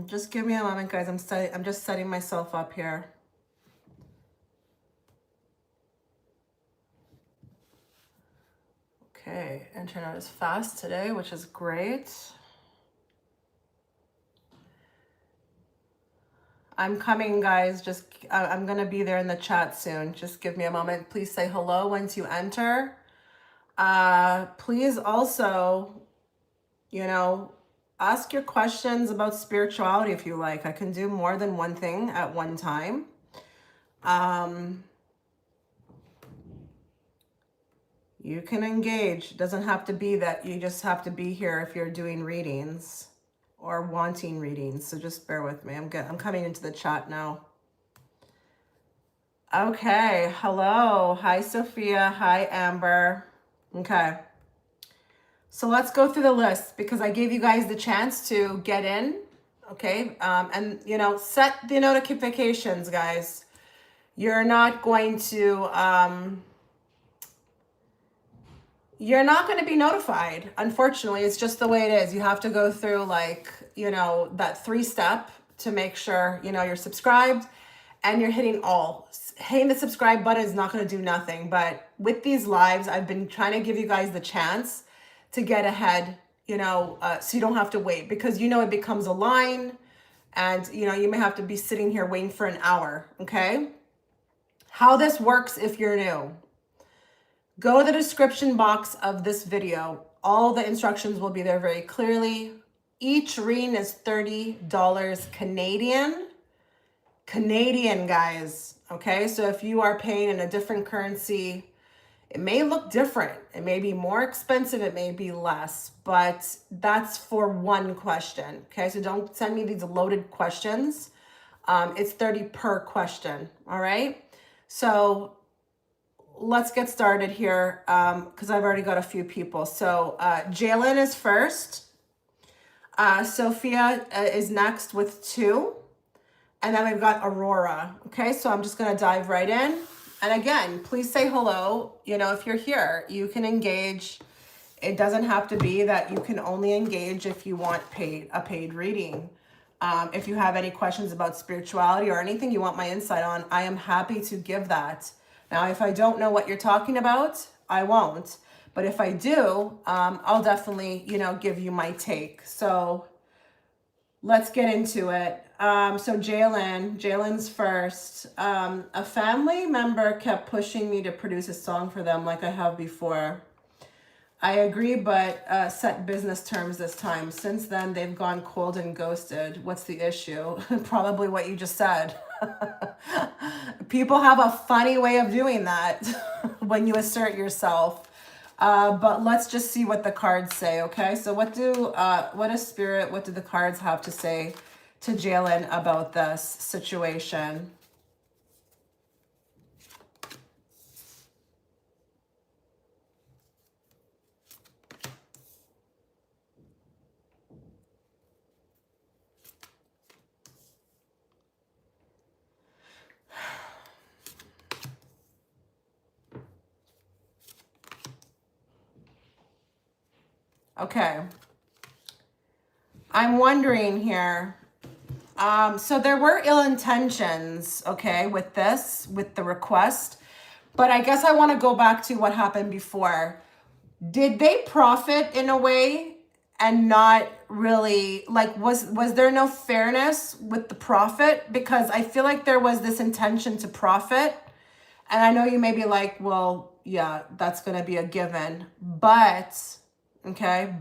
Just give me a moment, guys. I'm just setting myself up here. Okay, internet is fast today, which is great. I'm coming, guys. I'm gonna be there in the chat soon. Just give me a moment. Please say hello once you enter. Please also, ask your questions about spirituality if you like. I can do more than one thing at one time. You can engage. It doesn't have to be that you just have to be here if you're doing readings or wanting readings. So just bear with me. I'm coming into the chat now. Okay. Hello. Hi, Sophia. Hi, Amber. Okay. So let's go through the list because I gave you guys the chance to get in. Okay. And set the notifications, guys. You're not going to, be notified. Unfortunately, it's just the way it is. You have to go through that 3-step to make sure, you're subscribed and you're hitting all. Hitting the subscribe button is not going to do nothing. But with these lives, I've been trying to give you guys the chance to get ahead, so you don't have to wait because, it becomes a line and, you may have to be sitting here waiting for an hour. Okay. How this works if you're new. Go to the description box of this video. All the instructions will be there very clearly. Each reading is $30 Canadian. Canadian, guys. Okay, so if you are paying in a different currency, it may look different. It may be more expensive. It may be less, but that's for one question. Okay, so don't send me these loaded questions. It's 30 per question. All right, so let's get started here because I've already got a few people. So Jaylen is first. Sophia is next with 2. And then we've got Aurora. Okay, so I'm just going to dive right in. And again, please say hello. If you're here, you can engage. It doesn't have to be that you can only engage if you want a paid reading. If you have any questions about spirituality or anything you want my insight on, I am happy to give that. Now, if I don't know what you're talking about, I won't. But if I do, I'll definitely, give you my take. So let's get into it. So Jaylen's first. A family member kept pushing me to produce a song for them like I have before. I agree, but set business terms this time. Since then, they've gone cold and ghosted. What's the issue? Probably what you just said. People have a funny way of doing that when you assert yourself. But let's just see what the cards say, okay? So what do the cards have to say to Jaylen about this situation? Okay. I'm wondering here. So there were ill intentions, okay, with the request. But I guess I want to go back to what happened before. Did they profit in a way and not really, was there no fairness with the profit? Because I feel like there was this intention to profit. And I know you may be like, well, yeah, that's going to be a given. But, okay,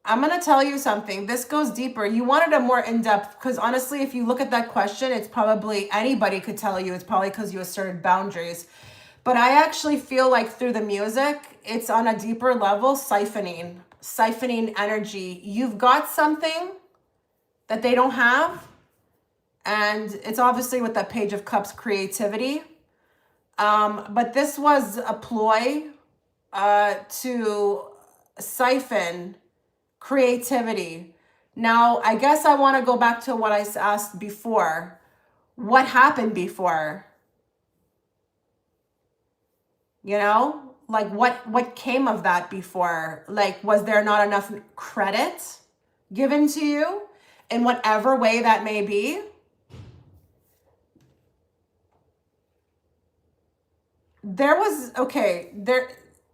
I'm going to tell you something. This goes deeper. You wanted a more in-depth, because honestly, if you look at that question, it's probably, anybody could tell you, it's probably because you asserted boundaries. But I actually feel like through the music, it's on a deeper level, siphoning energy. You've got something that they don't have. And it's obviously with that Page of Cups creativity. But this was a ploy to siphon creativity. Now, I guess I want to go back to what I asked before. What happened before? Like what came of that before? Like, was there not enough credit given to you in whatever way that may be? There was, okay,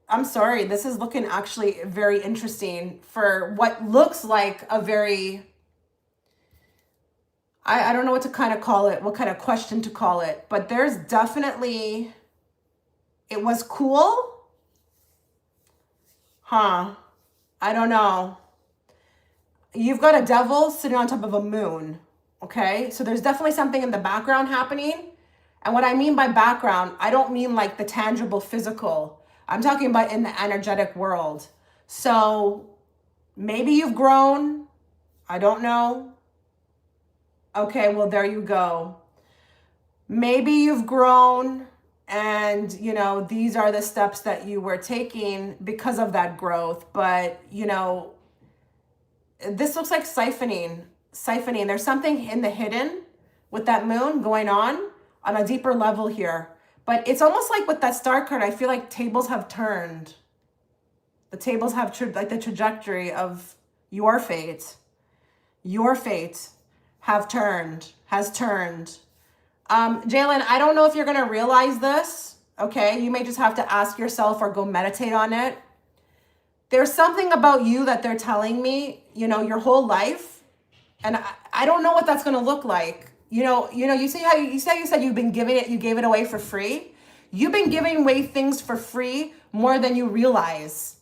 I'm sorry, this is looking actually very interesting for what looks like a very, I don't know what to kind of call it, what kind of question to call it, but there's definitely, it was cool. Huh. I don't know. You've got a devil sitting on top of a moon. Okay. So there's definitely something in the background happening. And what I mean by background, I don't mean like the tangible physical. I'm talking about in the energetic world. So maybe you've grown. I don't know. Okay. Well, there you go. Maybe you've grown. And, you know, these are the steps that you were taking because of that growth. But, you know, this looks like siphoning. There's something in the hidden with that moon going on a deeper level here. But it's almost like with that star card, I feel like tables have turned. The tables have like the trajectory of your fate. Your fate has turned. Jaylen, I don't know if you're going to realize this, okay? You may just have to ask yourself or go meditate on it. There's something about you that they're telling me, you know, your whole life, and I don't know what that's going to look like. You see how you said you've been giving it, you gave it away for free. You've been giving away things for free more than you realize.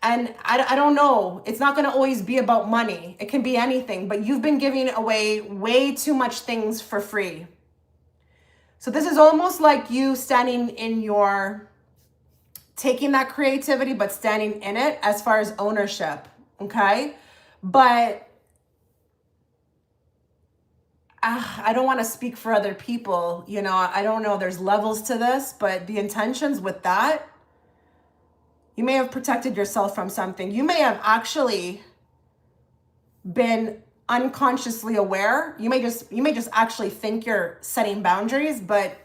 And I don't know, it's not going to always be about money. It can be anything, but you've been giving away way too much things for free. So this is almost like you standing in your, taking that creativity, but standing in it as far as ownership, okay? But I don't want to speak for other people. You know, I don't know, there's levels to this, but the intentions with that, you may have protected yourself from something. You may have actually been unconsciously aware. You may just actually think you're setting boundaries, but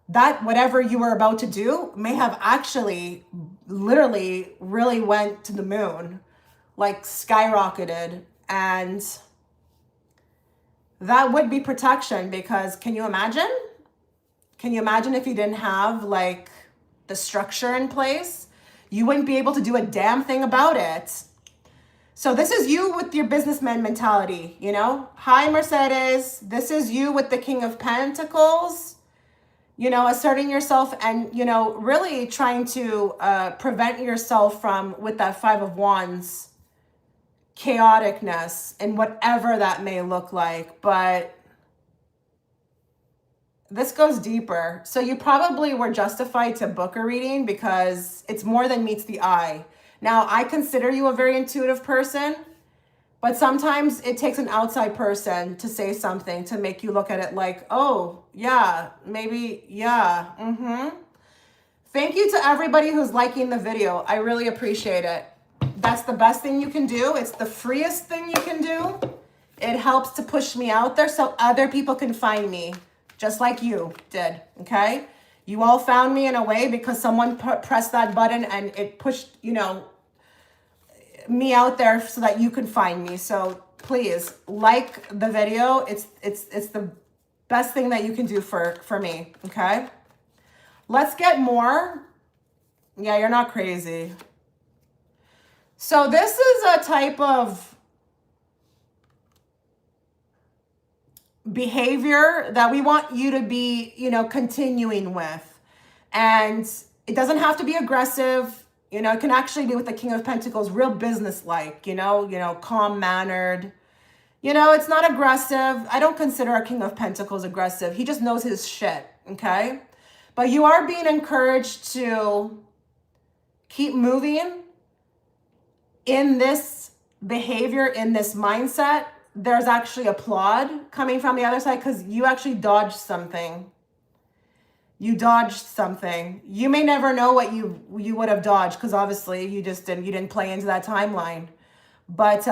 that whatever you were about to do may have actually literally really went to the moon, like skyrocketed. And that would be protection, because can you imagine if you didn't have like the structure in place? You wouldn't be able to do a damn thing about it. So this is you with your businessman mentality, you know? Hi, Mercedes. This is you with the King of Pentacles, you know, asserting yourself and, you know, really trying to prevent yourself from, with that Five of Wands, chaoticness and whatever that may look like. But this goes deeper. So you probably were justified to book a reading because it's more than meets the eye. Now, I consider you a very intuitive person, but sometimes it takes an outside person to say something to make you look at it like, oh, yeah, maybe, yeah, Thank you to everybody who's liking the video. I really appreciate it. That's the best thing you can do. It's the freest thing you can do. It helps to push me out there so other people can find me, just like you did, okay? You all found me in a way because someone pressed that button and it pushed, you know, me out there so that you can find me. So please like the video. It's the best thing that you can do for me, okay? Let's get more. Yeah, you're not crazy. So this is a type of behavior that we want you to be, you know, continuing with. And it doesn't have to be aggressive. You know, it can actually be with the King of Pentacles, real business-like, you know, calm-mannered. You know, it's not aggressive. I don't consider a King of Pentacles aggressive. He just knows his shit, okay? But you are being encouraged to keep moving in this behavior, in this mindset. There's actually applaud coming from the other side because you actually dodged something. You dodged something. You may never know what you would have dodged because obviously you didn't play into that timeline. But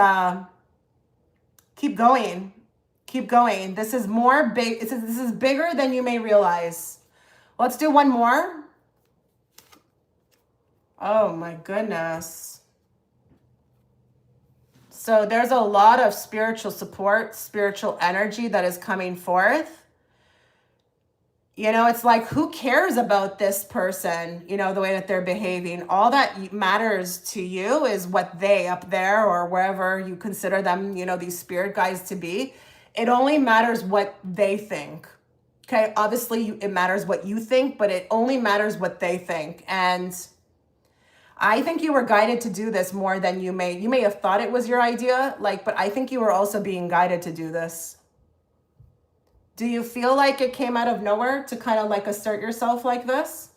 keep going. Keep going. This is more big. This is bigger than you may realize. Let's do one more. Oh my goodness. So there's a lot of spiritual support, spiritual energy that is coming forth. You know, it's like, who cares about this person, you know, the way that they're behaving? All that matters to you is what they up there or wherever you consider them, you know, these spirit guides to be. It only matters what they think. Okay. Obviously, it matters what you think, but it only matters what they think. And I think you were guided to do this more than you may have thought it was your idea. Like, but I think you were also being guided to do this. Do you feel like it came out of nowhere to kind of like assert yourself like this?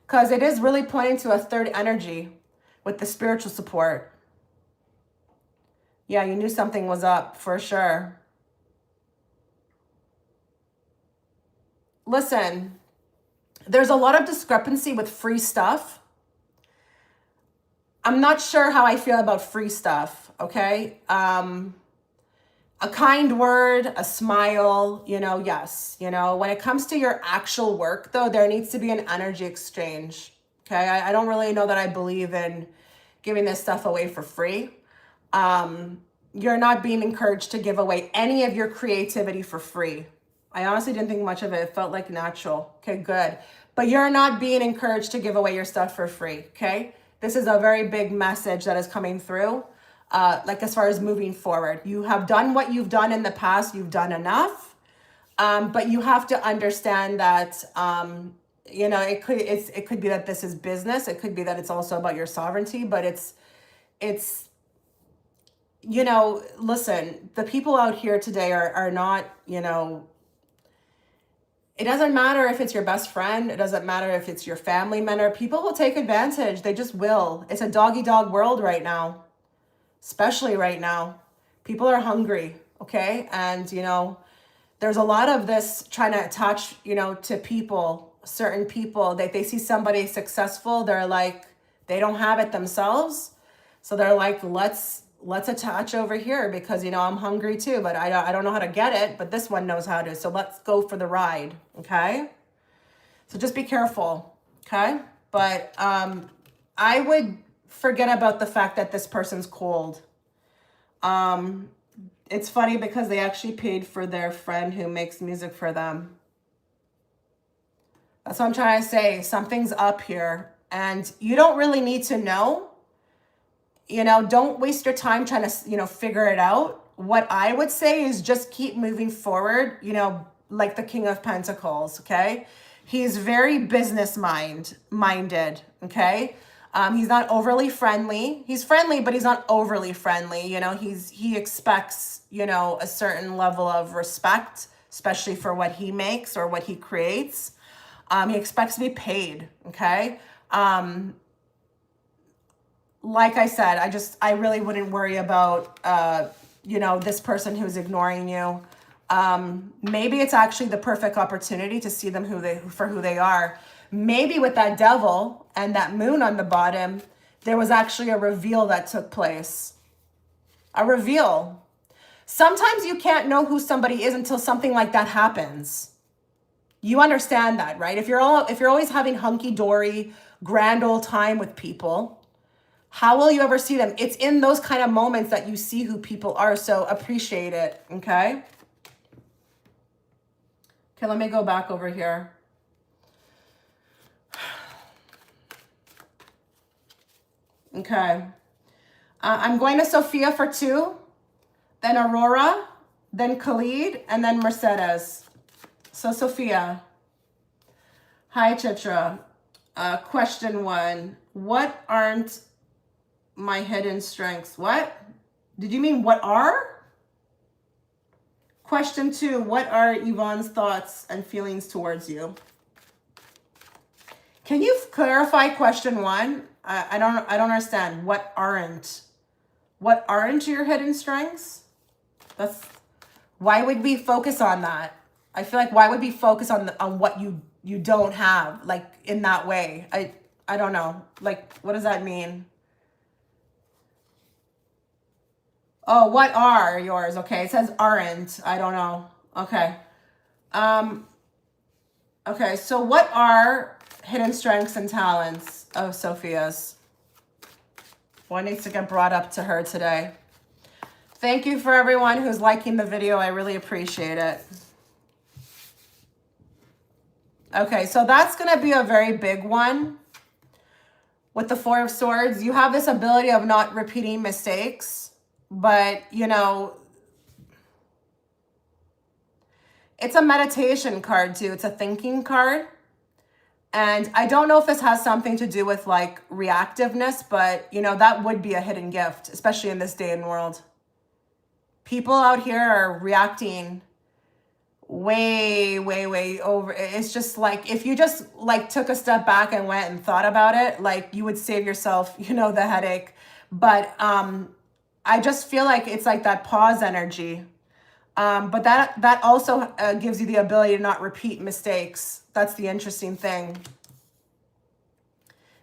Because it is really pointing to a third energy with the spiritual support. Yeah, you knew something was up for sure. Listen, there's a lot of discrepancy with free stuff. I'm not sure how I feel about free stuff, okay? A kind word, a smile, you know, yes. You know, when it comes to your actual work, though, there needs to be an energy exchange. Okay, I don't really know that I believe in giving this stuff away for free. You're not being encouraged to give away any of your creativity for free. I honestly didn't think much of it. It felt like natural. Okay, good. But you're not being encouraged to give away your stuff for free, okay? This is a very big message that is coming through. Like as far as moving forward, you have done what you've done in the past. You've done enough, but you have to understand that you know, it could be that this is business. It could be that it's also about your sovereignty. But it's you know, listen, the people out here today are not, you know. It doesn't matter if it's your best friend. It doesn't matter if it's your family member. People will take advantage. They just will. It's a dog-eat-dog world right now. Especially right now, people are hungry, okay? And, you know, there's a lot of this trying to attach, you know, to people, certain people, that they see somebody successful, they're like, they don't have it themselves. So they're like, let's attach over here because, you know, I'm hungry too, but I don't know how to get it, but this one knows how to. So let's go for the ride, okay? So just be careful, okay? But I would forget about the fact that this person's cold. It's funny because they actually paid for their friend who makes music for them. That's what I'm trying to say. Something's up here and you don't really need to know. You know, don't waste your time trying to, you know, figure it out. What I would say is just keep moving forward, you know, like the King of Pentacles, okay? He's very minded, okay? He's not overly friendly. He's friendly, but he's not overly friendly. You know, he expects, you know, a certain level of respect, especially for what he makes or what he creates. He expects to be paid, okay? Like I said, I really wouldn't worry about, you know, this person who's ignoring you. Maybe it's actually the perfect opportunity to see them for who they are. Maybe with that devil and that moon on the bottom, there was actually a reveal that took place. A reveal. Sometimes you can't know who somebody is until something like that happens. You understand that, right? If you're always having hunky-dory, grand old time with people, how will you ever see them? It's in those kind of moments that you see who people are. So appreciate it, okay? Okay, let me go back over here. Okay. I'm going to Sophia for 2, then Aurora, then Khaled, and then Mercedes. So Sophia. Hi, Chitra. Question 1. What aren't my hidden strengths? What? Did you mean what are? Question 2. What are Yvonne's thoughts and feelings towards you? Can you clarify question 1? I don't understand. What aren't your hidden strengths? Why would we focus on that? I feel like why would we focus on what you don't have, like in that way? I don't know. Like, what does that mean? Oh, what are yours? Okay, it says aren't. I don't know. Okay. Okay, so what are hidden strengths and talents? of Sophia's. One needs to get brought up to her today. Thank you for everyone who's liking the video. I really appreciate it. Okay, so that's going to be a very big one. With the Four of Swords, you have this ability of not repeating mistakes, but, you know, it's a meditation card too. It's a thinking card. And I don't know if this has something to do with like reactiveness, but, you know, that would be a hidden gift, especially in this day and world. People out here are reacting way over. It's just like, if you just like took a step back and went and thought about it, like you would save yourself, you know, the headache. But I just feel like it's like that pause energy. But that also gives you the ability to not repeat mistakes. That's the interesting thing.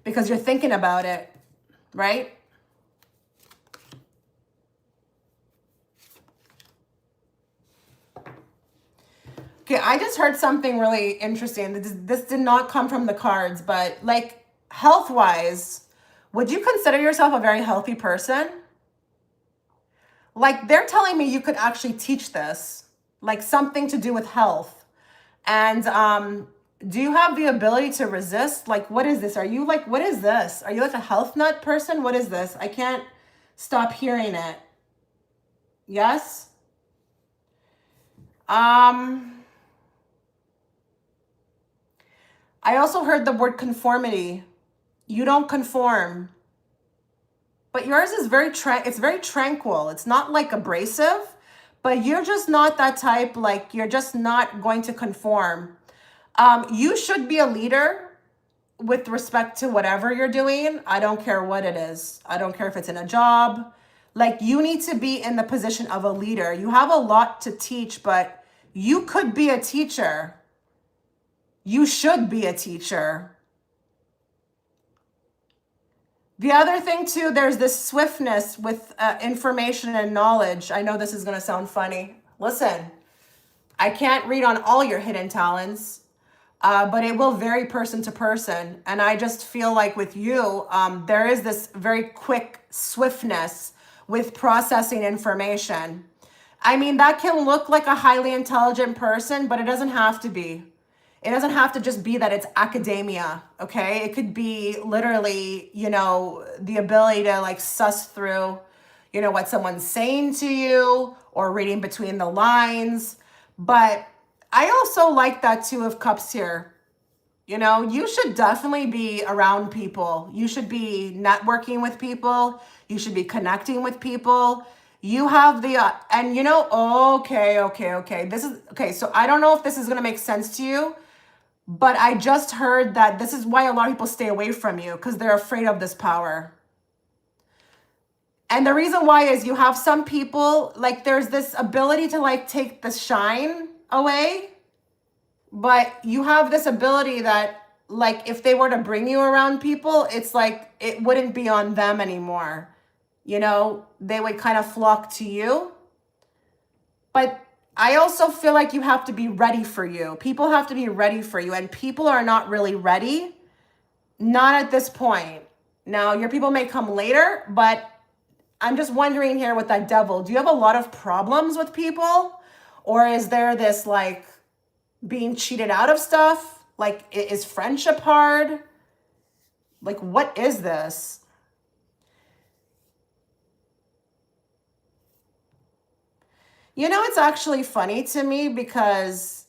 Because you're thinking about it, right? Okay, I just heard something really interesting. This did not come from the cards, but like health-wise, would you consider yourself a very healthy person? Like they're telling me you could actually teach this, like something to do with health. And do you have the ability to resist? Like, what is this? Are you like, what is this? Are you like a health nut person? What is this? I can't stop hearing it. Yes? I also heard the word conformity. You don't conform. But yours is it's very tranquil. It's not like abrasive, but you're just not that type. Like you're just not going to conform. You should be a leader with respect to whatever you're doing. I don't care what it is. I don't care if it's in a job. Like you need to be in the position of a leader. You have a lot to teach, but you could be a teacher. You should be a teacher. The other thing too, there's this swiftness with information and knowledge. I know this is going to sound funny. Listen, I can't read on all your hidden talents, but it will vary person to person. And I just feel like with you, there is this very quick swiftness with processing information. I mean, that can look like a highly intelligent person, but it doesn't have to be. It doesn't have to just be that it's academia, okay? It could be literally, you know, the ability to like suss through, you know, what someone's saying to you or reading between the lines. But I also like that Two of Cups here. You know, you should definitely be around people. You should be networking with people. You should be connecting with people. You have the, and you know, okay. This is, okay, so I don't know if this is going to make sense to you, but I just heard that this is why a lot of people stay away from you, because they're afraid of this power. And the reason why is you have some people, like there's this ability to like take the shine away, but you have this ability that like if they were to bring you around people, it's like it wouldn't be on them anymore. You know, they would kind of flock to you. But I also feel like you have to be ready for you. People have to be ready for you, and people are not really ready. Not at this point. Now, your people may come later, but I'm just wondering here with that devil, do you have a lot of problems with people? Or is there this like being cheated out of stuff? Like, is friendship hard? Like, what is this? You know, it's actually funny to me because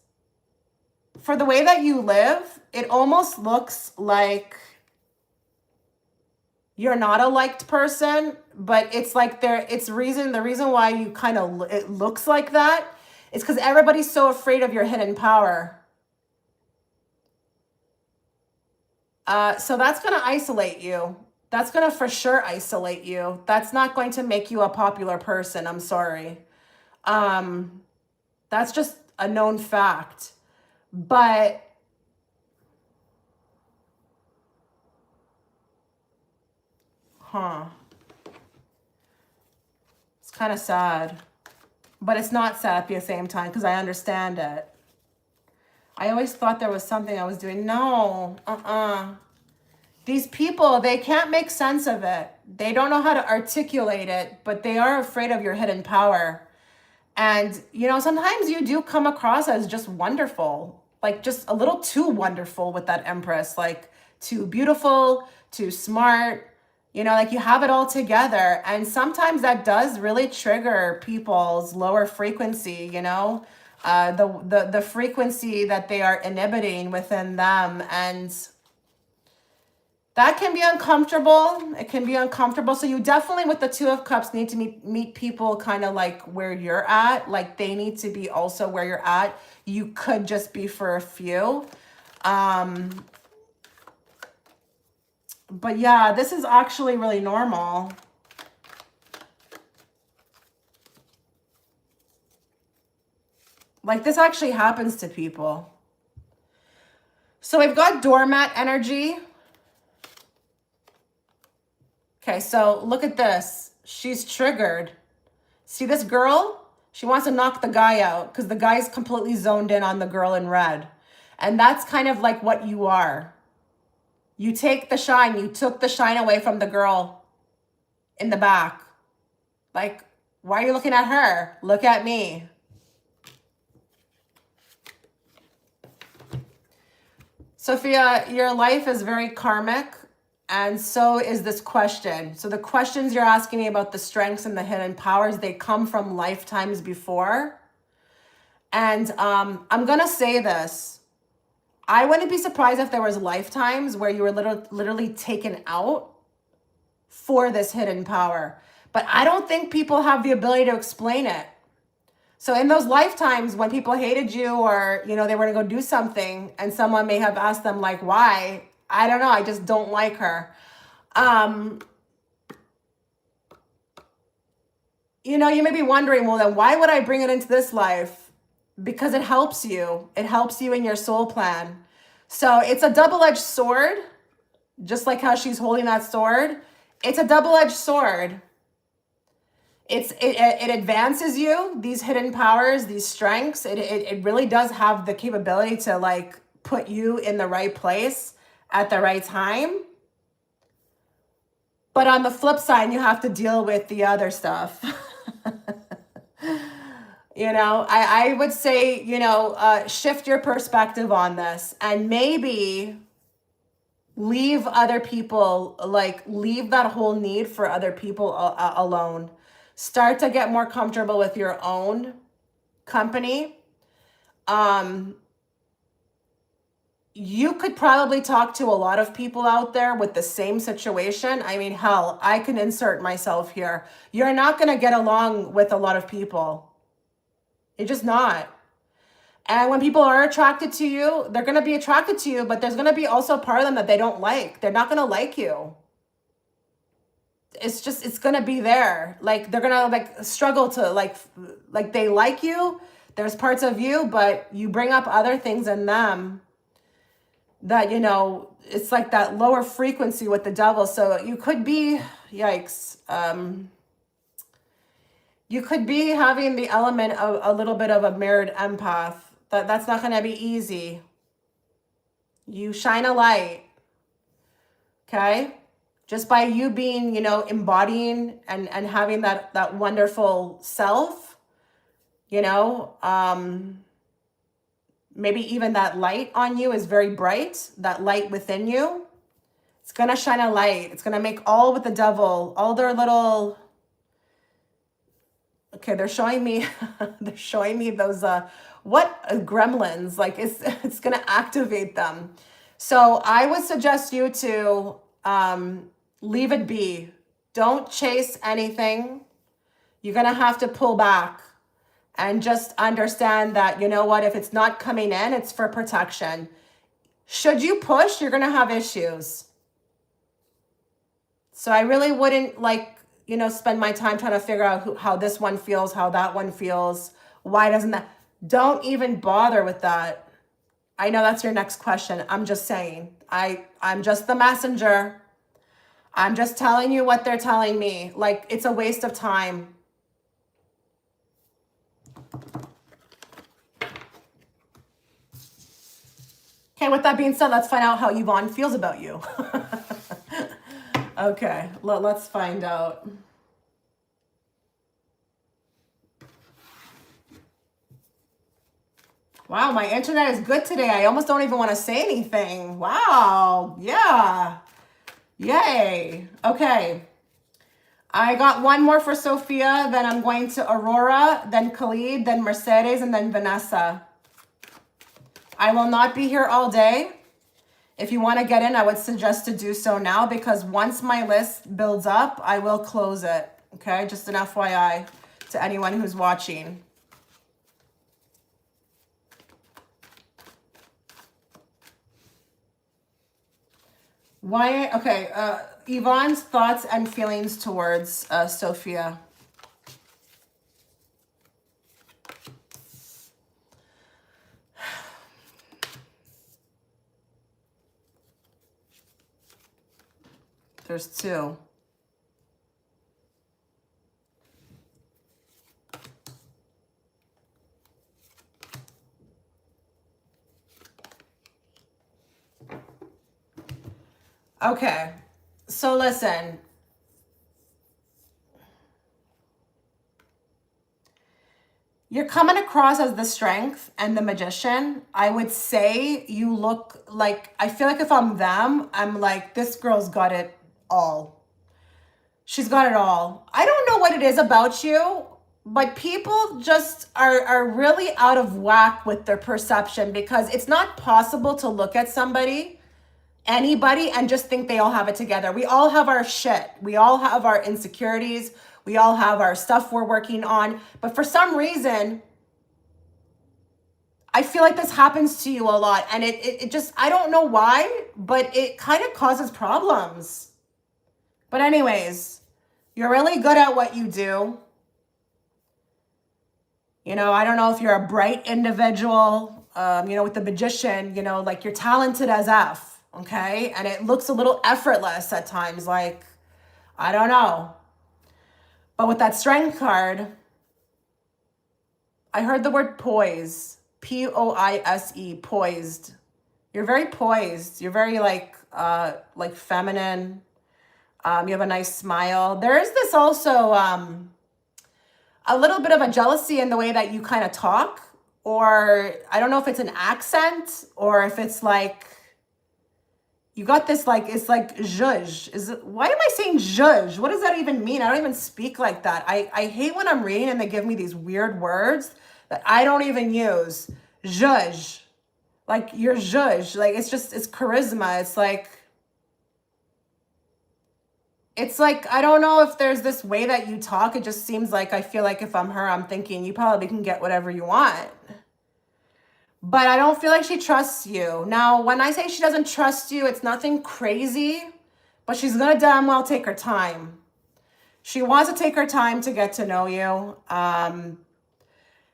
for the way that you live, it almost looks like you're not a liked person, but it's like the reason why you kind of, it looks like that is because everybody's so afraid of your hidden power. So that's going to isolate you. That's going to for sure isolate you. That's not going to make you a popular person. I'm sorry. That's just a known fact. But it's kind of sad, but it's not sad at the same time because I understand it. I always thought there was something I was doing. No, these people, they can't make sense of it. They don't know how to articulate it, but they are afraid of your hidden power. And, you know, sometimes you do come across as just wonderful, like just a little too wonderful with that Empress, like too beautiful, too smart, you know, like you have it all together. And sometimes that does really trigger people's lower frequency, you know, the frequency that they are inhibiting within them. And that can be uncomfortable. It can be uncomfortable. So you definitely, with the Two of Cups, need to meet people kind of like where you're at. Like they need to be also where you're at. You could just be for a few. But yeah, this is actually really normal. Like this actually happens to people. So we've got doormat energy. Okay, so look at this. She's triggered. See this girl? She wants to knock the guy out because the guy's completely zoned in on the girl in red. And that's kind of like what you are. You take the shine. You took the shine away from the girl in the back. Like, why are you looking at her? Look at me. Sophia, your life is very karmic. And so is this question. So the questions you're asking me about the strengths and the hidden powers, they come from lifetimes before. And I'm going to say this. I wouldn't be surprised if there was lifetimes where you were literally taken out for this hidden power. But I don't think people have the ability to explain it. So in those lifetimes when people hated you or, you know, they were going to go do something and someone may have asked them like, why? I don't know. I just don't like her. You know, you may be wondering, well, then why would I bring it into this life? Because it helps you. It helps you in your soul plan. So it's a double-edged sword, just like how she's holding that sword. It's a double-edged sword. It advances you, these hidden powers, these strengths. It really does have the capability to like put you in the right place at the right time. But on the flip side, you have to deal with the other stuff. You know, I would say, you know, shift your perspective on this and maybe leave other people, like leave that whole need for other people alone. Start to get more comfortable with your own company. You could probably talk to a lot of people out there with the same situation. I mean, hell, I can insert myself here. You're not going to get along with a lot of people. You're just not. And when people are attracted to you, they're going to be attracted to you, but there's going to be also a part of them that they don't like. They're not going to like you. It's going to be there. Like they're going to like struggle to like they like you. There's parts of you, but you bring up other things in them that, you know, it's like that lower frequency with the devil. So you could be, yikes. You could be having the element of a little bit of a mirrored empath. That's not going to be easy. You shine a light. Okay? Just by you being, you know, embodying and having that wonderful self, you know, maybe even that light on you is very bright, that light within you. It's going to shine a light. It's going to make all with the devil, all their little... Okay, they're showing me those, gremlins, like it's going to activate them. So I would suggest you to leave it be. Don't chase anything. You're going to have to pull back and just understand that, you know what, if it's not coming in, it's for protection. Should you push, you're going to have issues. So I really wouldn't you know, spend my time trying to figure out how this one feels, how that one feels. Why doesn't that? Don't even bother with that. I know that's your next question. I'm just saying. I'm just the messenger. I'm just telling you what they're telling me. Like, it's a waste of time. Okay, with that being said, let's find out how Yvonne feels about you. Okay, let's find out. Wow, my internet is good today. I almost don't even want to say anything. Wow, yeah. Yay. Okay. I got one more for Sophia, then I'm going to Aurora, then Khaled, then Mercedes, and then Vanessa. I will not be here all day. If you want to get in, I would suggest to do so now because once my list builds up, I will close it. Okay, just an FYI to anyone who's watching. Why? Okay, Yvonne's thoughts and feelings towards Sophia. There's two. Okay, so listen. You're coming across as the strength and the magician. I would say you look like, I feel like if I'm them, I'm like, this girl's got it all. She's got it all. I don't know what it is about you, but people just are really out of whack with their perception because it's not possible to look at somebody, anybody, and just think they all have it together. We all have our shit. We all have our insecurities. We all have our stuff we're working on. But for some reason, I feel like this happens to you a lot. And it just, I don't know why, but it kind of causes problems. But anyways, you're really good at what you do. You know, I don't know if you're a bright individual, you know, with the magician, you know, like you're talented as F, okay? And it looks a little effortless at times, like, I don't know. But with that strength card, I heard the word poise, P-O-I-S-E, poised. You're very poised. You're very like feminine. You have a nice smile. There is this also a little bit of a jealousy in the way that you kind of talk, or I don't know if it's an accent or if it's like, you got this like, it's like zhuzh. Is it, why am I saying zhuzh? What does that even mean? I don't even speak like that. I hate when I'm reading and they give me these weird words that I don't even use. Zhuzh. Like you're zhuzh. Like it's just, it's charisma. It's like, I don't know if there's this way that you talk. It just seems like, I feel like if I'm her, I'm thinking you probably can get whatever you want. But I don't feel like she trusts you. Now, when I say she doesn't trust you, it's nothing crazy, but she's gonna damn well take her time. She wants to take her time to get to know you.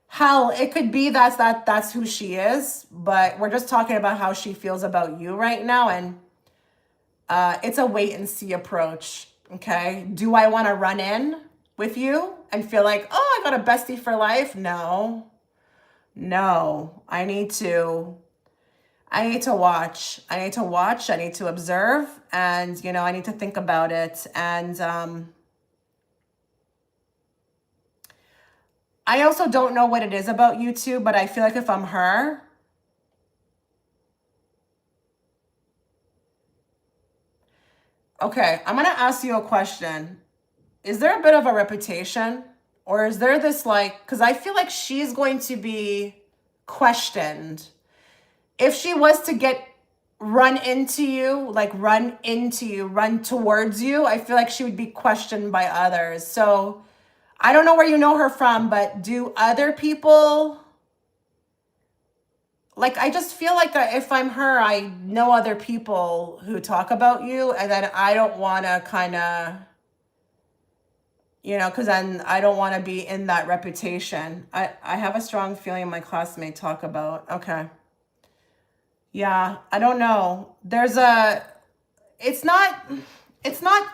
Hell, it could be that's who she is, but we're just talking about how she feels about you right now, and it's a wait and see approach, okay? Do I want to run in with you and feel like, oh, I got a bestie for life? No. No, I need to watch. I need to watch. I need to observe. And, you know, I need to think about it. And I also don't know what it is about you two, but I feel like if I'm her, okay, I'm going to ask you a question. Is there a bit of a reputation? Or is there this like, because I feel like she's going to be questioned. If she was to run towards you, I feel like she would be questioned by others. So I don't know where you know her from, but do other people, like, I just feel like if I'm her, I know other people who talk about you, and then I don't want to kind of, you know, because then I don't want to be in that reputation. I have a strong feeling my classmate talk about. Okay. Yeah, I don't know. It's not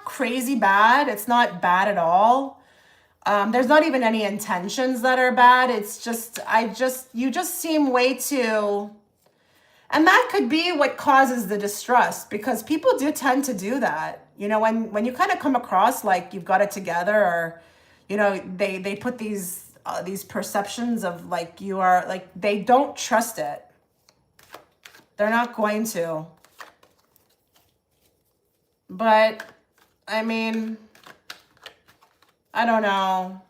crazy bad. It's not bad at all. There's not even any intentions that are bad. It's just, you just seem way too, and that could be what causes the distrust, because people do tend to do that. You know, when you kind of come across like you've got it together, or, you know, they put these perceptions of like you are, like, they don't trust it. They're not going to. But, I mean, I don't know.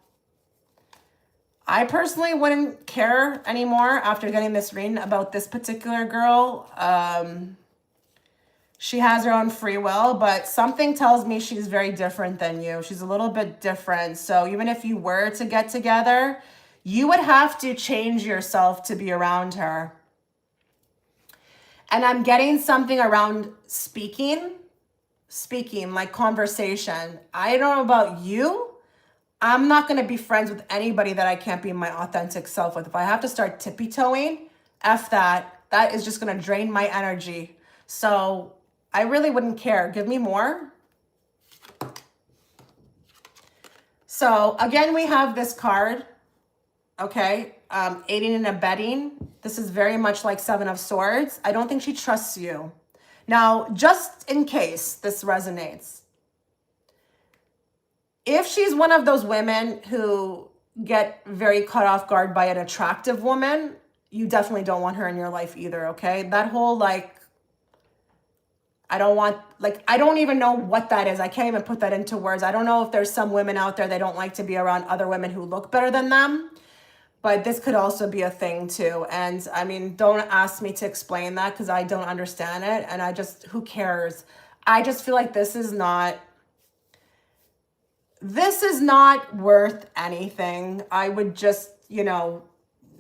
I personally wouldn't care anymore after getting this reading about this particular girl. She has her own free will, but something tells me she's very different than you. She's a little bit different. So even if you were to get together, you would have to change yourself to be around her. And I'm getting something around speaking, like conversation. I don't know about you. I'm not going to be friends with anybody that I can't be my authentic self with. If I have to start tippy-toeing, F that. That is just going to drain my energy. So I really wouldn't care. Give me more. So again, we have this card. Okay. Aiding and abetting. This is very much like Seven of Swords. I don't think she trusts you. Now, just in case this resonates, if she's one of those women who get very caught off guard by an attractive woman, you definitely don't want her in your life either, okay? That whole, like, I don't even know what that is. I can't even put that into words. I don't know if there's some women out there that don't like to be around other women who look better than them, but this could also be a thing too. And I mean, don't ask me to explain that because I don't understand it. And who cares? I just feel like this is not worth anything. I would just, you know,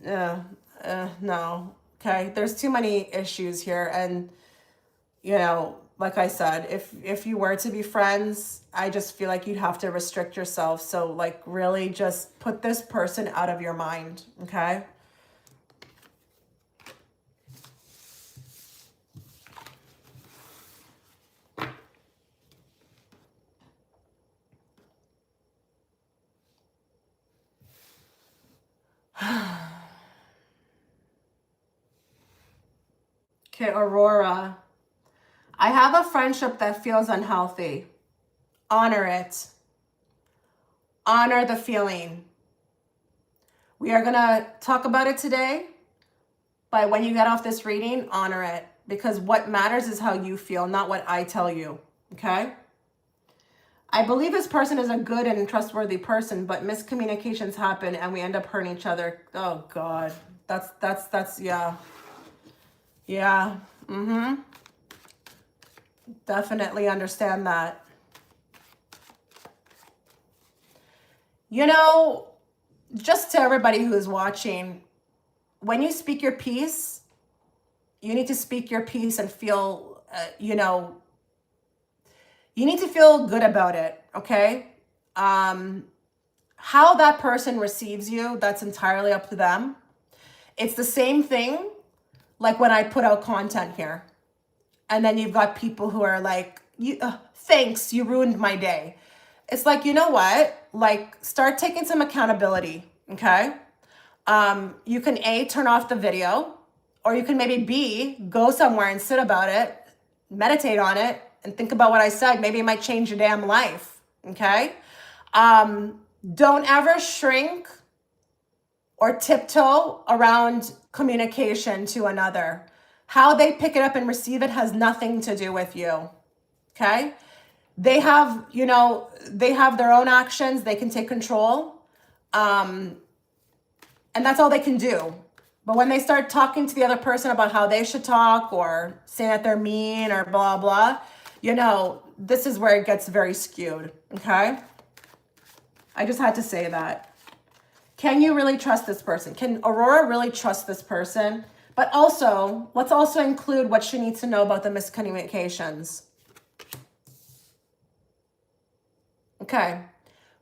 no. Okay. There's too many issues here. And, you know, like I said, if you were to be friends, I just feel like you'd have to restrict yourself. So like really just put this person out of your mind. Okay. Okay, Aurora. I have a friendship that feels unhealthy. Honor it. Honor the feeling. We are going to talk about it today, but when you get off this reading, honor it. Because what matters is how you feel, not what I tell you. Okay? I believe this person is a good and trustworthy person, but miscommunications happen and we end up hurting each other. Oh, God. That's, yeah. Yeah. Mm-hmm. Definitely understand that. You know, just to everybody who's watching, when you speak your piece, you need to speak your piece and feel, you know, you need to feel good about it, okay? How that person receives you, that's entirely up to them. It's the same thing like when I put out content here. And then you've got people who are like, thanks, you ruined my day. It's like, you know what? Like, start taking some accountability, okay? You can A, turn off the video, or you can maybe B, go somewhere and sit about it, meditate on it, and think about what I said. Maybe it might change your damn life, okay? Don't ever shrink or tiptoe around communication to another. How they pick it up and receive it has nothing to do with you, okay? They have, you know, they have their own actions. They can take control. And that's all they can do. But when they start talking to the other person about how they should talk or saying that they're mean or blah, blah, you know, this is where it gets very skewed, okay? I just had to say that. Can you really trust this person? Can Aurora really trust this person? But also, let's also include what she needs to know about the miscommunications. Okay.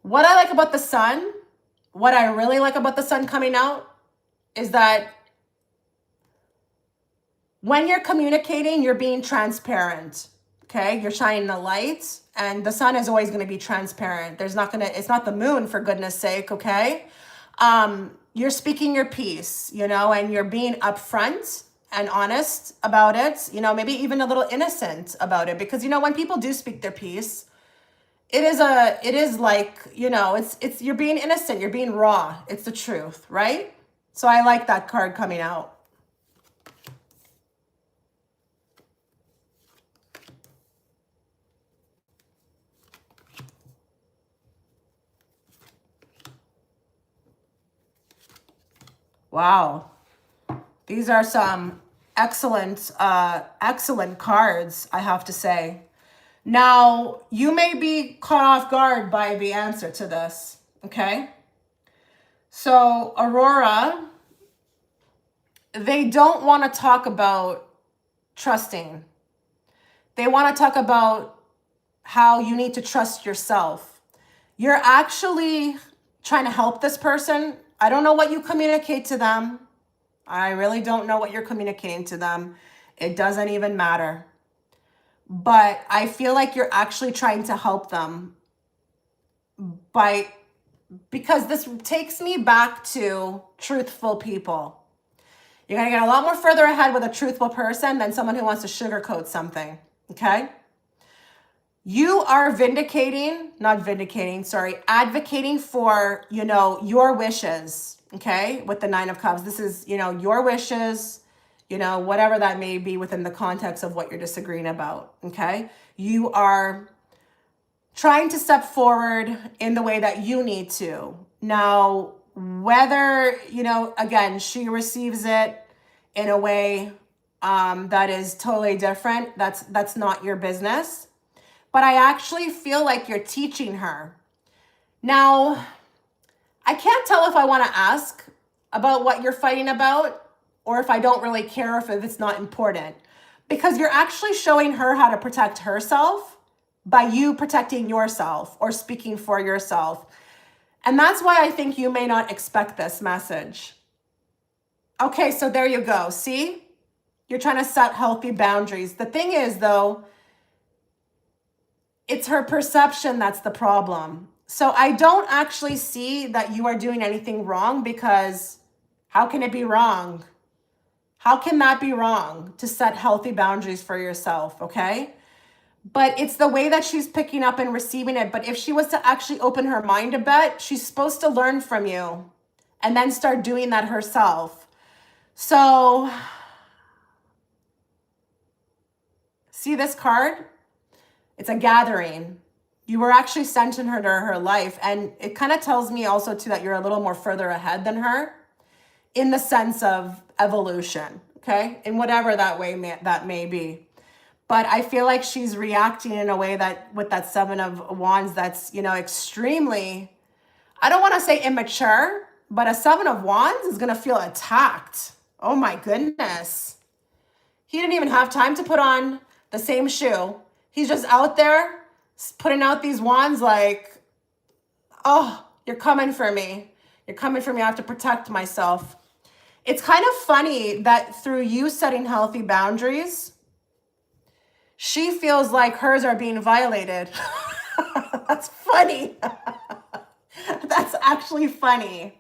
What I like about the sun, what I really like about the sun coming out is that when you're communicating, you're being transparent. Okay. You're shining a light and the sun is always going to be transparent. It's not the moon, for goodness sake. Okay. You're speaking your piece, you know, and you're being upfront and honest about it, you know, maybe even a little innocent about it, because, you know, when people do speak their piece, it is like, you know, it's, you're being innocent, you're being raw. It's the truth, right? So I like that card coming out. Wow. These are some excellent, excellent cards, I have to say. Now, you may be caught off guard by the answer to this, okay? So, Aurora, they don't want to talk about trusting. They want to talk about how you need to trust yourself. You're actually trying to help this person. I don't know what you communicate to them. I really don't know what you're communicating to them. It doesn't even matter. But I feel like you're actually trying to help them because this takes me back to truthful people. You're going to get a lot more further ahead with a truthful person than someone who wants to sugarcoat something, okay? You are advocating for, you know, your wishes, okay? With the Nine of Cups. This is, you know, your wishes, you know, whatever that may be within the context of what you're disagreeing about, okay? You are trying to step forward in the way that you need to. Now, whether, you know, again, she receives it in a way that is totally different, that's not your business. But I actually feel like you're teaching her. Now, I can't tell if I want to ask about what you're fighting about or if I don't really care, if it's not important. Because you're actually showing her how to protect herself by you protecting yourself or speaking for yourself. And that's why I think you may not expect this message. Okay, so there you go. See? You're trying to set healthy boundaries. The thing is, though, it's her perception that's the problem. So I don't actually see that you are doing anything wrong, because how can it be wrong? How can that be wrong to set healthy boundaries for yourself, okay? But it's the way that she's picking up and receiving it. But if she was to actually open her mind a bit, she's supposed to learn from you and then start doing that herself. So, see this card? It's a gathering. You were actually sent in her life. And it kind of tells me also too that you're a little more further ahead than her in the sense of evolution, okay? In whatever that way that may be. But I feel like she's reacting in a way that with that Seven of Wands that's, you know, extremely, I don't want to say immature, but a Seven of Wands is going to feel attacked. Oh my goodness. He didn't even have time to put on the same shoe. He's just out there putting out these wands like, oh, you're coming for me. You're coming for me. I have to protect myself. It's kind of funny that through you setting healthy boundaries, she feels like hers are being violated. That's funny. That's actually funny.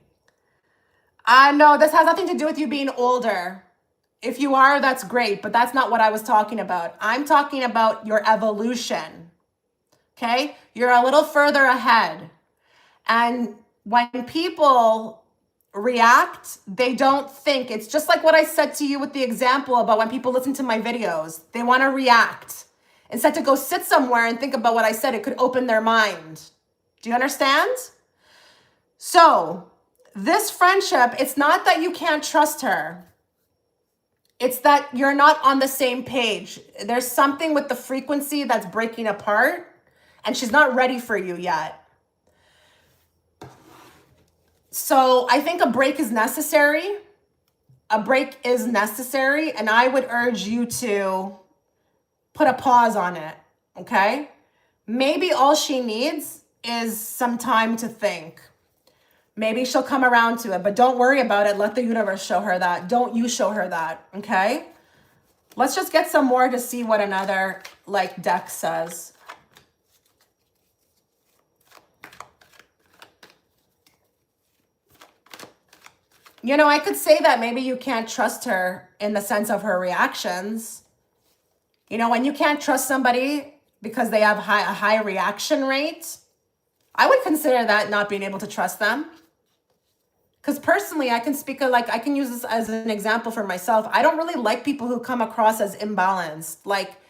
No, this has nothing to do with you being older. If you are, that's great, but that's not what I was talking about. I'm talking about your evolution, okay? You're a little further ahead. And when people react, they don't think. It's just like what I said to you with the example about when people listen to my videos. They want to react. Instead to go sit somewhere and think about what I said, it could open their mind. Do you understand? So, this friendship, it's not that you can't trust her. It's that you're not on the same page. There's something with the frequency that's breaking apart, and she's not ready for you yet. So I think a break is necessary. A break is necessary, and I would urge you to put a pause on it, okay? Maybe all she needs is some time to think. Maybe she'll come around to it, but don't worry about it. Let the universe show her that. Don't you show her that, okay? Let's just get some more to see what another deck says. You know, I could say that maybe you can't trust her in the sense of her reactions. You know, when you can't trust somebody because they have a high reaction rate, I would consider that not being able to trust them. Because personally, I can speak like I can use this as an example for myself. I don't really like people who come across as imbalanced. Like,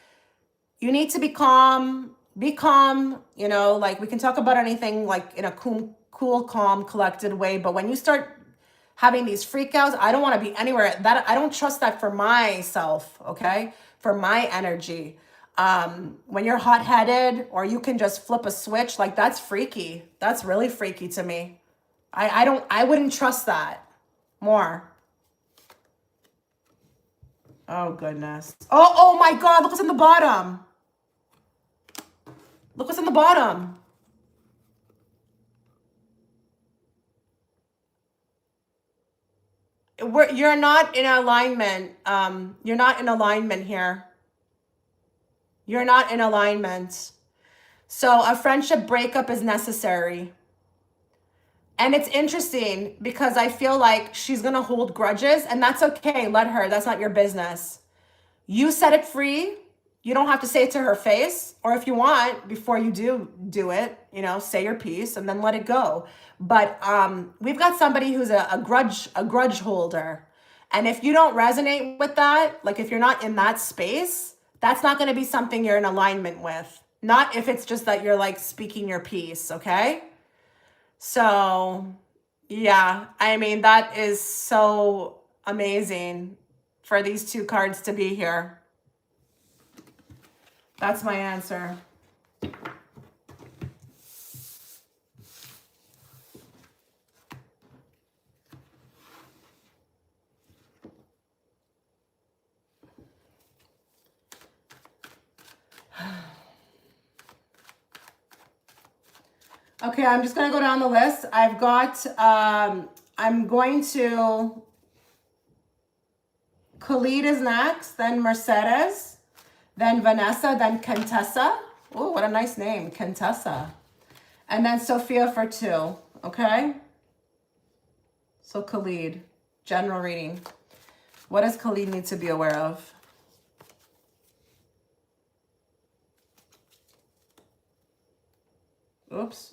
you need to be calm, you know, like we can talk about anything like in a cool, calm, collected way. But when you start having these freakouts, I don't want to be anywhere that I don't trust that for myself. Okay. For my energy. When you're hot-headed or you can just flip a switch, like that's freaky. That's really freaky to me. I wouldn't trust that more. Oh goodness. Oh my God, look what's in the bottom. Look what's in the bottom. You're not in alignment. You're not in alignment here. You're not in alignment. So a friendship breakup is necessary. And it's interesting because I feel like she's going to hold grudges, and that's okay. Let her. That's not your business. You set it free. You don't have to say it to her face, or if you want, before you do it, you know, say your piece and then let it go. But we've got somebody who's a grudge holder. And if you don't resonate with that, like if you're not in that space, that's not going to be something you're in alignment with. Not if it's just that you're like speaking your piece, okay? So, yeah, I mean, that is so amazing for these two cards to be here. That's my answer. Okay, I'm just going to go down the list. I've got, I'm going to, Khaled is next, then Mercedes, then Vanessa, then Contessa. Oh, what a nice name, Contessa. And then Sophia for 2, okay? So Khaled, general reading. What does Khaled need to be aware of? Oops.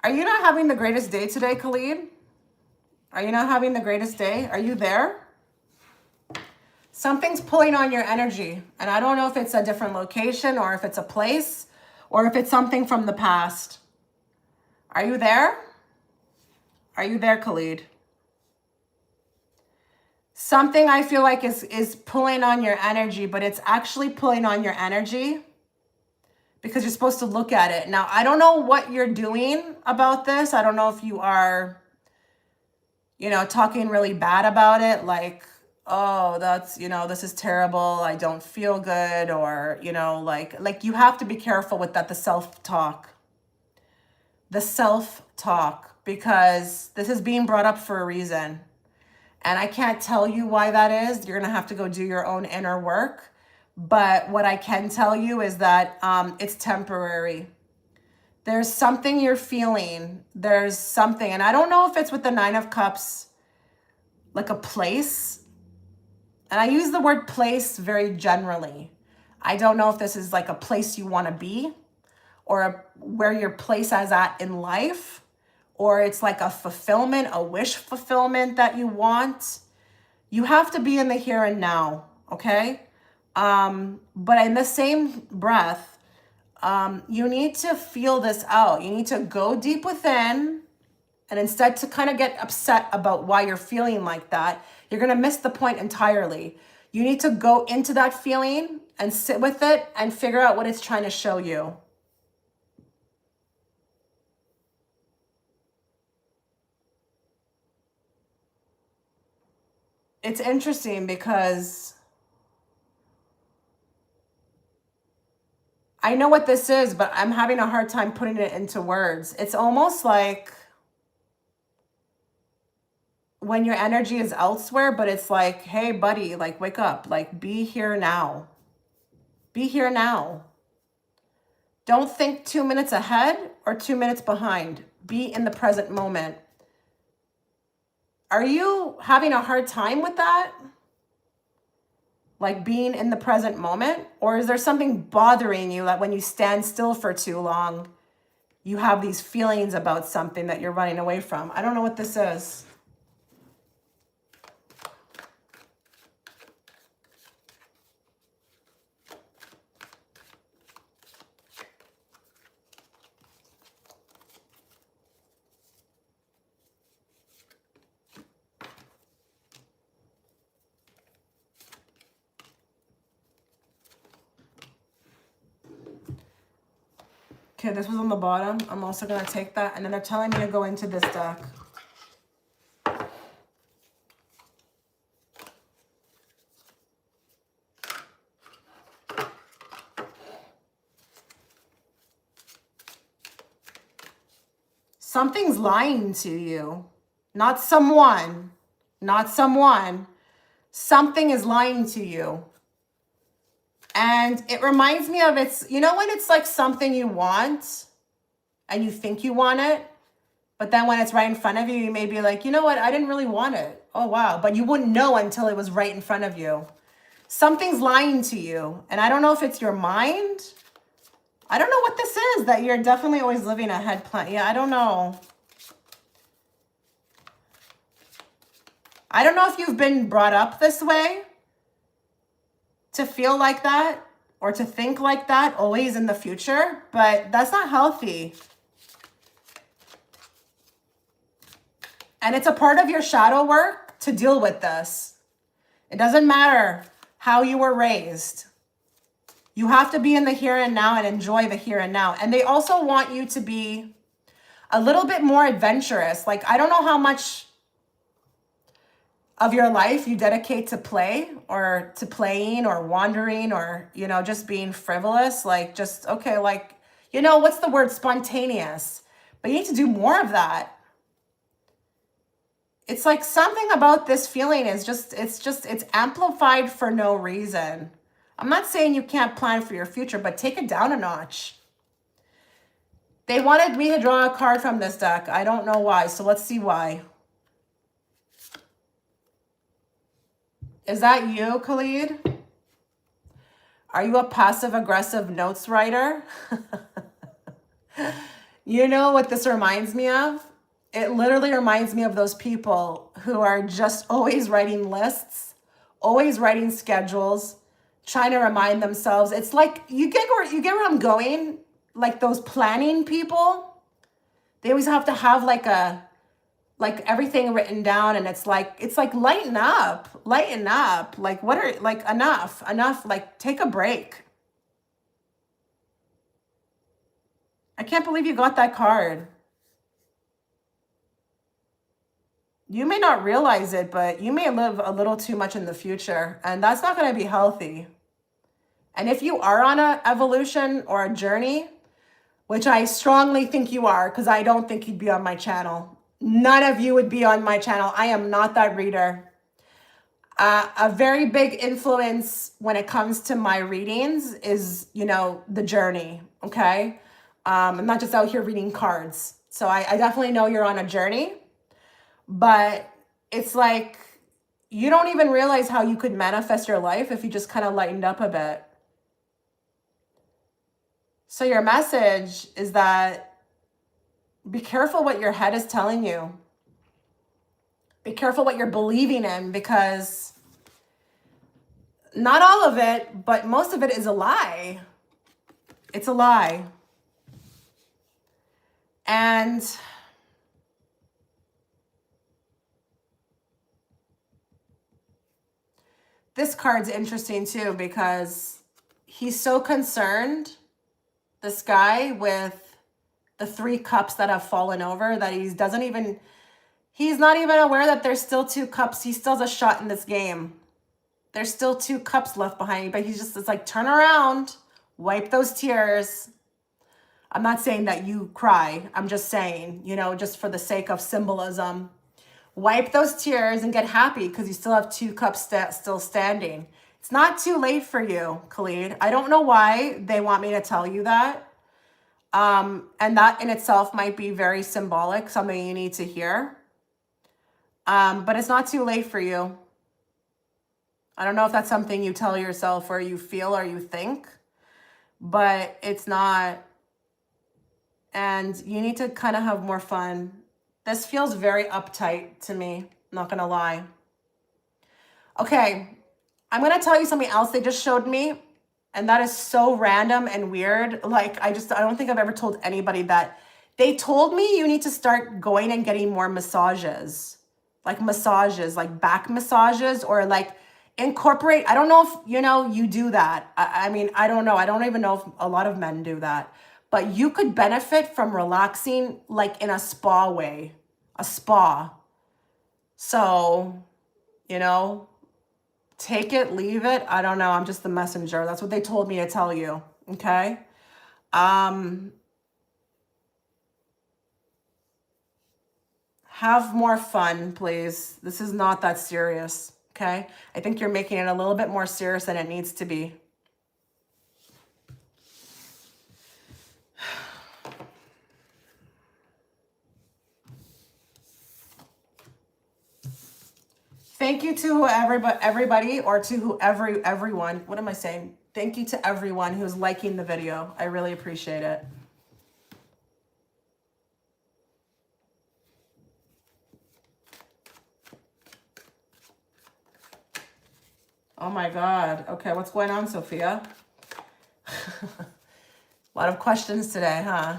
Are you not having the greatest day today, Khaled? Are you not having the greatest day? Are you there? Something's pulling on your energy. And I don't know if it's a different location or if it's a place or if it's something from the past. Are you there? Are you there, Khaled? Something I feel like is pulling on your energy, but it's actually pulling on your energy because you're supposed to look at it. Now, I don't know what you're doing about this. I don't know if you are, you know, talking really bad about it, like, oh, that's, you know, this is terrible. I don't feel good. Or, you know, like you have to be careful with that, the self-talk, because this is being brought up for a reason. And I can't tell you why that is. You're going to have to go do your own inner work. But what I can tell you is that it's temporary. There's something you're feeling. There's something. And I don't know if it's with the 9 of Cups, like a place. And I use the word place very generally. I don't know if this is like a place you want to be or where your place is at in life, or it's like a fulfillment, a wish fulfillment that you want. You have to be in the here and now, okay? But in the same breath, you need to feel this out. You need to go deep within, and instead to kind of get upset about why you're feeling like that, you're going to miss the point entirely. You need to go into that feeling and sit with it and figure out what it's trying to show you. It's interesting because I know what this is, but I'm having a hard time putting it into words. It's almost like when your energy is elsewhere, but it's like, hey, buddy, like, wake up. Like, be here now. Be here now. Don't think 2 minutes ahead or 2 minutes behind. Be in the present moment. Are you having a hard time with that? Like being in the present moment? Or is there something bothering you that when you stand still for too long, you have these feelings about something that you're running away from? I don't know what this is. Okay, this was on the bottom. I'm also going to take that. And then they're telling me to go into this deck. Something's lying to you. Not someone. Not someone. Something is lying to you. And it reminds me of you know when it's like something you want and you think you want it, but then when it's right in front of you, you may be like, you know what? I didn't really want it. Oh, wow. But you wouldn't know until it was right in front of you. Something's lying to you. And I don't know if it's your mind. I don't know what this is, that you're definitely always living a head plan. Yeah, I don't know. I don't know if you've been brought up this way, to feel like that or to think like that always in the future, but that's not healthy. And it's a part of your shadow work to deal with this. It doesn't matter how you were raised. You have to be in the here and now and enjoy the here and now. And they also want you to be a little bit more adventurous. Like, I don't know how much of your life you dedicate to play or to playing or wandering or, you know, just being frivolous. Like, just, okay, like, you know, what's the word? Spontaneous. But you need to do more of that. It's like something about this feeling is just, it's amplified for no reason. I'm not saying you can't plan for your future, but take it down a notch. They wanted me to draw a card from this deck. I don't know why, so let's see why. Is that you, Khaled? Are you a passive-aggressive notes writer? You know what this reminds me of? It literally reminds me of those people who are just always writing lists, always writing schedules, trying to remind themselves. It's like, you get where I'm going? Like those planning people, they always have to have like everything written down, and it's like lighten up. Like, what are, like, enough, like, take a break. I can't believe you got that card. You may not realize it, but you may live a little too much in the future, and that's not going to be healthy. And if you are on an evolution or a journey, which I strongly think you are, because I don't think you'd be on my channel. None of you would be on my channel. I am not that reader. A very big influence when it comes to my readings is, you know, the journey, okay? I'm not just out here reading cards. So I definitely know you're on a journey. But it's like, you don't even realize how you could manifest your life if you just kind of lightened up a bit. So your message is that be careful what your head is telling you. Be careful what you're believing in, because not all of it, but most of it is a lie. It's a lie. And this card's interesting too, because he's so concerned, this guy, with the 3 cups that have fallen over, that he's not even aware that there's still 2 cups. He still has a shot in this game. There's still 2 cups left behind, but it's like, turn around, wipe those tears. I'm not saying that you cry. I'm just saying, you know, just for the sake of symbolism, Wipe those tears and get happy because you still have 2 cups still standing. It's not too late for you, Khaled. I don't know why they want me to tell you that. And that in itself might be very symbolic, something you need to hear. But it's not too late for you. I don't know if that's something you tell yourself or you feel or you think, but it's not. And you need to kind of have more fun. This feels very uptight to me, not gonna lie. Okay, I'm gonna tell you something else they just showed me, and that is so random and weird. Like, I don't think I've ever told anybody that. They told me you need to start going and getting more massages, like back massages, or like incorporate. I don't know if, you do that. I mean, I don't know. I don't even know if a lot of men do that, but you could benefit from relaxing like in a spa way, a spa. So, take it, leave it. I don't know. I'm just the messenger. That's what they told me to tell you. Okay. Have more fun, please. This is not that serious. Okay. I think you're making it a little bit more serious than it needs to be. Thank you to everybody, or to everyone. What am I saying? Thank you to everyone who's liking the video. I really appreciate it. Oh my God. Okay, what's going on, Sophia? A lot of questions today, huh?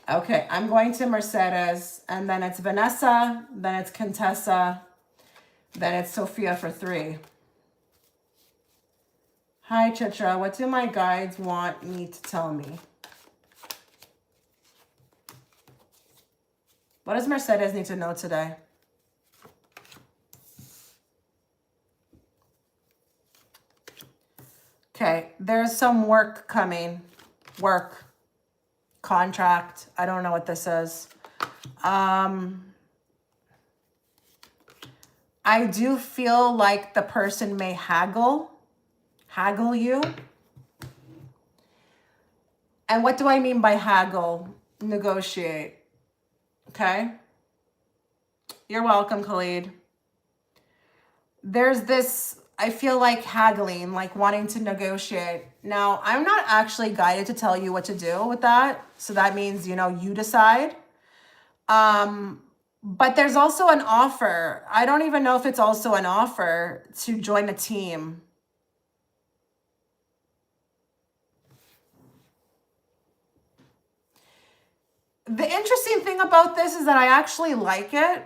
Okay, I'm going to Mercedes, and then it's Vanessa, then it's Contessa, then it's Sophia for 3. Hi, Chitra. What do my guides want me to tell me? What does Mercedes need to know today? Okay, there's some work coming. Work. Contract. I don't know what this is. I do feel like the person may haggle you. And what do I mean by haggle? Negotiate. Okay? You're welcome, Khaled. There's this, I feel like haggling, like wanting to negotiate. Now, I'm not actually guided to tell you what to do with that. So that means, you decide. But there's also an offer. I don't even know if it's also an offer to join a team. The interesting thing about this is that I actually like it.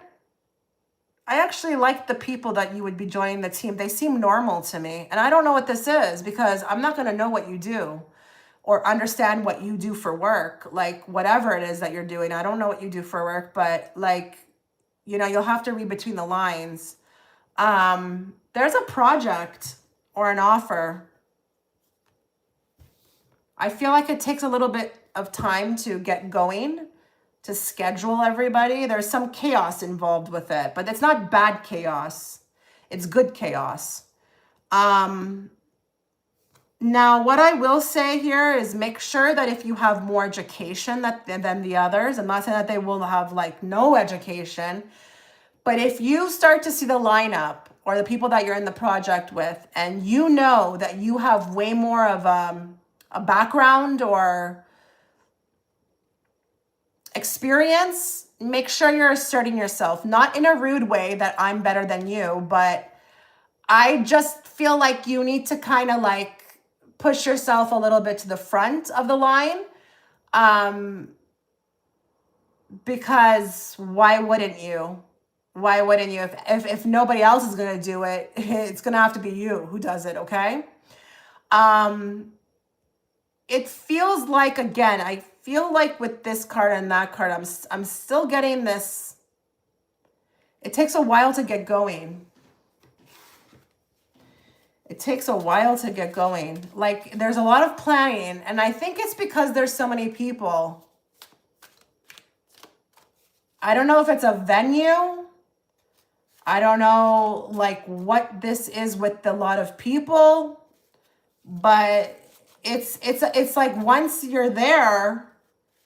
I actually like the people that you would be joining the team. They seem normal to me. And I don't know what this is because I'm not going to know what you do or understand what you do for work. Like whatever it is that you're doing, I don't know what you do for work, but like, you'll have to read between the lines. There's a project or an offer. I feel like it takes a little bit of time to get going, to schedule everybody. There's some chaos involved with it, but it's not bad chaos. It's good chaos. Now, what I will say here is make sure that if you have more education than the others, I'm not saying that they will have like no education, but if you start to see the lineup or the people that you're in the project with, and you know that you have way more of a background or experience, make sure you're asserting yourself, not in a rude way that I'm better than you, but I just feel like you need to kind of like push yourself a little bit to the front of the line. Because why wouldn't you? Why wouldn't you? If nobody else is going to do it, it's going to have to be you who does it, okay? It feels like, again, I feel like with this card and that card, I'm still getting this. It takes a while to get going. It takes a while to get going. Like there's a lot of planning, and I think it's because there's so many people. I don't know if it's a venue. I don't know like what this is with a lot of people, but it's like once you're there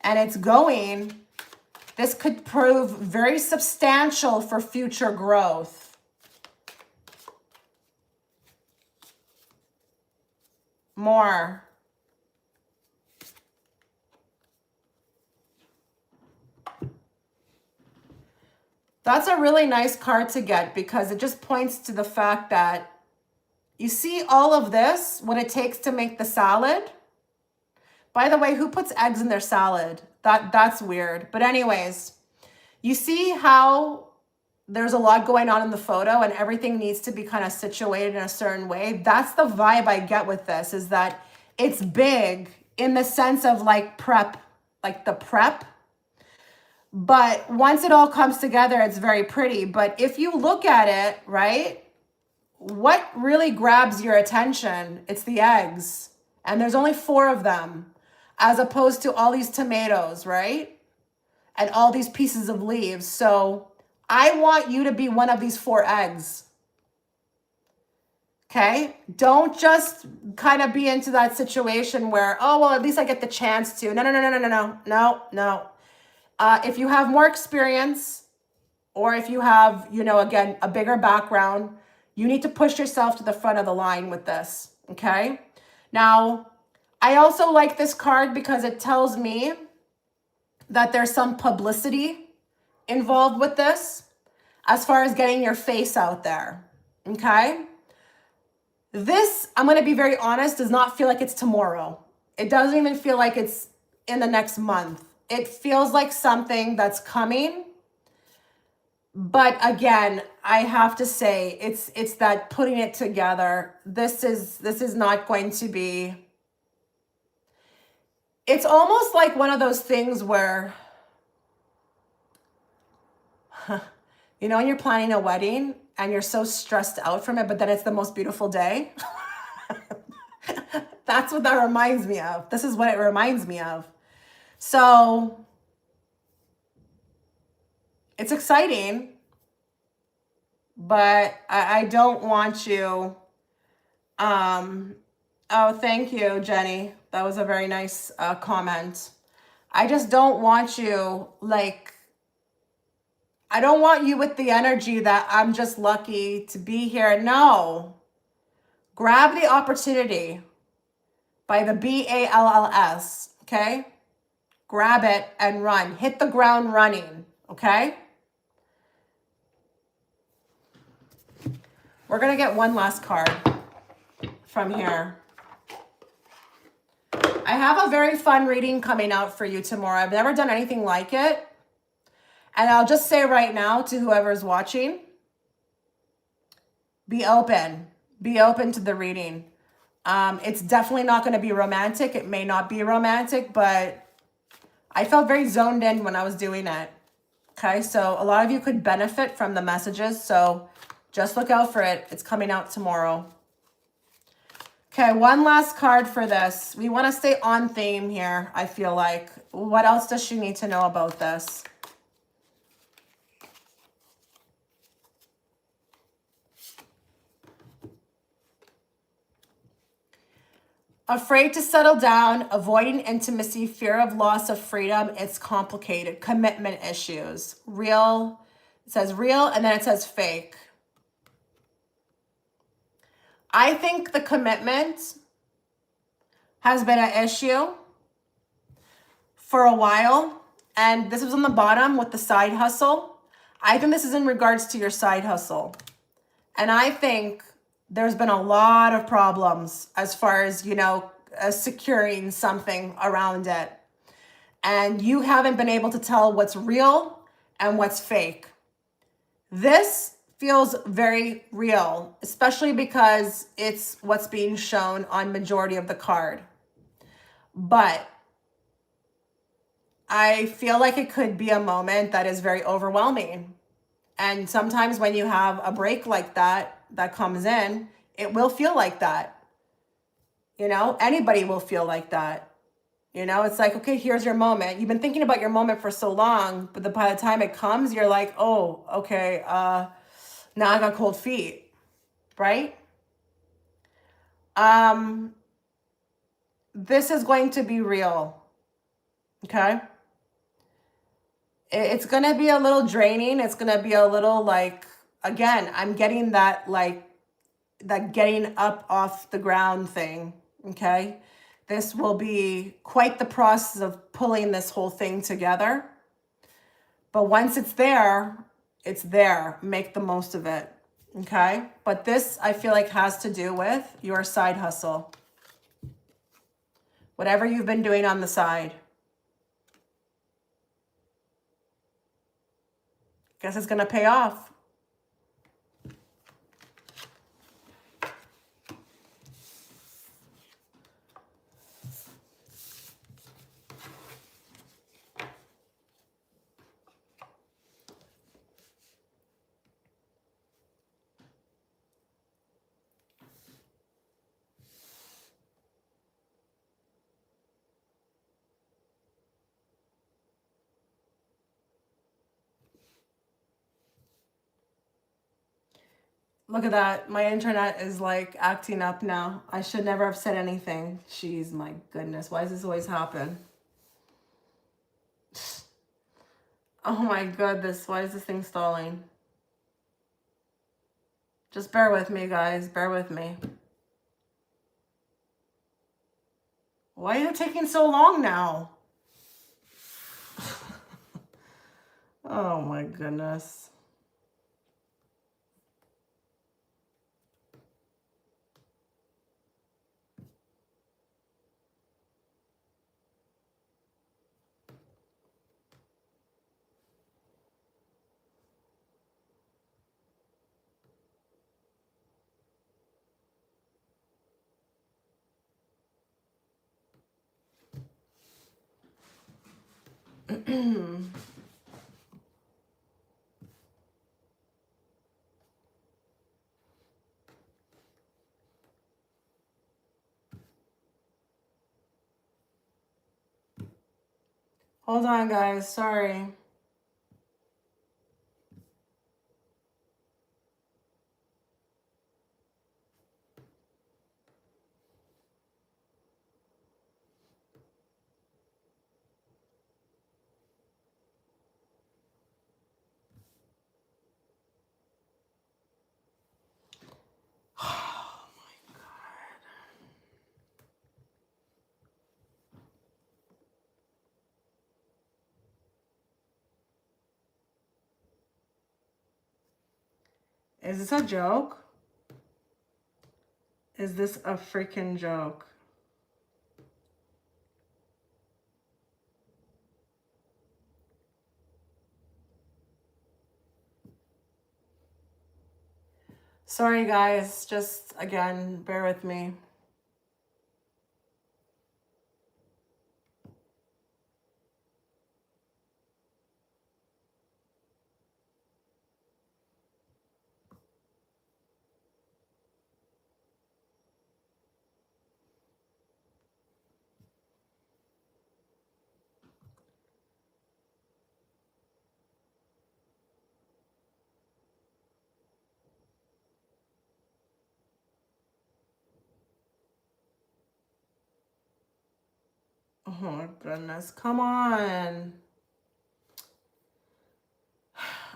and it's going, this could prove very substantial for future growth. More. That's a really nice card to get because it just points to the fact that you see all of this, what it takes to make the salad. By the way, who puts eggs in their salad? That's weird. But anyways, you see how there's a lot going on in the photo and everything needs to be kind of situated in a certain way. That's the vibe I get with this, is that it's big in the sense of like prep, like the prep. But once it all comes together, it's very pretty. But if you look at it, right, what really grabs your attention? It's the eggs. And there's only 4 of them, as opposed to all these tomatoes, right? And all these pieces of leaves. So I want you to be one of these 4 eggs. Okay? Don't just kind of be into that situation where, oh, well, at least I get the chance to. No. If you have more experience, or if you have, you know, again, a bigger background, you need to push yourself to the front of the line with this, okay? Now, I also like this card because it tells me that there's some publicity involved with this as far as getting your face out there, okay? This, I'm going to be very honest, does not feel like it's tomorrow. It doesn't even feel like it's in the next month. It feels like something that's coming. But again, I have to say, it's that putting it together. This is not going to be, it's almost like one of those things where, you know, when you're planning a wedding and you're so stressed out from it, but then it's the most beautiful day. That's what that reminds me of. This is what it reminds me of. So it's exciting, but I don't want you, oh, thank you, Jenny. That was a very nice comment. I just don't want you, like, I don't want you with the energy that I'm just lucky to be here. No. Grab the opportunity by the BALLS, okay? Grab it and run. Hit the ground running, okay? We're going to get one last card from here. I have a very fun reading coming out for you tomorrow. I've never done anything like it. And I'll just say right now to whoever's watching, be open. Be open to the reading. It's definitely not going to be romantic. It may not be romantic, but I felt very zoned in when I was doing it. Okay, so a lot of you could benefit from the messages, so just look out for it. It's coming out tomorrow. Okay, one last card for this. We want to stay on theme here, I feel like. What else does she need to know about this? Afraid to settle down, avoiding intimacy, fear of loss of freedom. It's complicated. Commitment issues. Real, it says real, and then it says fake. I think the commitment has been an issue for a while. And this was on the bottom with the side hustle. I think this is in regards to your side hustle. And I think there's been a lot of problems as far as, you know, securing something around it. And you haven't been able to tell what's real and what's fake. This feels very real, especially because it's what's being shown on majority of the card. But I feel like it could be a moment that is very overwhelming. And sometimes when you have a break like that comes in, it will feel like that. You know, anybody will feel like that. You know, it's like, okay, here's your moment. You've been thinking about your moment for so long, but by the time it comes, you're like, oh, okay, now I got cold feet, right? This is going to be real, okay? It's going to be a little draining. It's going to be a little like, again, I'm getting that like, that getting up off the ground thing, okay? This will be quite the process of pulling this whole thing together. But once it's there, it's there. Make the most of it, okay? But this, I feel like, has to do with your side hustle. Whatever you've been doing on the side. Guess it's going to pay off. Look at that. My internet is like acting up now. I should never have said anything. Jeez, my goodness. Why does this always happen? Oh my goodness. Why is this thing stalling? Just bear with me, guys. Bear with me. Why is it taking so long now? Oh my goodness. Hold on, guys. Sorry. Is this a joke? Is this a freaking joke? Sorry, guys. Just, again, bear with me. Oh my goodness. Come on.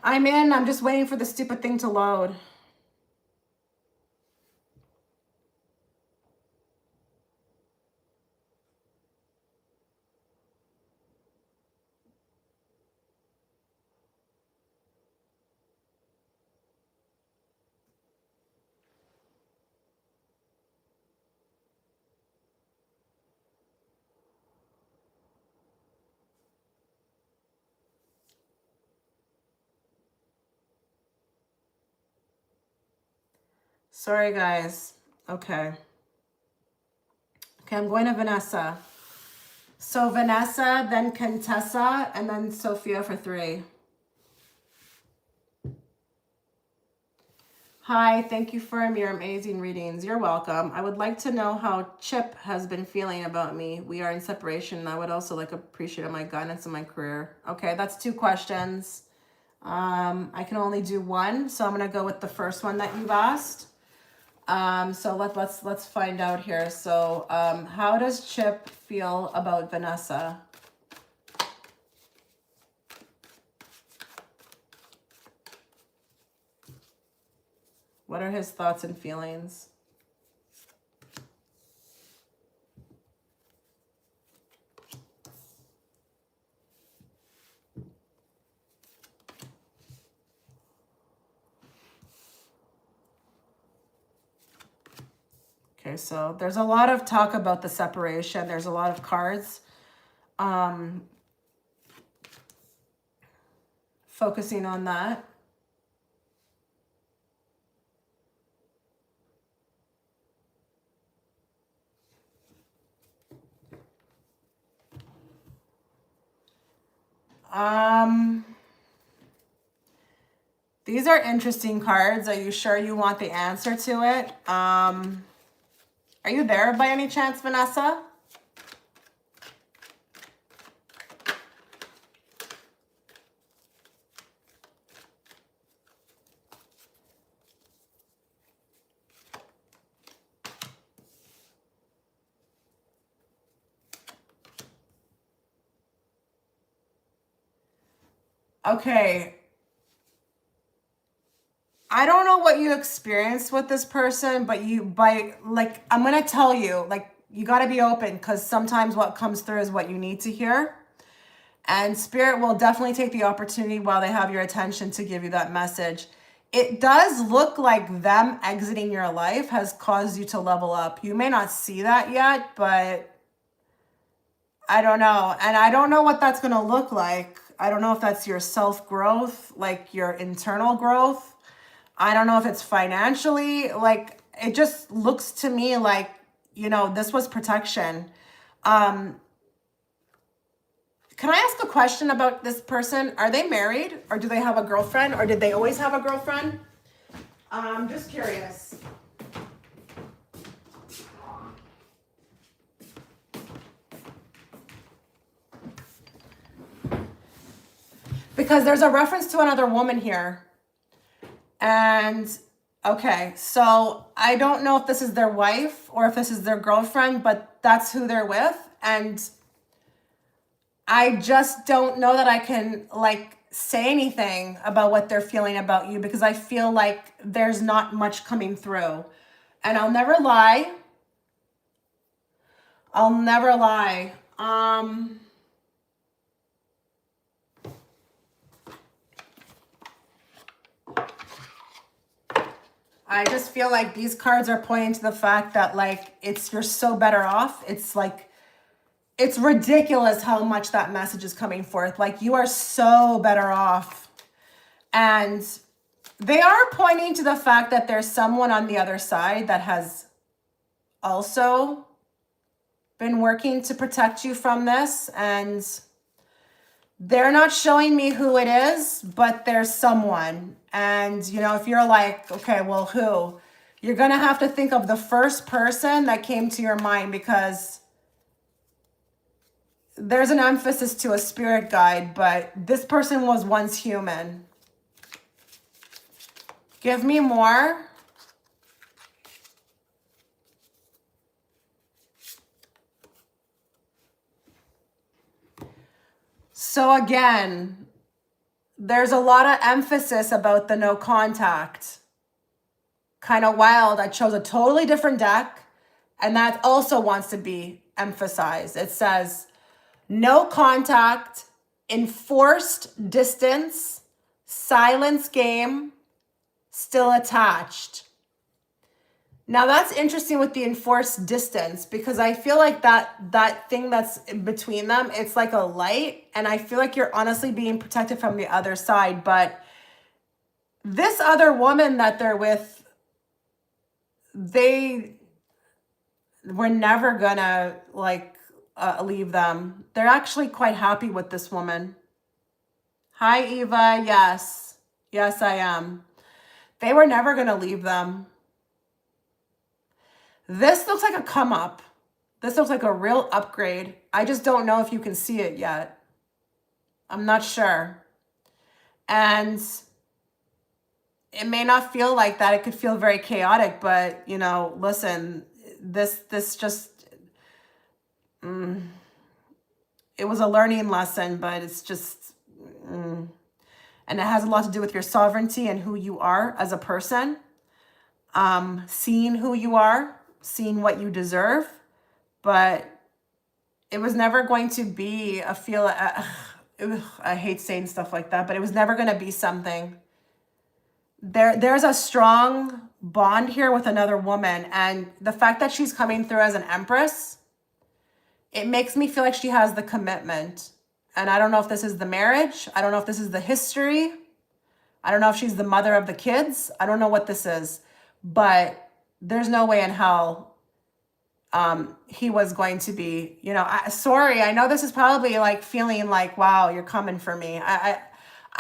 I'm in. I'm just waiting for the stupid thing to load. Sorry, guys. Okay. Okay, I'm going to Vanessa. So Vanessa, then Contessa, and then Sophia for 3. Hi, thank you for your amazing readings. You're welcome. I would like to know how Chip has been feeling about me. We are in separation, and I would also like appreciate my guidance in my career. Okay, that's 2 questions. I can only do one, so I'm gonna go with the first one that you've asked. So let's find out here. So how does Chip feel about Vanessa? What are his thoughts and feelings? Okay, so there's a lot of talk about the separation. There's a lot of cards focusing on that. These are interesting cards. Are you sure you want the answer to it? Are you there by any chance, Vanessa? Okay. I don't know what you experienced with this person, but I'm going to tell you, like, you got to be open because sometimes what comes through is what you need to hear. And Spirit will definitely take the opportunity while they have your attention to give you that message. It does look like them exiting your life has caused you to level up. You may not see that yet, but I don't know. And I don't know what that's going to look like. I don't know if that's your self-growth, like your internal growth. I don't know if it's financially, like, it just looks to me like, you know, this was protection. Can I ask a question about this person? Are they married or do they have a girlfriend or did they always have a girlfriend? I'm just curious. Because there's a reference to another woman here. And okay, so I don't know if this is their wife or if this is their girlfriend, but that's who they're with. And I just don't know that I can like say anything about what they're feeling about you because I feel like there's not much coming through. And I'll never lie. I'll never lie. I just feel like these cards are pointing to the fact that like you're so better off. It's like it's ridiculous how much that message is coming forth. Like you are so better off. And they are pointing to the fact that there's someone on the other side that has also been working to protect you from this. And they're not showing me who it is, but there's someone. And, you know, if you're like, okay, well, who? You're going to have to think of the first person that came to your mind because there's an emphasis to a spirit guide, but this person was once human. Give me more. So again, there's a lot of emphasis about the no contact. Kind of wild. I chose a totally different deck, and that also wants to be emphasized. It says no contact, enforced distance, silence game, still attached. Now that's interesting with the enforced distance because I feel like that thing that's in between them, it's like a light, and I feel like you're honestly being protected from the other side. But this other woman that they're with, they were never gonna like leave them. They're actually quite happy with this woman. Hi, Eva. Yes, I am. They were never going to leave them. This looks like a come up. This looks like a real upgrade. I just don't know if you can see it yet. I'm not sure. And it may not feel like that. It could feel very chaotic, but you know, listen, this just, it was a learning lesson, but it's just, and it has a lot to do with your sovereignty and who you are as a person. Seeing who you are, seeing what you deserve, but it was never going to be a feel, I hate saying stuff like that, but it was never going to be something. There's a strong bond here with another woman, and the fact that she's coming through as an empress, it makes me feel like she has the commitment. And I don't know if this is the marriage. I don't know if this is the history. I don't know if she's the mother of the kids. I don't know what this is, but there's no way in hell he was going to be, you know, sorry. I know this is probably like feeling like, wow, you're coming for me. I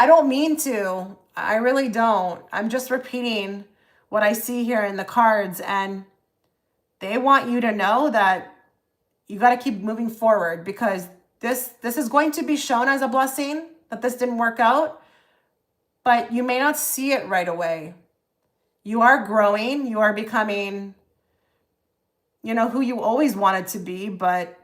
don't mean to. I really don't. I'm just repeating what I see here in the cards, and they want you to know that you got to keep moving forward, because this is going to be shown as a blessing that this didn't work out, but you may not see it right away. You are growing. You are becoming, you know, who you always wanted to be, but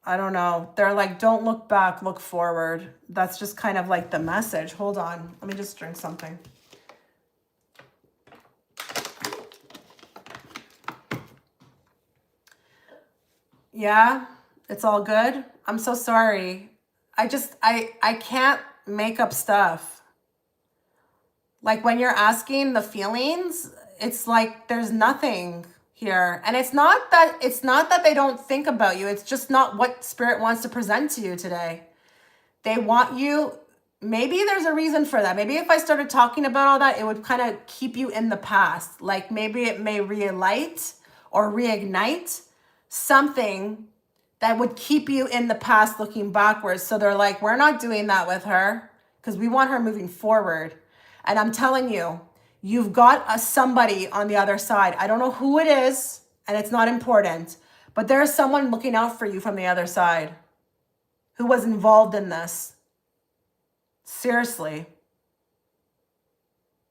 I don't know. They're like, don't look back, look forward. That's just kind of like the message. Hold on. Let me just drink something. Yeah, it's all good. I'm so sorry. I can't make up stuff. Like when you're asking the feelings, it's like there's nothing here. And it's not that they don't think about you. It's just not what spirit wants to present to you today. They want you, maybe there's a reason for that. Maybe if I started talking about all that, it would kind of keep you in the past. Like maybe it may relight or reignite something that would keep you in the past looking backwards. So they're like, we're not doing that with her because we want her moving forward. And I'm telling you, you've got somebody on the other side. I don't know who it is, and it's not important, but there's someone looking out for you from the other side who was involved in this. Seriously.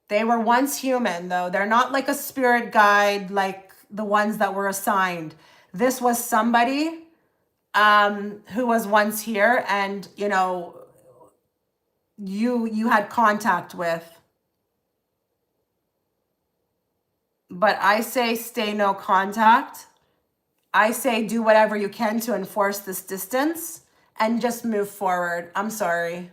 They were once human, though. They're not like a spirit guide like the ones that were assigned. This was somebody who was once here, and, you know, you had contact with. But I say stay no contact. I say do whatever you can to enforce this distance and just move forward. I'm sorry.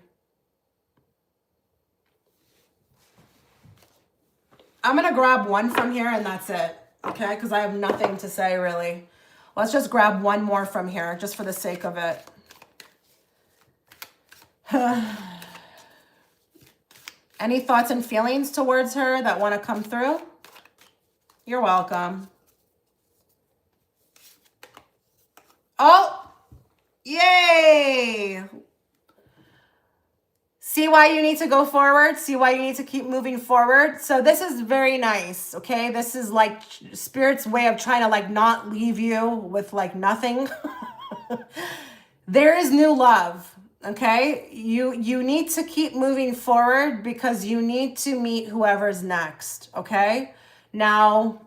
I'm going to grab one from here and that's it. Okay? Because I have nothing to say really. Let's just grab one more from here just for the sake of it. Any thoughts and feelings towards her that want to come through? You're welcome. Oh, yay. See why you need to go forward? See why you need to keep moving forward? So this is very nice, okay? This is like Spirit's way of trying to like not leave you with like nothing. There is new love, okay? You need to keep moving forward because you need to meet whoever's next, okay? Now,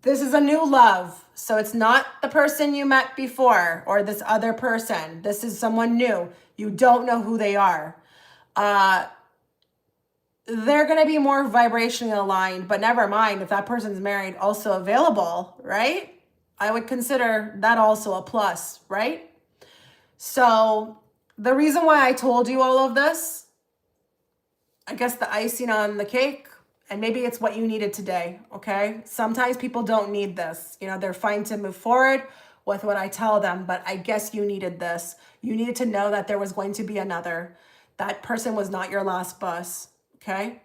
this is a new love. So it's not the person you met before or this other person. This is someone new. You don't know who they are. They're going to be more vibrationally aligned, but never mind if that person's married, also available, right? I would consider that also a plus, right? So the reason why I told you all of this, I guess the icing on the cake, and maybe it's what you needed today, okay? Sometimes people don't need this. You know, they're fine to move forward with what I tell them, but I guess you needed this. You needed to know that there was going to be another. That person was not your last bus, okay?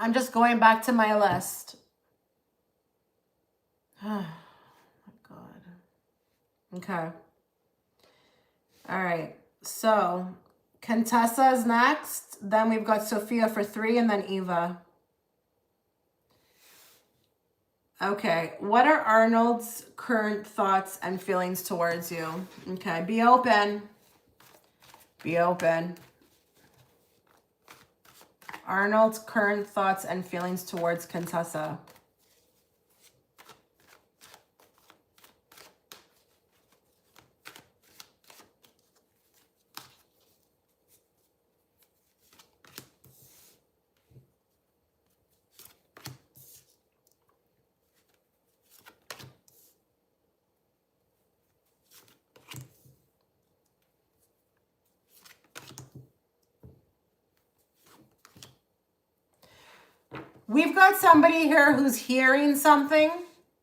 I'm just going back to my list. Oh my God. Okay. All right. So Contessa is next. Then we've got Sophia for 3 and then Eva. Okay. What are Arnold's current thoughts and feelings towards you? Okay. Be open. Be open. Arnold's current thoughts and feelings towards Contessa. We've got somebody here who's hearing something.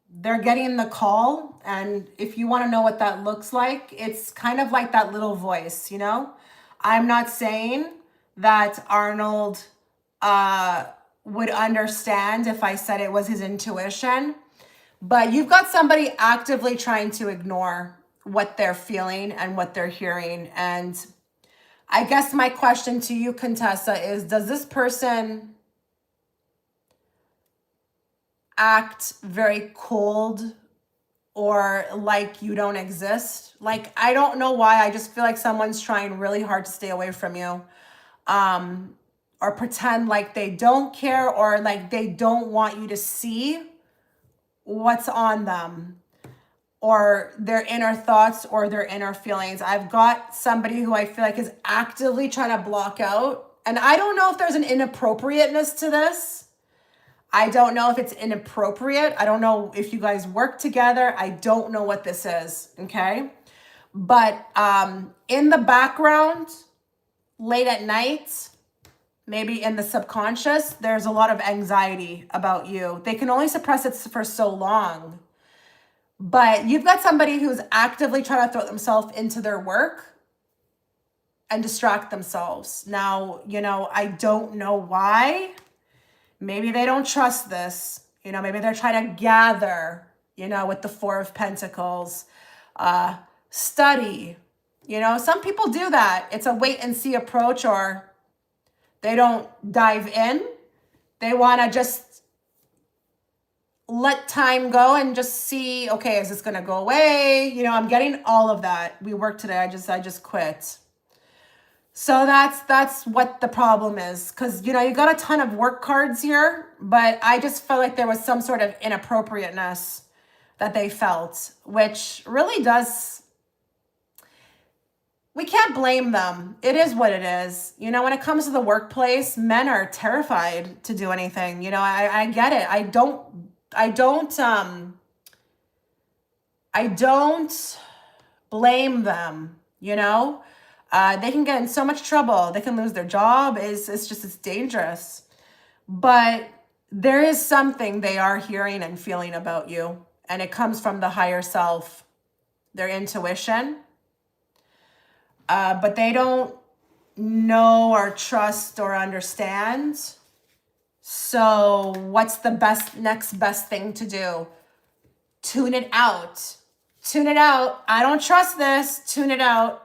They're getting the call. And if you want to know what that looks like, it's kind of like that little voice, you know? I'm not saying that Arnold would understand if I said it was his intuition, but you've got somebody actively trying to ignore what they're feeling and what they're hearing. And I guess my question to you, Contessa, is does this person act very cold or like you don't exist? Like, I don't know why. I just feel like someone's trying really hard to stay away from you, or pretend like they don't care, or like they don't want you to see what's on them, or their inner thoughts or their inner feelings. I've got somebody who I feel like is actively trying to block out. And I don't know if there's an inappropriateness to this. I don't know if it's inappropriate. I don't know if you guys work together. I don't know what this is, okay? But in the background, late at night, maybe in the subconscious, there's a lot of anxiety about you. They can only suppress it for so long. But you've got somebody who's actively trying to throw themselves into their work and distract themselves. Now, you know, I don't know why. Maybe they don't trust this. You know, maybe they're trying to gather, you know, with the 4 of Pentacles, study. You know, some people do that. It's a wait and see approach, or they don't dive in. They want to just let time go and just see, okay, is this going to go away? You know, I'm getting all of that. We worked today. I just quit. So that's what the problem is. Because, you know, you got a ton of work cards here, but I just felt like there was some sort of inappropriateness that they felt, which really does, we can't blame them. It is what it is. You know, when it comes to the workplace, men are terrified to do anything. You know, I get it. I don't blame them, you know? They can get in so much trouble. They can lose their job. It's dangerous. But there is something they are hearing and feeling about you. And it comes from the higher self, their intuition. But they don't know or trust or understand. So what's the next best thing to do? Tune it out. Tune it out. I don't trust this. Tune it out.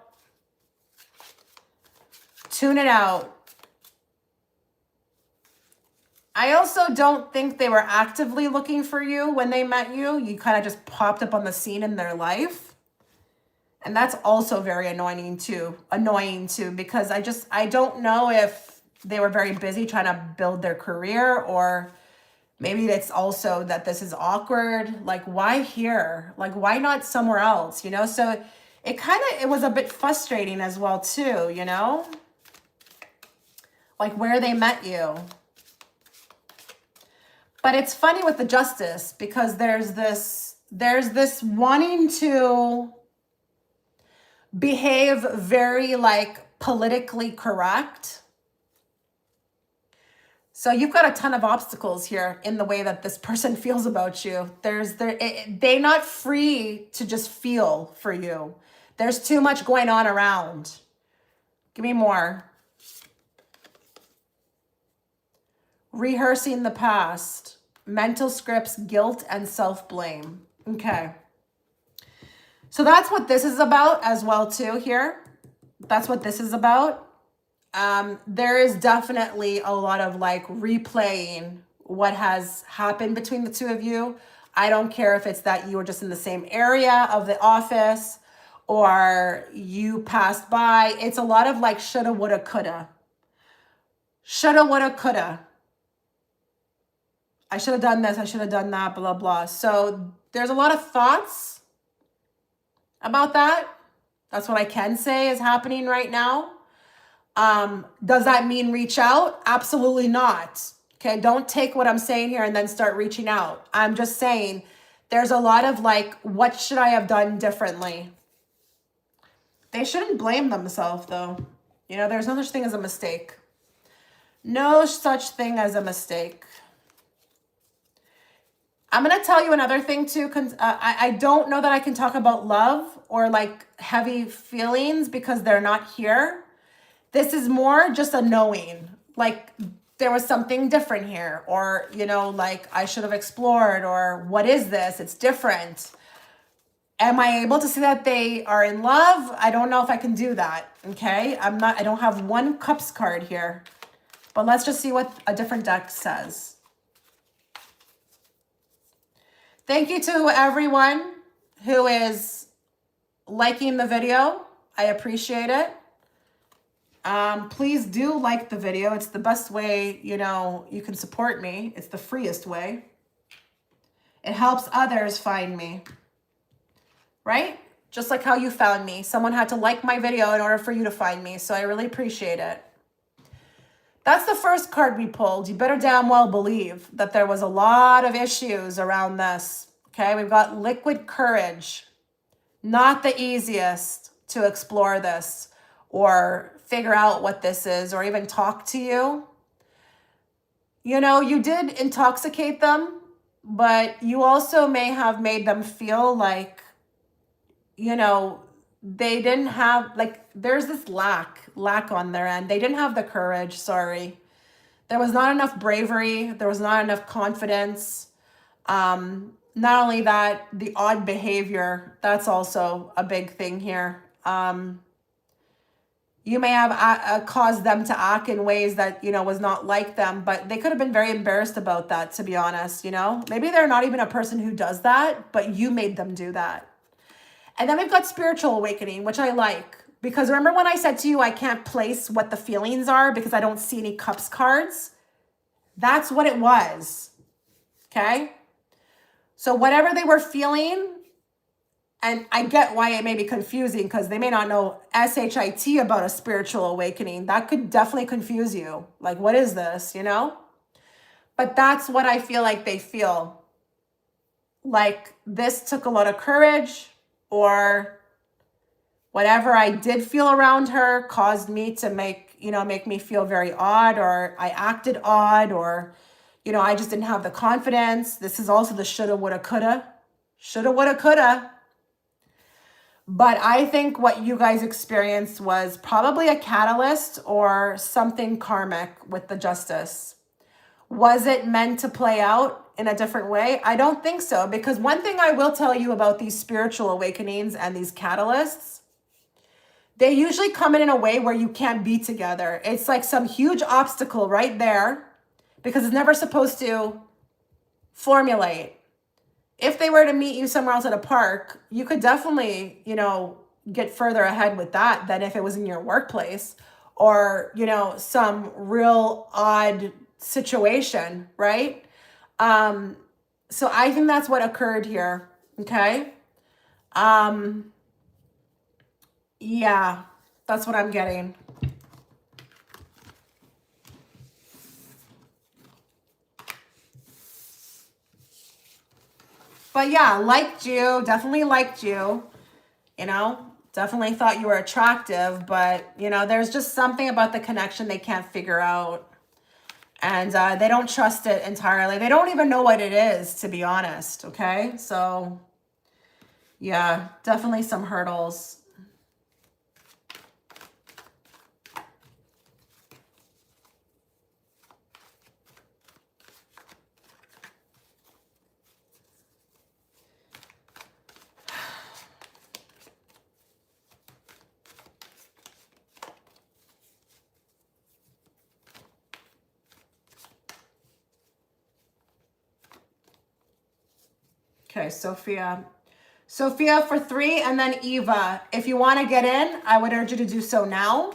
Tune it out. I also don't think they were actively looking for you when they met you. You kind of just popped up on the scene in their life. And that's also very annoying too, because I don't know if they were very busy trying to build their career, or maybe it's also that this is awkward. Like, why here? Like, why not somewhere else? You know, so it was a bit frustrating as well too, you know? Like where they met you. But it's funny with the Justice, because there's this wanting to behave very like politically correct. So you've got a ton of obstacles here in the way that this person feels about you. They're not free to just feel for you. There's too much going on around. Give me more. Rehearsing the past. Mental scripts, guilt, and self-blame. Okay. So that's what this is about as well too here. That's what this is about. There is definitely a lot of like replaying what has happened between the two of you. I don't care if it's that you were just in the same area of the office or you passed by. It's a lot of like shoulda, woulda, coulda. Shoulda, woulda, coulda. I should have done this. I should have done that, blah, blah. So there's a lot of thoughts about that. That's what I can say is happening right now. Does that mean reach out? Absolutely not. Okay, don't take what I'm saying here and then start reaching out. I'm just saying there's a lot of like, what should I have done differently? They shouldn't blame themselves though. You know, there's no such thing as a mistake. No such thing as a mistake. I'm going to tell you another thing too. I don't know that I can talk about love or like heavy feelings because they're not here. This is more just a knowing, like there was something different here, or, you know, like I should have explored, or what is this? It's different. Am I able to see that they are in love? I don't know if I can do that. Okay. I don't have one cups card here, but let's just see what a different deck says. Thank you to everyone who is liking the video. I appreciate it. Please do like the video. It's the best way, you know, you can support me. It's the freest way. It helps others find me, right? Just like how you found me. Someone had to like my video in order for you to find me. So I really appreciate it. That's the first card we pulled. You better damn well believe that there was a lot of issues around this. Okay, we've got liquid courage. Not the easiest to explore this or figure out what this is or even talk to you. You know, you did intoxicate them, but you also may have made them feel like, you know, they didn't have, like, there's this lack on their end. They didn't have the courage, sorry. There was not enough bravery. There was not enough confidence. Not only that, the odd behavior, that's also a big thing here. You may have caused them to act in ways that, you know, was not like them, but they could have been very embarrassed about that, to be honest, you know. Maybe they're not even a person who does that, but you made them do that. And then we've got spiritual awakening, which I like. Because remember when I said to you, I can't place what the feelings are because I don't see any cups cards? That's what it was. Okay? So whatever they were feeling, and I get why it may be confusing because they may not know SHIT about a spiritual awakening. That could definitely confuse you. Like, what is this, you know? But that's what I feel like they feel. Like this took a lot of courage, or whatever I did feel around her caused me to make me feel very odd, or I acted odd, or, you know, I just didn't have the confidence. This is also the shoulda, woulda, coulda. Shoulda, woulda, coulda. But I think what you guys experienced was probably a catalyst or something karmic with the justice. Was it meant to play out in a different way? I don't think so, because one thing I will tell you about these spiritual awakenings and these catalysts, they usually come in a way where you can't be together. It's like some huge obstacle right there because it's never supposed to formulate. If they were to meet you somewhere else at a park, you could definitely, you know, get further ahead with that than if it was in your workplace or, you know, some real odd situation, right? So I think that's what occurred here, okay? Yeah, that's what I'm getting. But yeah, liked you, definitely liked you, you know, definitely thought you were attractive, but, you know, there's just something about the connection they can't figure out. And they don't trust it entirely. They don't even know what it is, to be honest, okay? So, yeah, definitely some hurdles. Okay, Sophia. Sophia for 3, and then Eva. If you want to get in, I would urge you to do so now.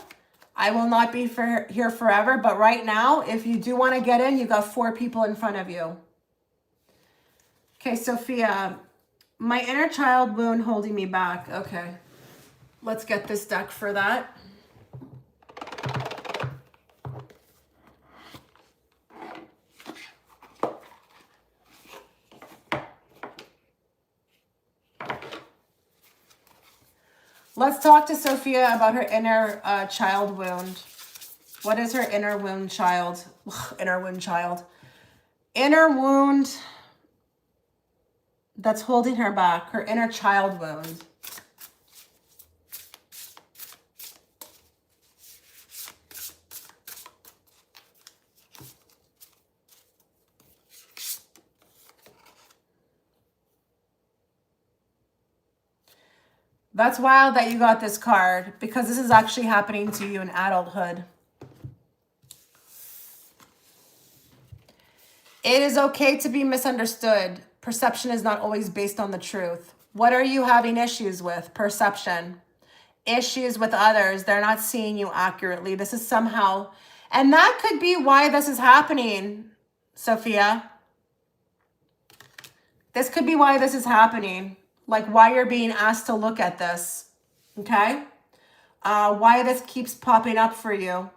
I will not be here forever, but right now, if you do want to get in, you got 4 people in front of you. Okay, Sophia. My inner child wound holding me back. Okay. Let's get this deck for that. Let's talk to Sophia about her inner child wound. What is her inner wound child? Inner wound child. Inner wound that's holding her back. Her inner child wound. That's wild that you got this card, because this is actually happening to you in adulthood. It is okay to be misunderstood. Perception is not always based on the truth. What are you having issues with? Perception. Issues with others. They're not seeing you accurately. This is somehow, and that could be why this is happening, Sophia. This could be why this is happening. Like why you're being asked to look at this, okay? Why this keeps popping up for you.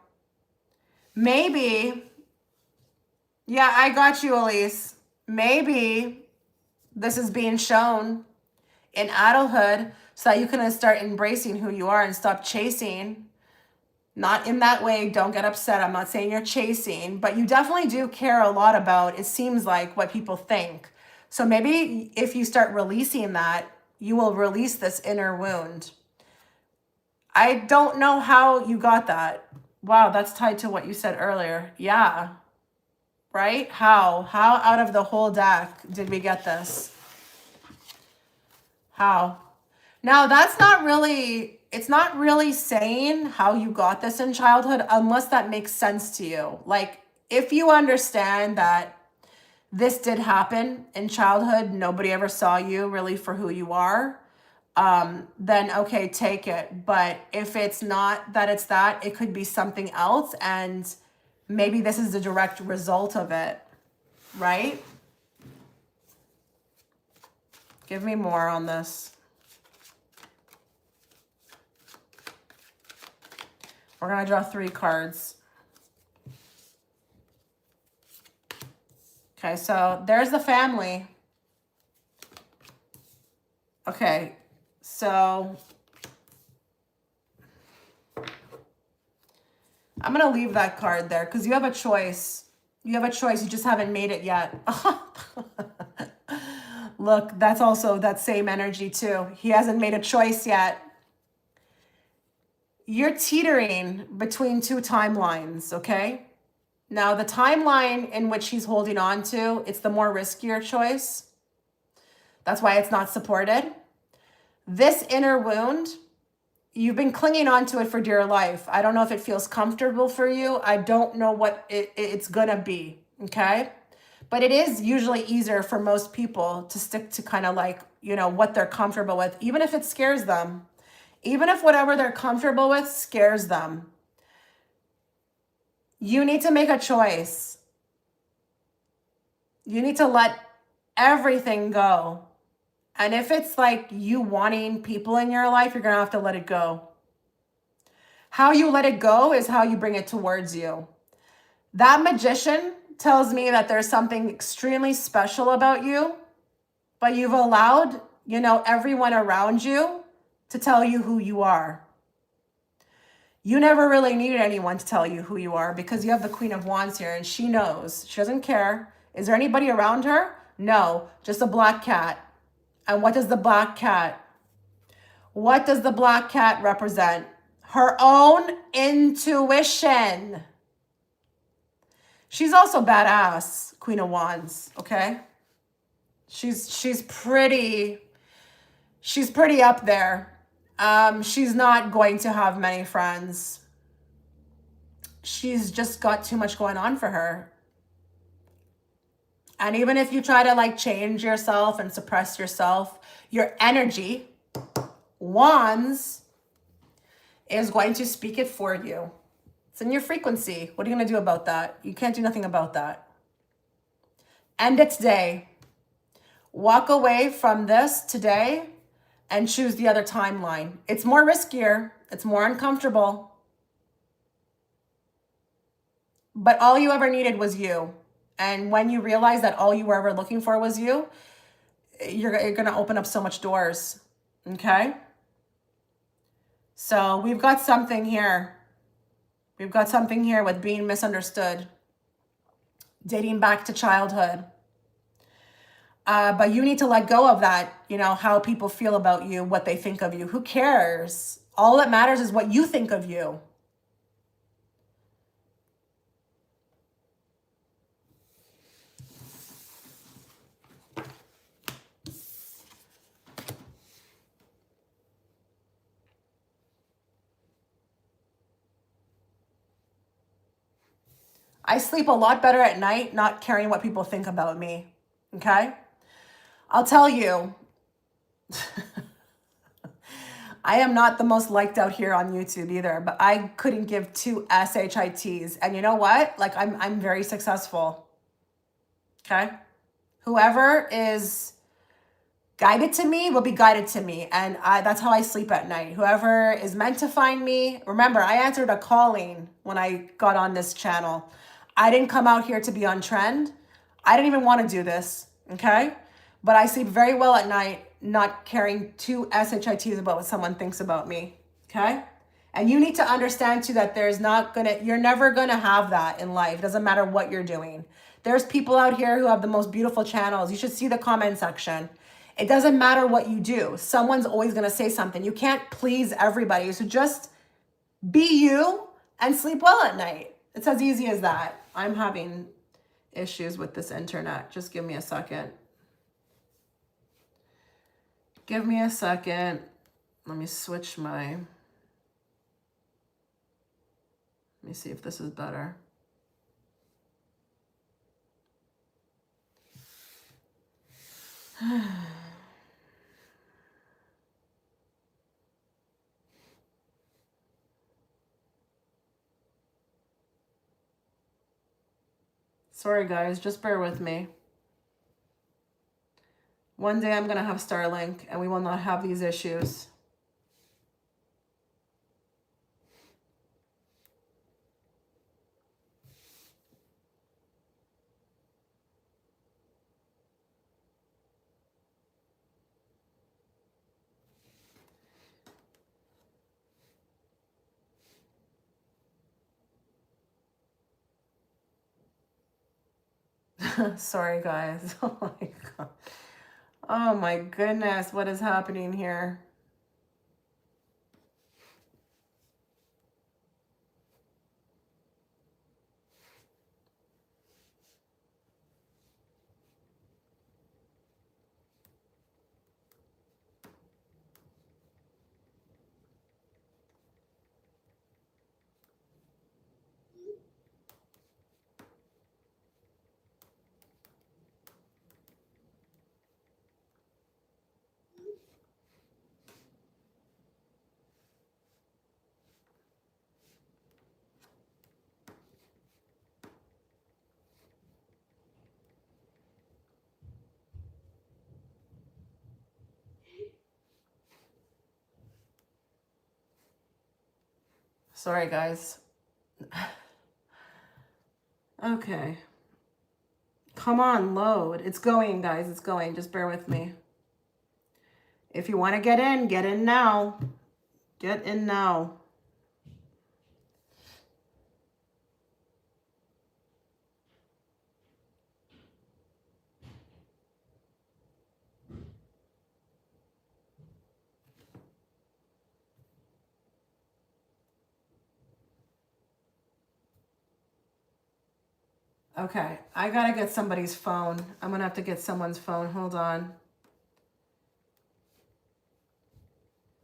Maybe, yeah, I got you, Elise. Maybe this is being shown in adulthood so that you can start embracing who you are and stop chasing. Not in that way, don't get upset. I'm not saying you're chasing, but you definitely do care a lot about, it seems like, what people think. So maybe if you start releasing that, you will release this inner wound. I don't know how you got that. Wow, that's tied to what you said earlier. Yeah, right? How out of the whole deck did we get this? How? Now that's not really, it's not really saying how you got this in childhood unless that makes sense to you. Like if you understand that this did happen in childhood, nobody ever saw you really for who you are, then okay, take it. But if it's not that it's that, it could be something else, and maybe this is the direct result of it, right? Give me more on this. We're going to draw 3 cards. Okay, so there's the family. Okay, so I'm going to leave that card there because you have a choice. You have a choice. You just haven't made it yet. Look, that's also that same energy too. He hasn't made a choice yet. You're teetering between 2 timelines, okay? Now, the timeline in which he's holding on to, it's the more riskier choice. That's why it's not supported. This inner wound, you've been clinging on to it for dear life. I don't know if it feels comfortable for you. I don't know what it's going to be, okay? But it is usually easier for most people to stick to kind of like, you know, what they're comfortable with, even if it scares them. Even if whatever they're comfortable with scares them. You need to make a choice. You need to let everything go. And if it's like you wanting people in your life, you're going to have to let it go. How you let it go is how you bring it towards you. That magician tells me that there's something extremely special about you, but you've allowed, you know, everyone around you to tell you who you are. You never really needed anyone to tell you who you are because you have the Queen of Wands here and she knows. She doesn't care. Is there anybody around her? No, just a black cat. And what does the black cat represent? Her own intuition. She's also badass, Queen of Wands, okay? She's pretty up there. She's not going to have many friends. She's just got too much going on for her. And even if you try to like change yourself and suppress yourself, your energy, Wands, is going to speak it for you. It's in your frequency. What are you going to do about that? You can't do nothing about that. End it today. Walk away from this today and choose the other timeline. It's more riskier. It's more uncomfortable. But all you ever needed was you. And when you realize that all you were ever looking for was you, you're going to open up so much doors. Okay? So we've got something here. We've got something here with being misunderstood. Dating back to childhood. But you need to let go of that, you know, how people feel about you, what they think of you. Who cares? All that matters is what you think of you. I sleep a lot better at night, not caring what people think about me. Okay? I'll tell you, I am not the most liked out here on YouTube either, but I couldn't give two SHITs. And you know what? Like I'm very successful. Okay? Whoever is guided to me will be guided to me. And that's how I sleep at night. Whoever is meant to find me. Remember, I answered a calling when I got on this channel. I didn't come out here to be on trend. I didn't even want to do this, okay? But I sleep very well at night, not caring two SHITs about what someone thinks about me, okay? And you need to understand too that you're never gonna have that in life. It doesn't matter what you're doing. There's people out here who have the most beautiful channels. You should see the comment section. It doesn't matter what you do. Someone's always gonna say something. You can't please everybody. So just be you and sleep well at night. It's as easy as that. I'm having issues with this internet. Just give me a second. Give me a second. Let me switch my... Let me see if this is better. Sorry guys, just bear with me. One day I'm going to have Starlink and we will not have these issues. Sorry guys. Oh my God. Oh my goodness, what is happening here? Sorry, guys. Okay. Come on, load. It's going, guys. It's going. Just bear with me. If you want to get in now. Get in now. Okay, I gotta get somebody's phone. I'm gonna have to get someone's phone. Hold on.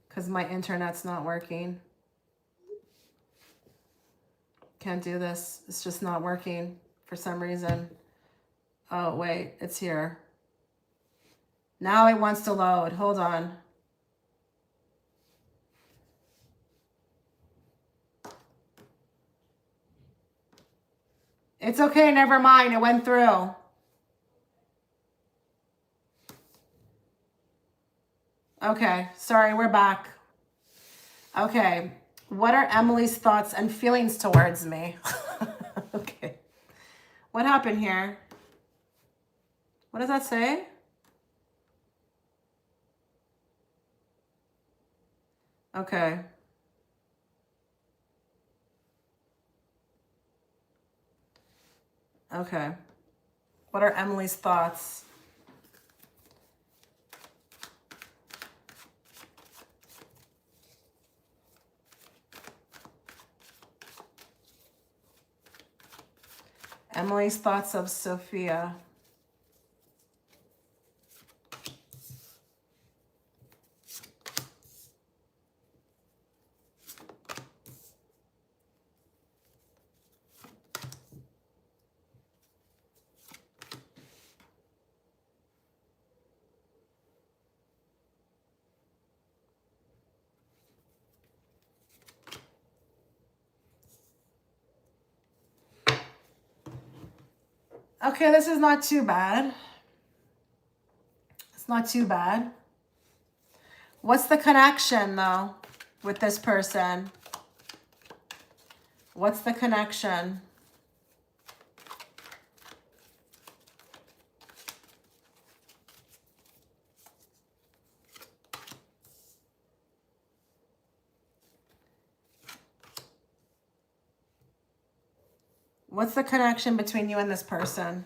Because my internet's not working. Can't do this. It's just not working for some reason. Oh, wait, it's here. Now it wants to load. Hold on. It's okay, never mind. It went through. Okay, sorry, we're back. Okay, what are Emily's thoughts and feelings towards me? Okay, what happened here? What does that say? Okay. Okay. What are Emily's thoughts? Emily's thoughts of Sophia. Okay, this is not too bad. It's not too bad. What's the connection, though, with this person? What's the connection? What's the connection between you and this person?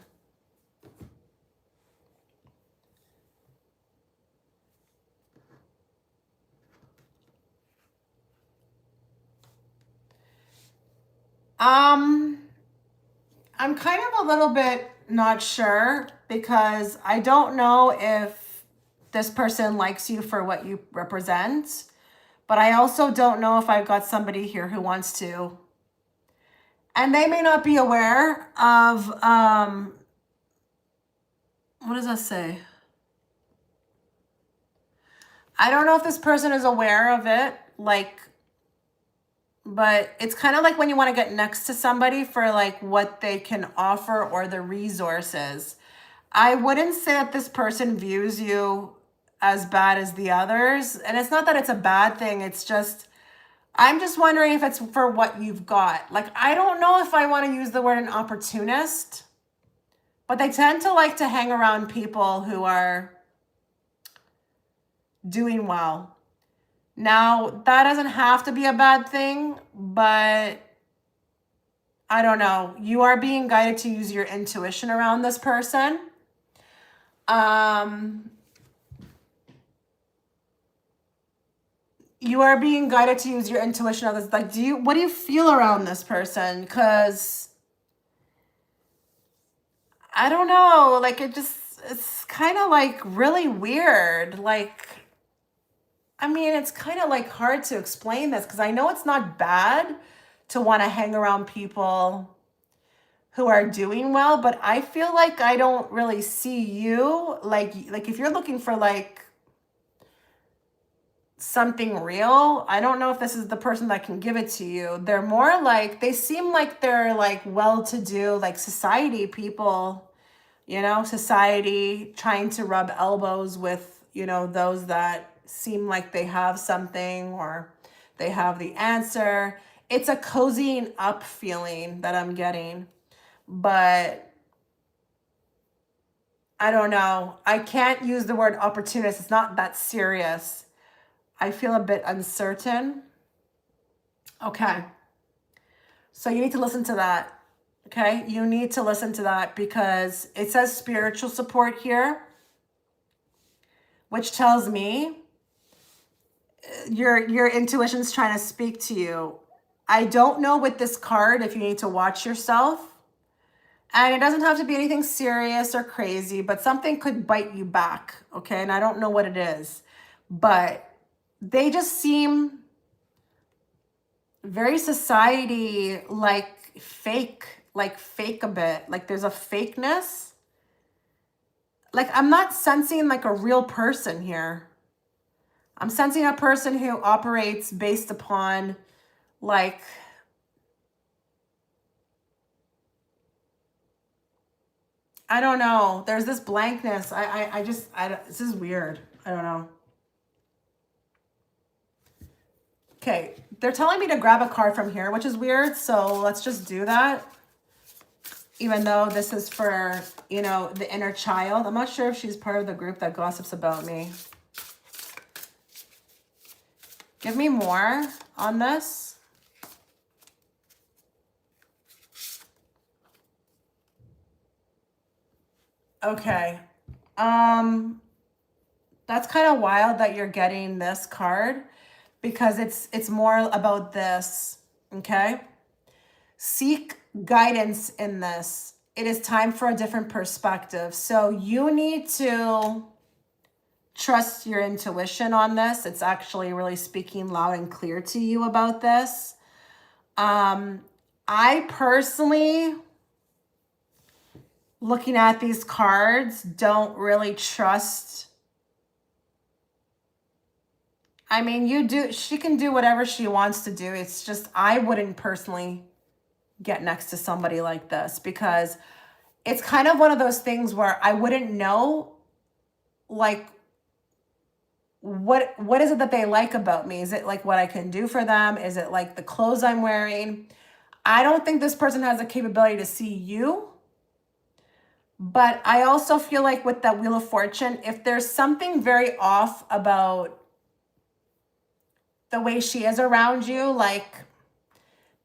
I'm kind of a little bit not sure because I don't know if this person likes you for what you represent, but I also don't know if I've got somebody here who wants to. And they may not be aware of, what does that say? I don't know if this person is aware of it, like, but it's kind of like when you want to get next to somebody for like what they can offer or the resources. I wouldn't say that this person views you as bad as the others. And it's not that it's a bad thing. It's just, I'm just wondering if it's for what you've got. Like, I don't know if I want to use the word an opportunist, but they tend to like to hang around people who are doing well. Now, that doesn't have to be a bad thing, but I don't know. You are being guided to use your intuition around this person. You are being guided to use your intuition on this. Like, what do you feel around this person? Because I don't know. Like, it's kind of like really weird. Like, I mean, it's kind of like hard to explain this because I know it's not bad to want to hang around people who are doing well, but I feel like I don't really see you like if you're looking for like something real, I don't know if this is the person that can give it to you. They're more like, they seem like they're like well-to-do, like society people, you know, society trying to rub elbows with, you know, those that seem like they have something or they have the answer. It's a cozying up feeling that I'm getting, but I don't know. I can't use the word opportunist. It's not that serious. I feel a bit uncertain. Okay. So you need to listen to that. Okay. You need to listen to that because it says spiritual support here, which tells me your intuition's trying to speak to you. I don't know with this card if you need to watch yourself And it doesn't have to be anything serious or crazy, but something could bite you back, okay? And I don't know what it is, but they just seem very society like fake a bit. Like there's a fakeness. Like I'm not sensing like a real person here. I'm sensing a person who operates based upon like, I don't know. There's this blankness. This is weird. I don't know. Okay, they're telling me to grab a card from here, which is weird. So let's just do that. Even though this is for, you know, the inner child. I'm not sure if she's part of the group that gossips about me. Give me more on this. Okay. That's kind of wild that you're getting this card because it's more about this, okay? Seek guidance in this. It is time for a different perspective. So you need to trust your intuition on this. It's actually really speaking loud and clear to you about this. I personally, looking at these cards, don't really trust. I mean, she can do whatever she wants to do. It's just, I wouldn't personally get next to somebody like this because it's kind of one of those things where I wouldn't know, like, what is it that they like about me? Is it like what I can do for them? Is it like the clothes I'm wearing? I don't think this person has the capability to see you. But I also feel like with that Wheel of Fortune, if there's something very off about the way she is around you, like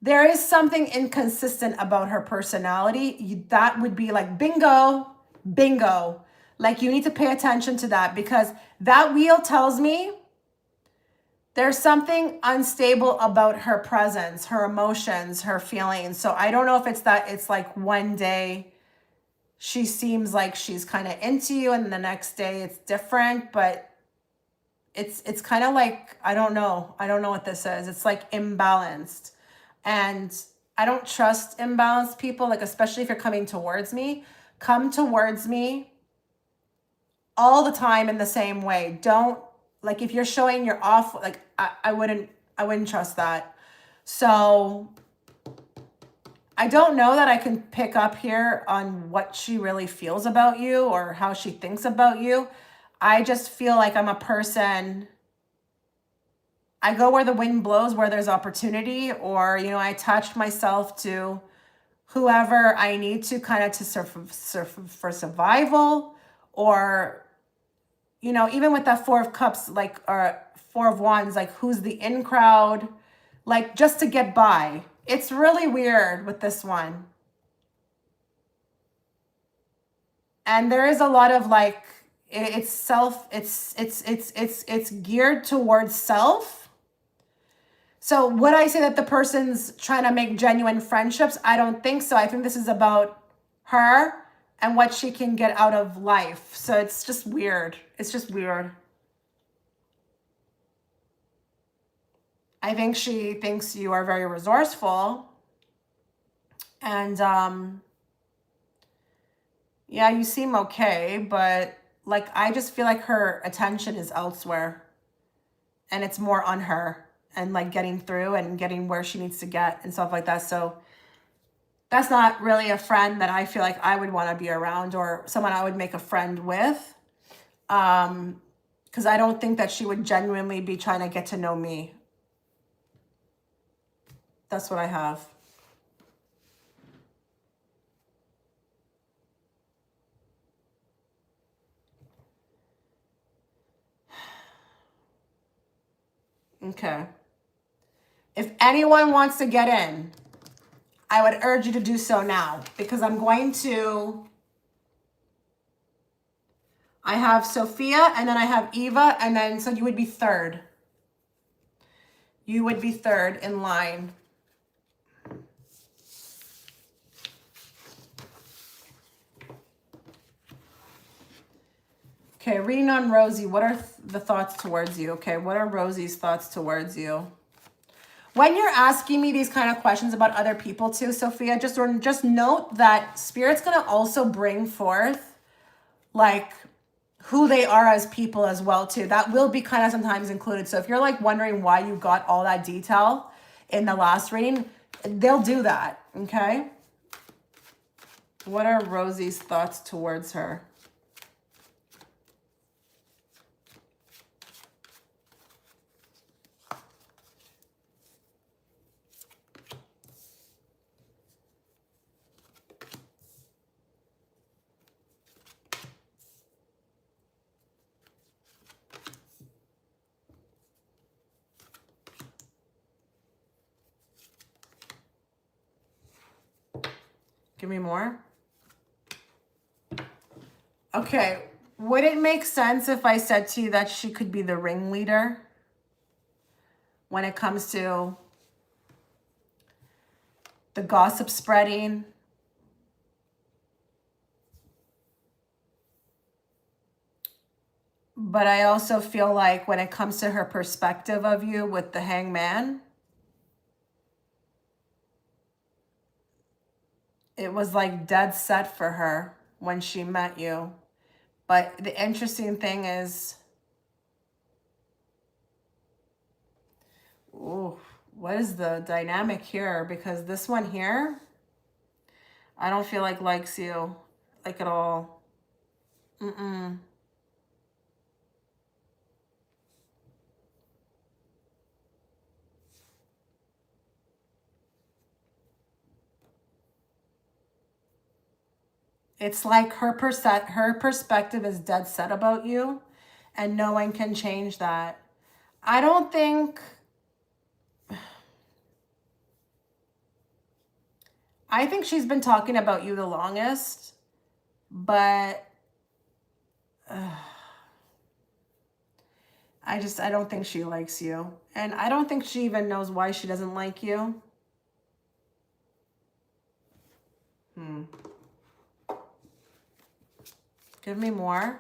there is something inconsistent about her personality, that would be like bingo, bingo. Like you need to pay attention to that because that wheel tells me there's something unstable about her presence, her emotions, her feelings. So I don't know if it's that it's like one day she seems like she's kind of into you and the next day it's different, but it's kind of like, I don't know what this is. It's like imbalanced. And I don't trust imbalanced people, like especially if you're coming towards me. Come towards me all the time in the same way. Don't, like if you're showing you're off, like I wouldn't trust that. So I don't know that I can pick up here on what she really feels about you or how she thinks about you. I just feel like I'm a person, I go where the wind blows, where there's opportunity, or, you know, I attach myself to whoever I need to kind of for survival, or, you know, even with that Four of Cups, like, or Four of Wands, like who's the in crowd, like just to get by. It's really weird with this one. And there is a lot of like, it's geared towards self. So would I say that the person's trying to make genuine friendships? I don't think so. I think this is about her and what she can get out of life. So it's just weird. It's just weird. I think she thinks you are very resourceful. And yeah, you seem okay, but like I just feel like her attention is elsewhere. And it's more on her and like getting through and getting where she needs to get and stuff like that. So that's not really a friend that I feel like I would want to be around or someone I would make a friend with. Because I don't think that she would genuinely be trying to get to know me. That's what I have. Okay. If anyone wants to get in, I would urge you to do so now because I'm going to, I have Sophia and then I have Eva and then, so you would be third. You would be third in line. Okay, reading on Rosie. What are the thoughts towards you? Okay, what are Rosie's thoughts towards you? When you're asking me these kind of questions about other people too, Sophia, just note that Spirit's going to also bring forth like who they are as people as well too. That will be kind of sometimes included. So if you're like wondering why you got all that detail in the last reading, they'll do that, okay? What are Rosie's thoughts towards her? Give me more. Okay, would it make sense if I said to you that she could be the ringleader when it comes to the gossip spreading? But I also feel like when it comes to her perspective of you with the hangman, it was like dead set for her when she met you. But the interesting thing is, ooh, what is the dynamic here? Because this one here, I don't feel like likes you, like at all. Mm-mm. It's like her perspective is dead set about you, and no one can change that. I don't think... I think she's been talking about you the longest, but I don't think she likes you. And I don't think she even knows why she doesn't like you. Give me more.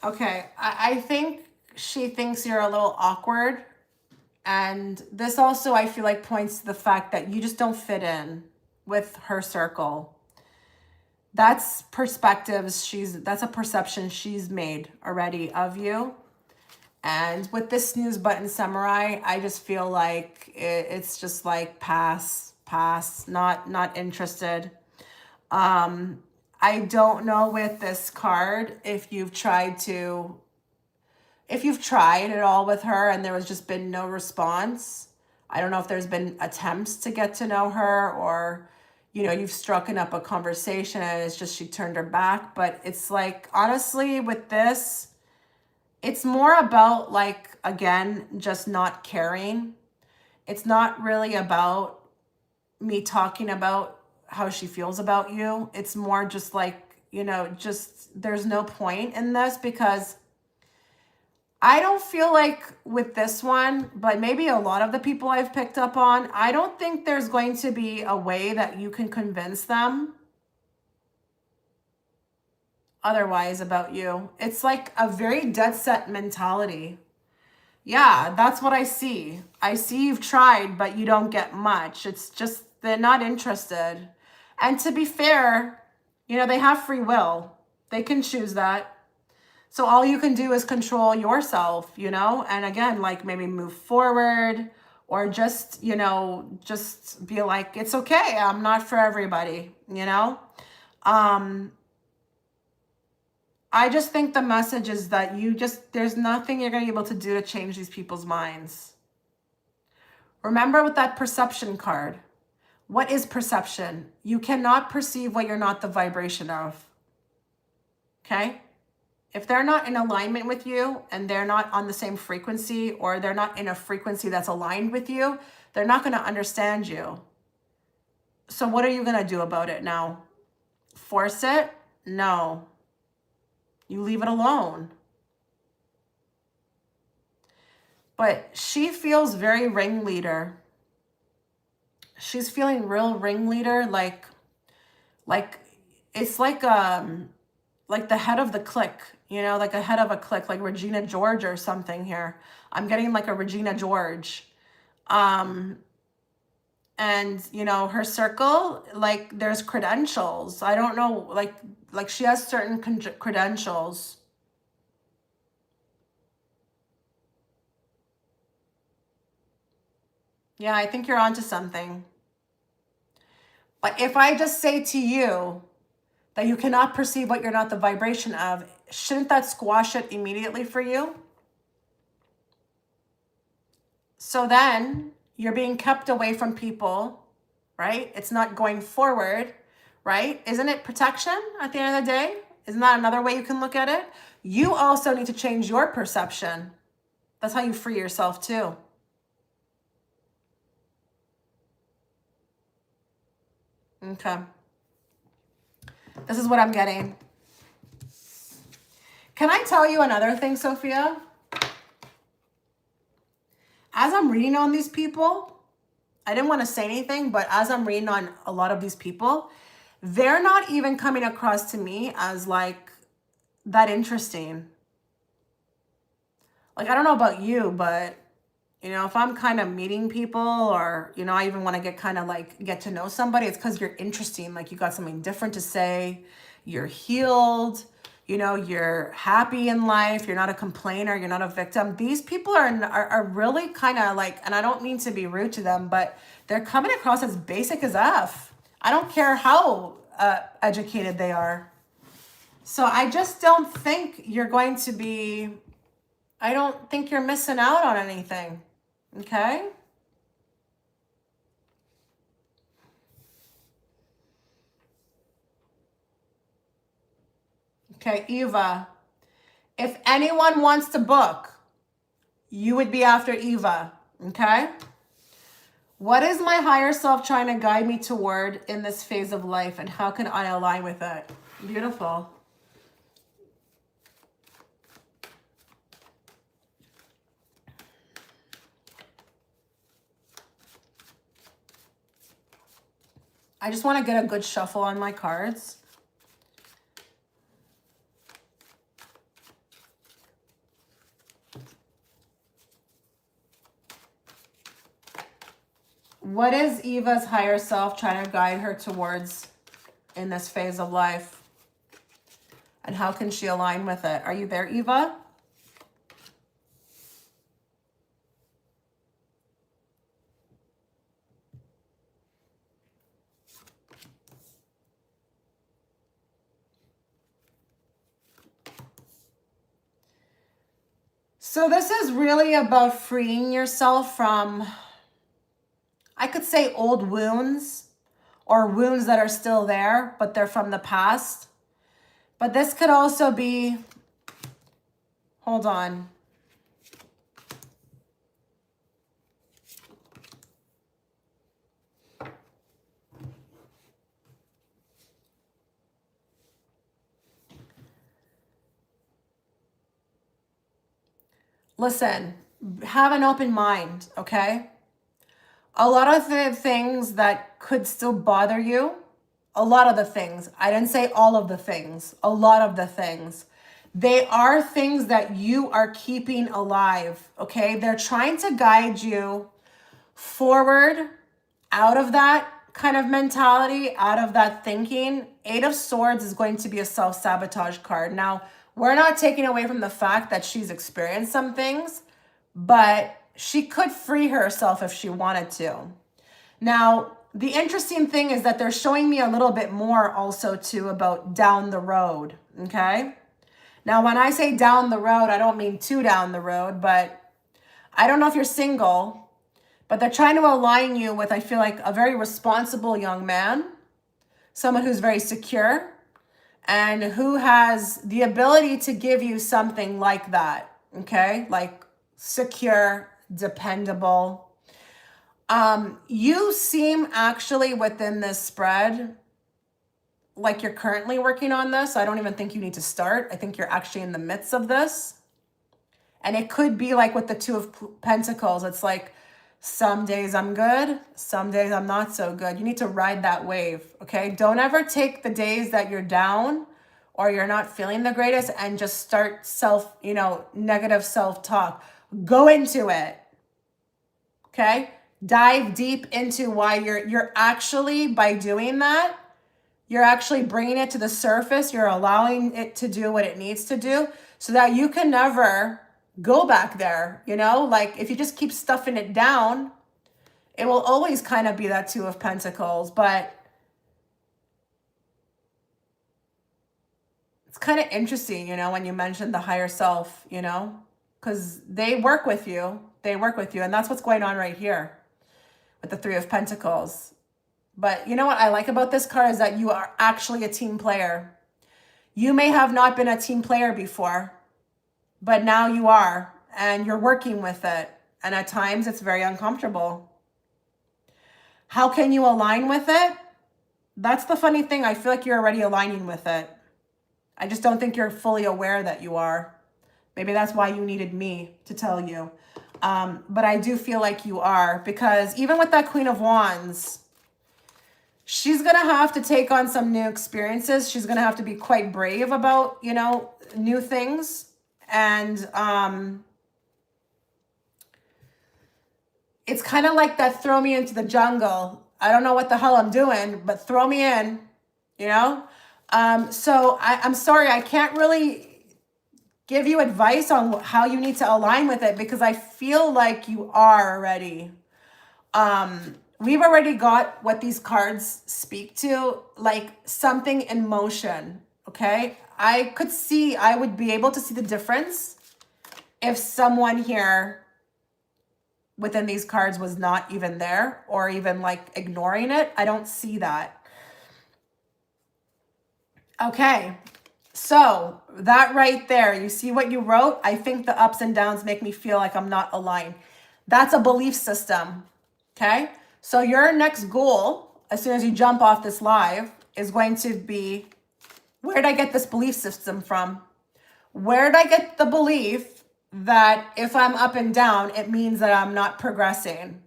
Okay, I think she thinks you're a little awkward. And this also, I feel like, points to the fact that you just don't fit in with her circle. That's perspectives. That's a perception she's made already of you. And with this snooze button samurai, I just feel like it's just like pass, not interested. I don't know with this card if you've tried at all with her and there was just been no response. I don't know if there's been attempts to get to know her, or, you know, you've struck up a conversation and it's just she turned her back. But it's like, honestly, with this, it's more about, like, again, just not caring. It's not really about me talking about how she feels about you. It's more just like, you know, just there's no point in this, because I don't feel like with this one, but maybe a lot of the people I've picked up on, I don't think there's going to be a way that you can convince them otherwise about you. It's like a very dead set mentality. Yeah, that's what I see. I see you've tried, but you don't get much. It's just they're not interested. And to be fair, you know, they have free will. They can choose that. So all you can do is control yourself, you know, and again, like maybe move forward, or just, you know, just be like, it's okay. I'm not for everybody, you know. I just think the message is that there's nothing you're going to be able to do to change these people's minds. Remember with that perception card, what is perception? You cannot perceive what you're not the vibration of. Okay? If they're not in alignment with you and they're not on the same frequency, or they're not in a frequency that's aligned with you, they're not going to understand you. So what are you going to do about it now? Force it? No. You leave it alone. But she feels very ringleader. She's feeling real ringleader, like it's like the head of the clique, you know, like a head of a clique, like Regina George or something here. I'm getting like a Regina George. And you know, her circle, like there's credentials. I don't know, like she has certain credentials. Yeah, I think you're onto something. But if I just say to you that you cannot perceive what you're not the vibration of, shouldn't that squash it immediately for you? So then you're being kept away from people, right? It's not going forward, right? Isn't it protection at the end of the day? Isn't that another way you can look at it? You also need to change your perception. That's how you free yourself too. Okay. This is what I'm getting. Can I tell you another thing, Sophia? As I'm reading on these people, I didn't want to say anything, but as I'm reading on a lot of these people, they're not even coming across to me as like that interesting. Like, I don't know about you, but you know, if I'm kind of meeting people, or, you know, I even want to get kind of like get to know somebody, it's because you're interesting. Like you got something different to say. You're healed. You know, you're happy in life. You're not a complainer. You're not a victim. These people are really kind of like, and I don't mean to be rude to them, but they're coming across as basic as F. I don't care how educated they are. So I just don't think you're going to be, I don't think you're missing out on anything. Okay? Okay, Eva. If anyone wants to book, you would be after Eva. Okay? What is my higher self trying to guide me toward in this phase of life, and how can I align with it? Beautiful. I just want to get a good shuffle on my cards. What is Eva's higher self trying to guide her towards in this phase of life? And how can she align with it? Are you there, Eva? So this is really about freeing yourself from, I could say, old wounds, or wounds that are still there, but they're from the past. But this could also be, hold on. Listen, have an open mind, okay? A lot of the things that could still bother you, a lot of the things, I didn't say all of the things, a lot of the things, they are things that you are keeping alive, okay? They're trying to guide you forward out of that kind of mentality, out of that thinking. Eight of Swords is going to be a self-sabotage card. Now, we're not taking away from the fact that she's experienced some things, but she could free herself if she wanted to. Now, the interesting thing is that they're showing me a little bit more also too about down the road, okay? Now, when I say down the road, I don't mean too down the road, but I don't know if you're single, but they're trying to align you with, I feel like, a very responsible young man, someone who's very secure, and who has the ability to give you something like that, okay? Like secure, dependable. You seem actually within this spread like you're currently working on this. I don't even think you need to start. I think you're actually in the midst of this. And it could be like with the Two of Pentacles. It's like some days I'm good, some days I'm not so good. You need to ride that wave, okay? Don't ever take the days that you're down or you're not feeling the greatest and just start negative self-talk. Go into it, okay? Dive deep into why you're actually, by doing that, you're actually bringing it to the surface. You're allowing it to do what it needs to do so that you can never go back there, Like if you just keep stuffing it down, it will always kind of be that Two of Pentacles, but it's kind of interesting, when you mentioned the higher self, because they work with you. They work with you. And that's what's going on right here with the Three of Pentacles. But you know what I like about this card is that you are actually a team player. You may have not been a team player before, but now you are, and you're working with it. And at times it's very uncomfortable. How can you align with it? That's the funny thing. I feel like you're already aligning with it. I just don't think you're fully aware that you are. Maybe that's why you needed me to tell you. But I do feel like you are, because even with that Queen of Wands, she's going to have to take on some new experiences. She's going to have to be quite brave about, new things. And it's kind of like that throw me into the jungle. I don't know what the hell I'm doing, but throw me in, So I'm sorry, I can't really give you advice on how you need to align with it because I feel like you are already. We've already got what these cards speak to, like something in motion, okay? I would be able to see the difference if someone here within these cards was not even there or even like ignoring it. I don't see that. Okay, so that right there, you see what you wrote? I think the ups and downs make me feel like I'm not aligned. That's a belief system, okay? So your next goal, as soon as you jump off this live, is going to be, where did I get this belief system from? Where did I get the belief that if I'm up and down, it means that I'm not progressing?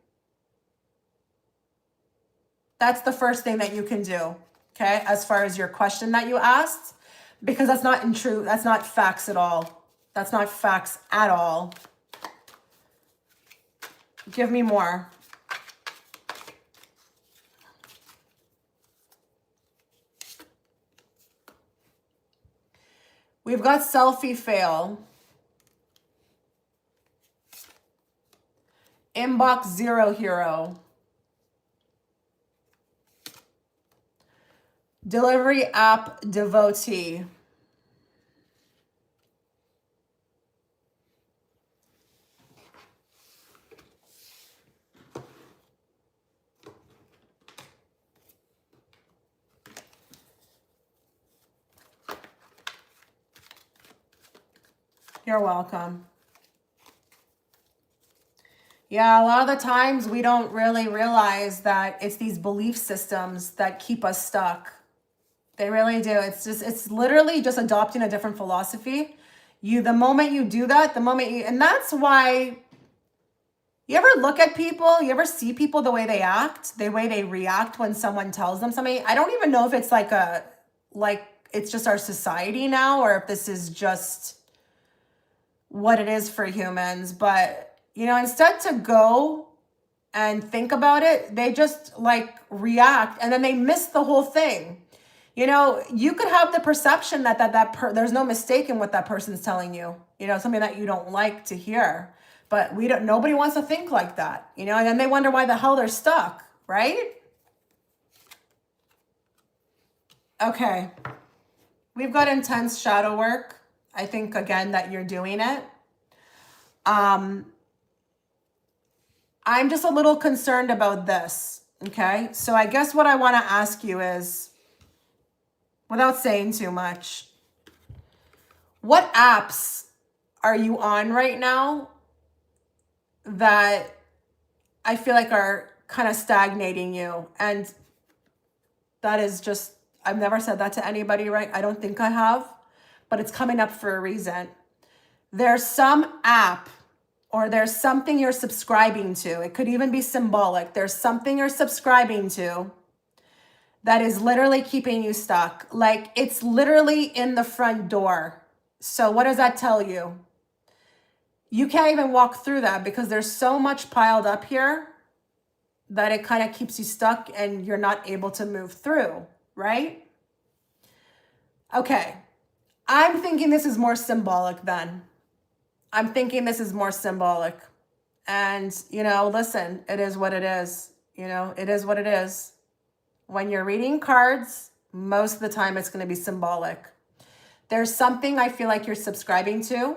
That's the first thing that you can do, okay? As far as your question that you asked, because that's not true. That's not facts at all. That's not facts at all. Give me more. We've got selfie fail. Inbox zero hero. Delivery app devotee. You're welcome. Yeah, a lot of the times we don't really realize that it's these belief systems that keep us stuck. They really do. It's literally just adopting a different philosophy. The moment you do that, and that's why you ever look at people, you ever see people the way they act, the way they react when someone tells them something. I don't even know if it's like it's just our society now, or if this is just what it is for humans. But, instead to go and think about it, they just like react and then they miss the whole thing. You could have the perception that there's no mistake in what that person's telling you, something that you don't like to hear, but nobody wants to think like that, and then they wonder why the hell they're stuck, right? Okay. We've got intense shadow work. I think again that you're doing it. I'm just a little concerned about this. Okay. So I guess what I want to ask you is, without saying too much, what apps are you on right now that I feel like are kind of stagnating you? And that is just, I've never said that to anybody, right? I don't think I have, but it's coming up for a reason. There's some app or there's something you're subscribing to. It could even be symbolic. There's something you're subscribing to that is literally keeping you stuck. Like it's literally in the front door. So what does that tell you? You can't even walk through that because there's so much piled up here that it kind of keeps you stuck and you're not able to move through, right? Okay, I'm thinking this is more symbolic then. I'm thinking this is more symbolic. And, you know, listen, it is what it is. You know, it is what it is. When you're reading cards, most of the time it's going to be symbolic. There's something I feel like you're subscribing to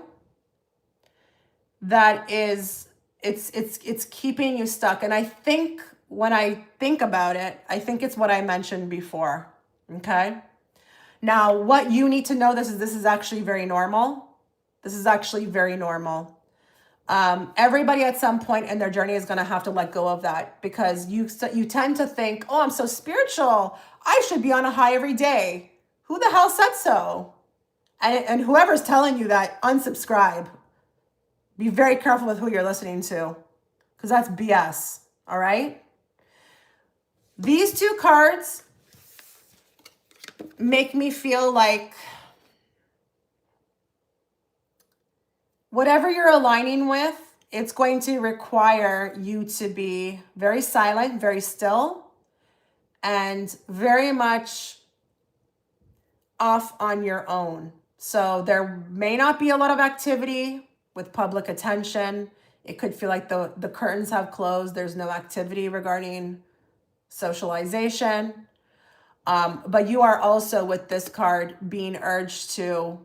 that is, it's keeping you stuck. And I think when I think about it, I think it's what I mentioned before. Okay. Now, what you need to know this is actually very normal. This is actually very normal. Everybody at some point in their journey is going to have to let go of that because you tend to think, oh, I'm so spiritual. I should be on a high every day. Who the hell said so? And whoever's telling you that, unsubscribe. Be very careful with who you're listening to because that's BS. All right. These two cards make me feel like whatever you're aligning with, it's going to require you to be very silent, very still, and very much off on your own. So there may not be a lot of activity with public attention. It could feel like the curtains have closed. There's no activity regarding socialization. But you are also with this card being urged to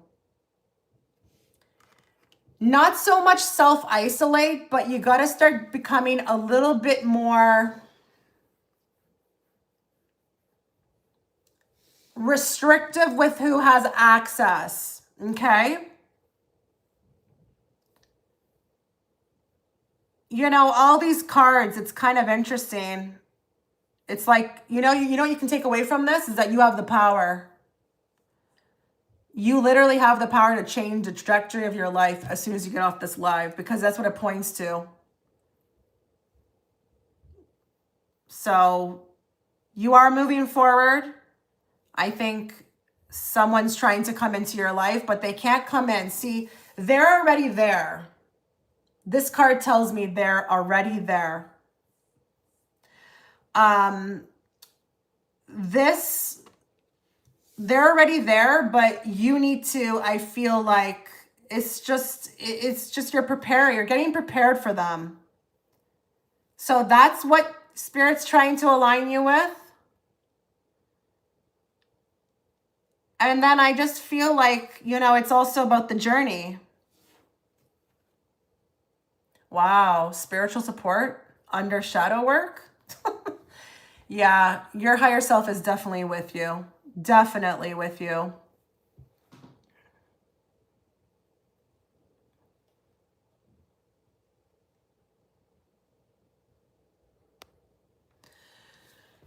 not so much self-isolate, but you got to start becoming a little bit more restrictive with who has access, okay? You know, all these cards, it's kind of interesting. It's like, you know what you can take away from this is that you have the power. You literally have the power to change the trajectory of your life as soon as you get off this live, because that's what it points to. So you are moving forward. I think someone's trying to come into your life, but they can't come in. See, they're already there. This card tells me they're already there. They're already there, but you need to, I feel like it's just you're preparing, you're getting prepared for them. So that's what Spirit's trying to align you with. And then I just feel like, you know, it's also about the journey. Wow, spiritual support under shadow work. Yeah, your higher self is definitely with you. Definitely with you.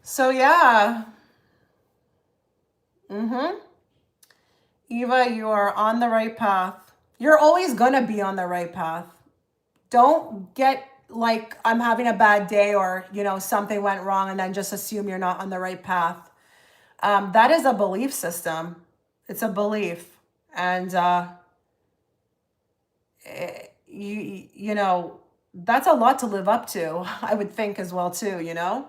So yeah. Eva, you are on the right path. You're always going to be on the right path. Don't get like, I'm having a bad day or, you know, something went wrong and then just assume you're not on the right path. That is a belief system. It's a belief. And, you know, that's a lot to live up to, I would think as well too, you know?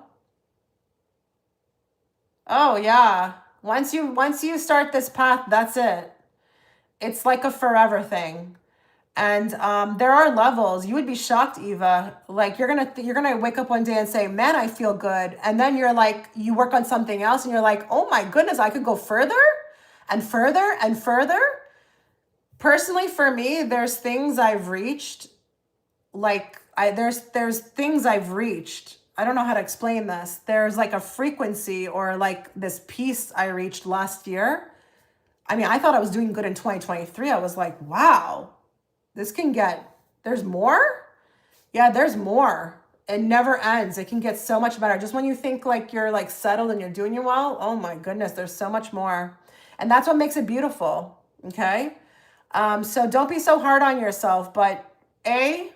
Oh yeah. Once you start this path, that's it. It's like a forever thing. And there are levels. You would be shocked, Eva. Like you're gonna wake up one day and say, "Man, I feel good." And then you're like, you work on something else, and you're like, "Oh my goodness, I could go further and further and further." Personally, for me, there's things I've reached. Like there's things I've reached I don't know how to explain this. There's like a frequency or like this peace I reached last year. I mean, I thought I was doing good in 2023. I was like, wow, this can get, there's more? Yeah, there's more. It never ends. It can get so much better. Just when you think like you're like settled and you're doing it well, oh my goodness, there's so much more. And that's what makes it beautiful. Okay. So don't be so hard on yourself, but A,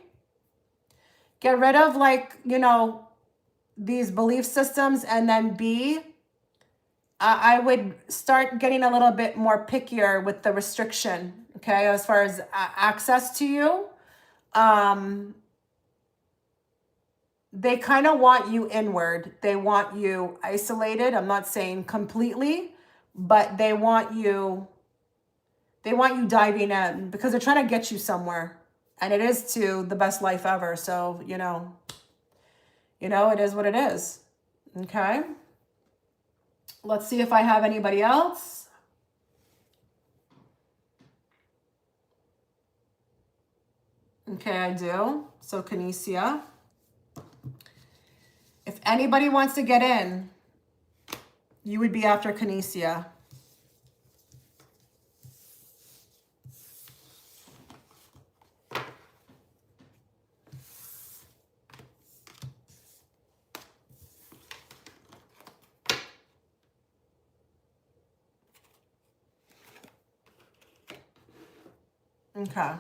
get rid of like, you know, these belief systems. And then B, I would start getting a little bit more pickier with the restriction. Okay. As far as access to you. They kind of want you inward. They want you isolated. I'm not saying completely, but they want you diving in because they're trying to get you somewhere. And it is to the best life ever. So, you know, it is what it is. Okay. Let's see if I have anybody else. Okay, I do. So Kenia. If anybody wants to get in, you would be after Kenia. Okay.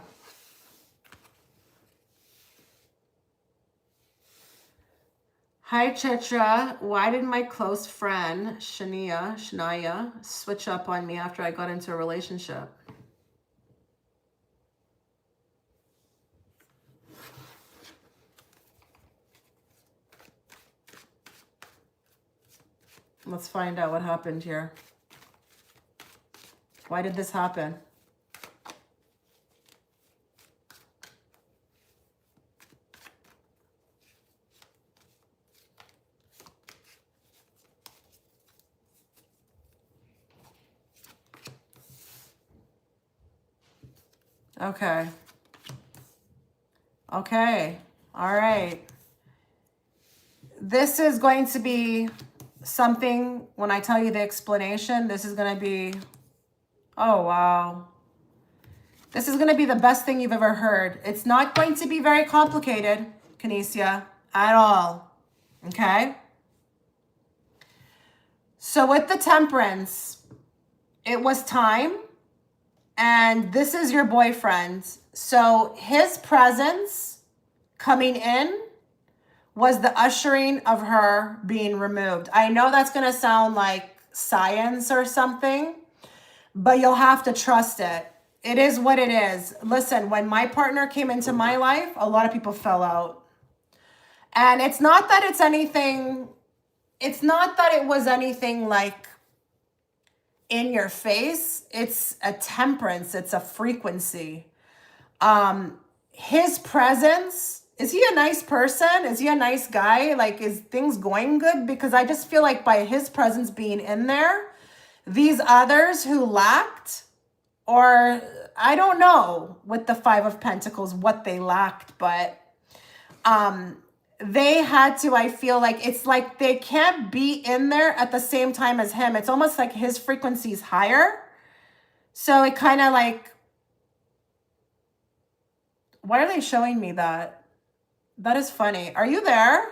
Hi, Chitra. Why did my close friend, Shania, switch up on me after I got into a relationship? Let's find out what happened here. Why did this happen? Okay. Okay. All right. This is going to be something, when I tell you the explanation, this is going to be, oh, wow. This is going to be the best thing you've ever heard. It's not going to be very complicated, Kenia, at all. Okay? So with the temperance, it was time. And this is your boyfriend. So his presence coming in was the ushering of her being removed. I know that's going to sound like science or something, but you'll have to trust it. It is what it is. Listen, when my partner came into my life, a lot of people fell out. And it's not that it's anything, it's not that it was anything like in your face. It's a temperance. It's a frequency. His presence, is he a nice person? Is he a nice guy? Like, is things going good? Because I just feel like by his presence being in there, these others who lacked, or I don't know with the Five of Pentacles, what they lacked, but they had to, I feel like it's like they can't be in there at the same time as him. It's almost like his frequency is higher. So it kind of like, why are they showing me that? That is funny. Are you there?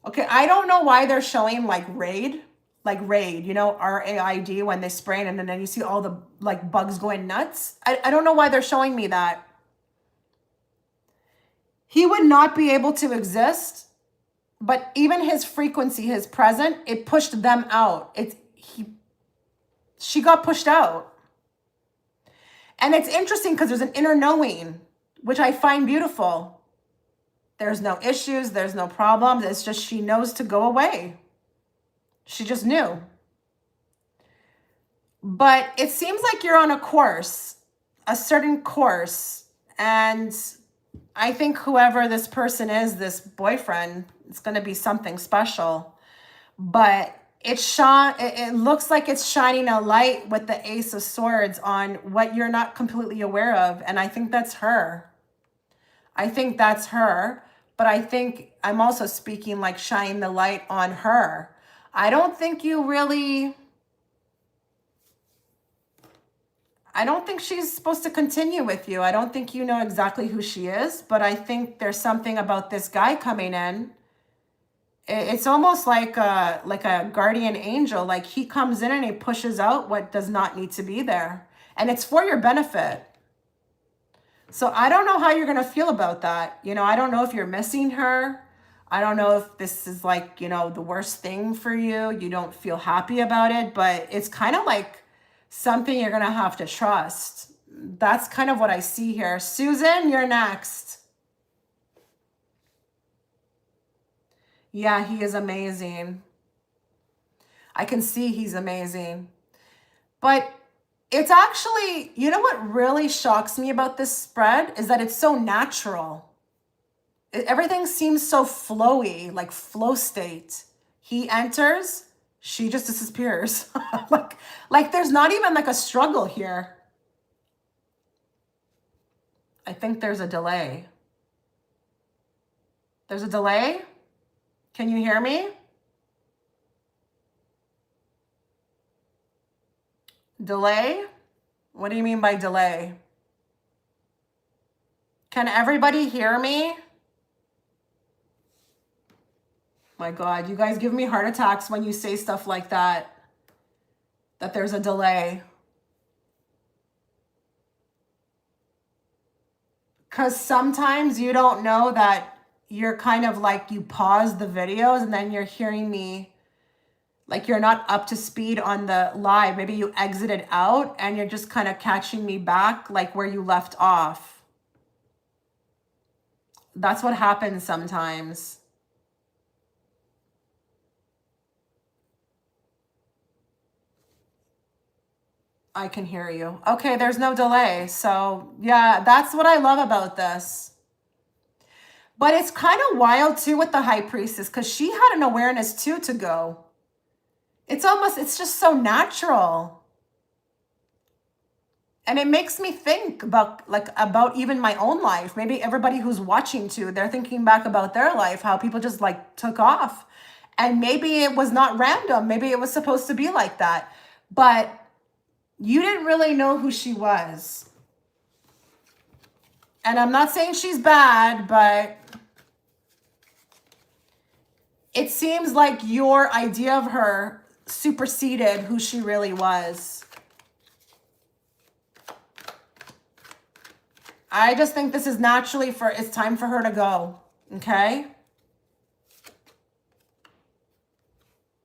Okay, I don't know why they're showing like raid, you know, RAID when they spray it, and then you see all the like bugs going nuts. I don't know why they're showing me that. He would not be able to exist, but even his frequency, his present, it pushed them out. She got pushed out. And it's interesting because there's an inner knowing, which I find beautiful. There's no issues. There's no problems. It's just she knows to go away. She just knew. But it seems like you're on a course, a certain course. And I think whoever this person is, this boyfriend, it's going to be something special. But it looks like it's shining a light with the Ace of Swords on what you're not completely aware of. And I think that's her. I think that's her. But I think I'm also speaking like shine the light on her. I don't think you really, I don't think she's supposed to continue with you. I don't think you know exactly who she is, but I think there's something about this guy coming in. It's almost like a guardian angel. Like he comes in and he pushes out what does not need to be there. And it's for your benefit. So I don't know how you're going to feel about that. You know, I don't know if you're missing her. I don't know if this is like, you know, the worst thing for you. You don't feel happy about it, but it's kind of like something you're going to have to trust. That's kind of what I see here. Susan, you're next. Yeah, he is amazing. I can see he's amazing. But it's actually, you know what really shocks me about this spread is that it's so natural. Everything seems so flowy, like flow state. He enters, she just disappears. like there's not even like a struggle here. I think there's a delay. There's a delay? Can you hear me? Delay? What do you mean by delay? Can everybody hear me? My God, you guys give me heart attacks when you say stuff like that there's a delay. Because sometimes you don't know that you're kind of like, you pause the videos and then you're hearing me, like you're not up to speed on the live. Maybe you exited out and you're just kind of catching me back, like where you left off. That's what happens sometimes. I can hear you. Okay, there's no delay. So yeah, that's what I love about this. But it's kind of wild too with the high priestess, because she had an awareness too to go. It's just so natural. And it makes me think about even my own life. Maybe everybody who's watching too, they're thinking back about their life, how people just like took off. And maybe it was not random. Maybe it was supposed to be like that. But you didn't really know who she was. And I'm not saying she's bad, but it seems like your idea of her superseded who she really was. I just think this is naturally it's time for her to go. Okay?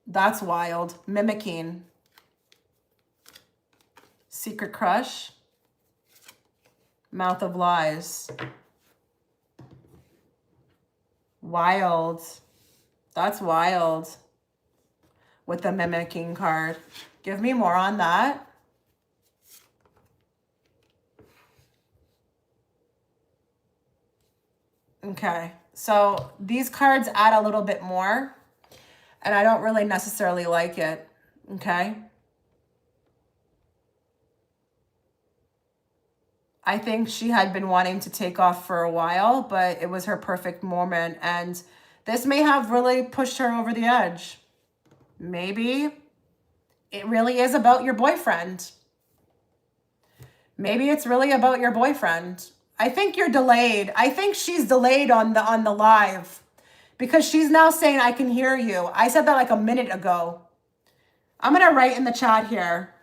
That's wild. Mimicking. Secret crush. Mouth of lies. Wild. That's wild. With the mimicking card. Give me more on that. Okay. So these cards add a little bit more. And I don't really necessarily like it. Okay. I think she had been wanting to take off for a while, but it was her perfect moment. And this may have really pushed her over the edge. Maybe it really is about your boyfriend. Maybe it's really about your boyfriend. I think you're delayed. I think she's delayed on the live because she's now saying, I can hear you. I said that like a minute ago. I'm going to write in the chat here.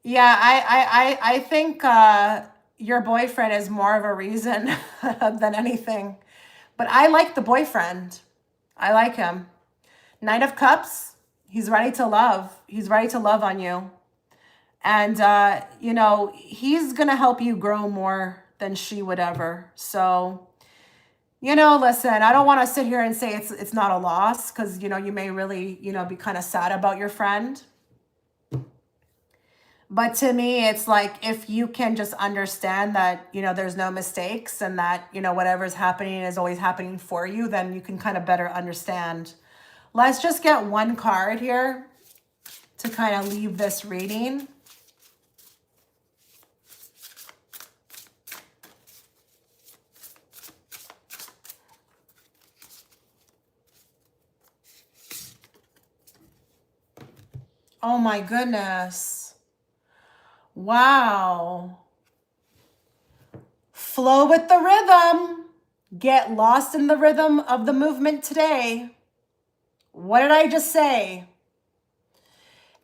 Yeah, I think your boyfriend is more of a reason than anything. But I like the boyfriend. I like him. Knight of Cups, he's ready to love. He's ready to love on you. And, you know, he's going to help you grow more than she would ever. So You know, listen, I don't want to sit here and say it's not a loss, because, you know, you may really, you know, be kind of sad about your friend. But to me, it's like, if you can just understand that, you know, there's no mistakes, and that, you know, whatever's happening is always happening for you, then you can kind of better understand. Let's just get one card here to kind of leave this reading. Oh my goodness. Wow. Flow with the rhythm. Get lost in the rhythm of the movement today. What did I just say?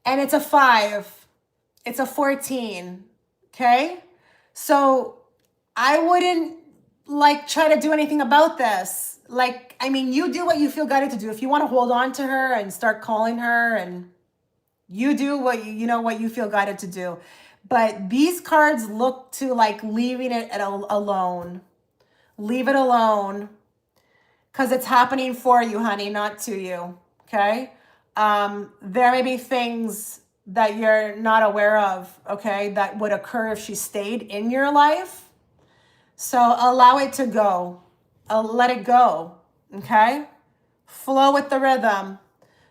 And it's a 5. It's a 14. Okay? So I wouldn't like try to do anything about this. Like, I mean, you do what you feel guided to do. If you want to hold on to her and start calling her, and you do what you know what you feel guided to do. But these cards look to like leaving it alone. Leave it alone, because it's happening for you, honey, not to you. Okay? There may be things that you're not aware of, okay, that would occur if she stayed in your life. So allow it to go. Let it go. Okay? Flow with the rhythm.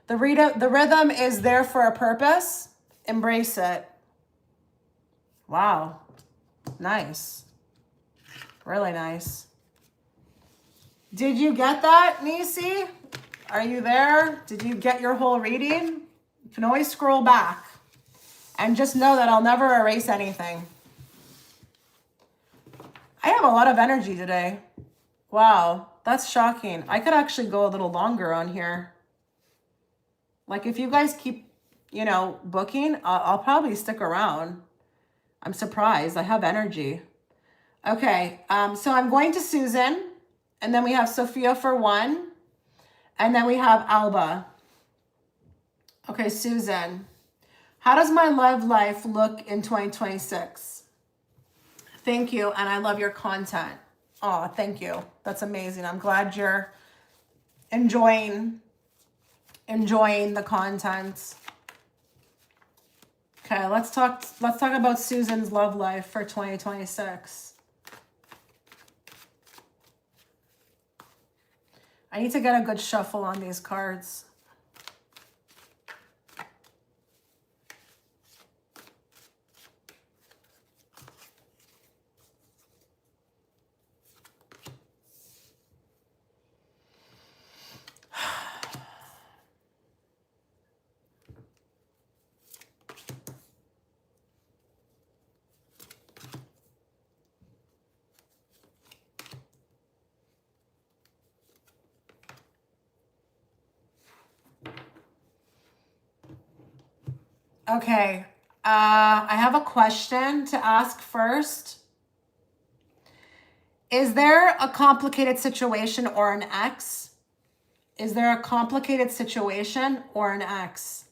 The rhythm is there for a purpose. Embrace it. Wow. Nice. Really nice. Did you get that, Nisi? Are you there? Did you get your whole reading? You can always scroll back. And just know that I'll never erase anything. I have a lot of energy today. Wow, that's shocking. I could actually go a little longer on here. Like, if you guys keep, you know, booking, I'll probably stick around. I'm surprised. I have energy. Okay, so I'm going to Susan, and then we have Sophia for 1, and then we have Alba. Okay, Susan, how does my love life look in 2026? Thank you, and I love your content. Oh, thank you. That's amazing. I'm glad you're enjoying the content. Okay, let's talk about Susan's love life for 2026. I need to get a good shuffle on these cards. Okay, I have a question to ask first. Is there a complicated situation or an ex? Is there a complicated situation or an ex?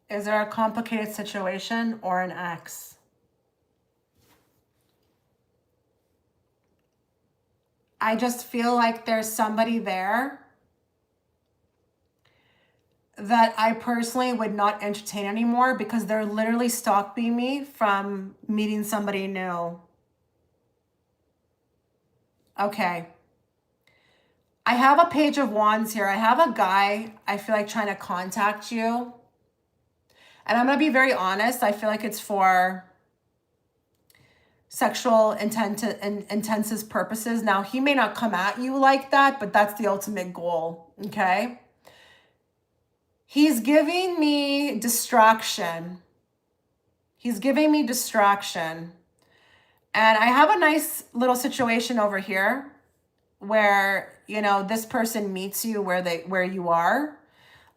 Is there a complicated situation or an ex? I just feel like there's somebody there that I personally would not entertain anymore, because they're literally stopping me from meeting somebody new. Okay. I have a Page of Wands here. I have a guy I feel like trying to contact you. And I'm going to be very honest. I feel like it's for sexual intensive purposes. Now, he may not come at you like that, but that's the ultimate goal, okay? He's giving me distraction. He's giving me distraction. And I have a nice little situation over here where, you know, this person meets you where you are.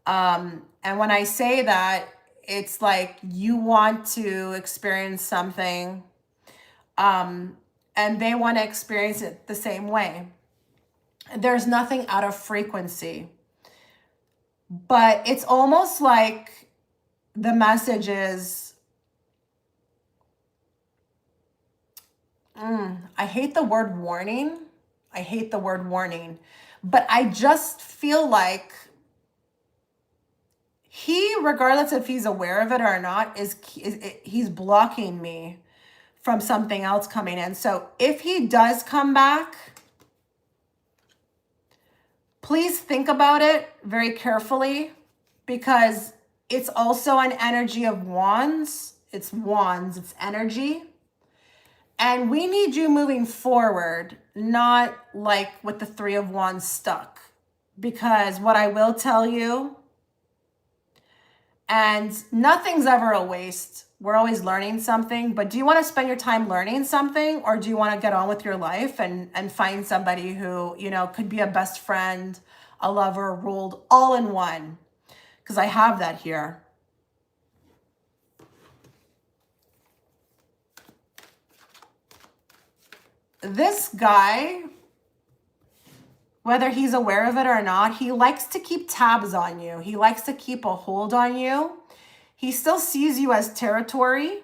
And when I say that, it's like you want to experience something, and they want to experience it the same way. There's nothing out of frequency. But it's almost like the message is, I hate the word warning. I hate the word warning. But I just feel like he, regardless if he's aware of it or not, he's blocking me from something else coming in. So if he does come back, please think about it very carefully, because it's also an energy of wands. It's wands, it's energy. And we need you moving forward, not like with the Three of Wands stuck. Because what I will tell you, and nothing's ever a waste. We're always learning something, but do you want to spend your time learning something, or do you want to get on with your life and find somebody who, you know, could be a best friend, a lover, ruled all in one? Because I have that here. This guy, whether he's aware of it or not, he likes to keep tabs on you. He likes to keep a hold on you. He still sees you as territory.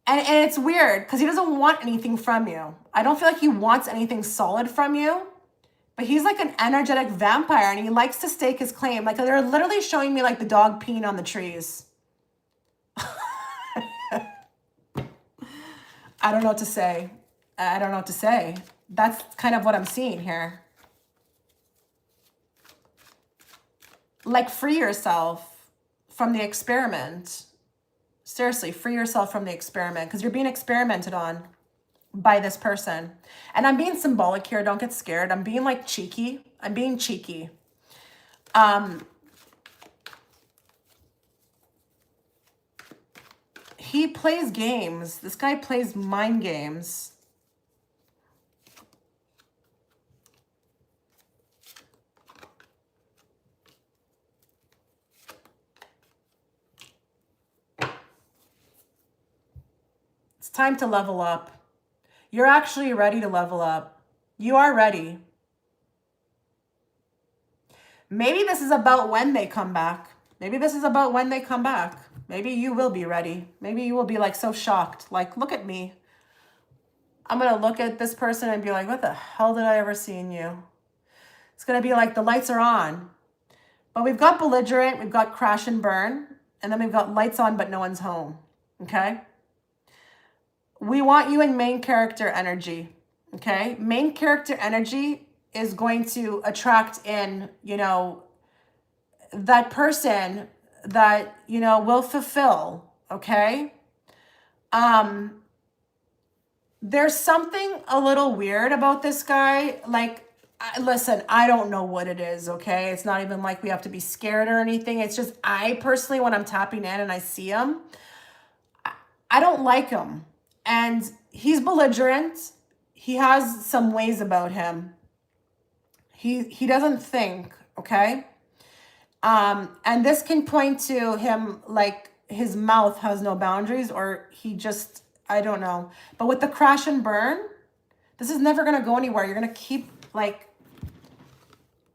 And it's weird because he doesn't want anything from you. I don't feel like he wants anything solid from you. But he's like an energetic vampire, and he likes to stake his claim. Like, they're literally showing me like the dog peeing on the trees. I don't know what to say. I don't know what to say. That's kind of what I'm seeing here. Like, free yourself from the experiment. Seriously, free yourself from the experiment, because you're being experimented on by this person. And I'm being symbolic here. Don't get scared. I'm being like cheeky. I'm being cheeky. He plays games. This guy plays mind games. It's time to level up. You're actually ready to level up. You are ready. Maybe this is about when they come back. Maybe this is about when they come back. Maybe you will be ready. Maybe you will be like so shocked. Like, look at me. I'm going to look at this person and be like, what the hell did I ever see in you? It's going to be like the lights are on. But we've got belligerent, we've got crash and burn, and then we've got lights on but no one's home. Okay? We want you in main character energy. Okay? Main character energy is going to attract in, you know, that person that, you know, will fulfill. Okay? There's something a little weird about this guy. Like, listen, I don't know what it is, okay? It's not even like we have to be scared or anything. It's just, I personally, when I'm tapping in and I see him, I don't like him. And he's belligerent. He has some ways about him. He doesn't think, okay? And this can point to him like his mouth has no boundaries, or he just, I don't know. But with the crash and burn, this is never going to go anywhere. You're going to keep like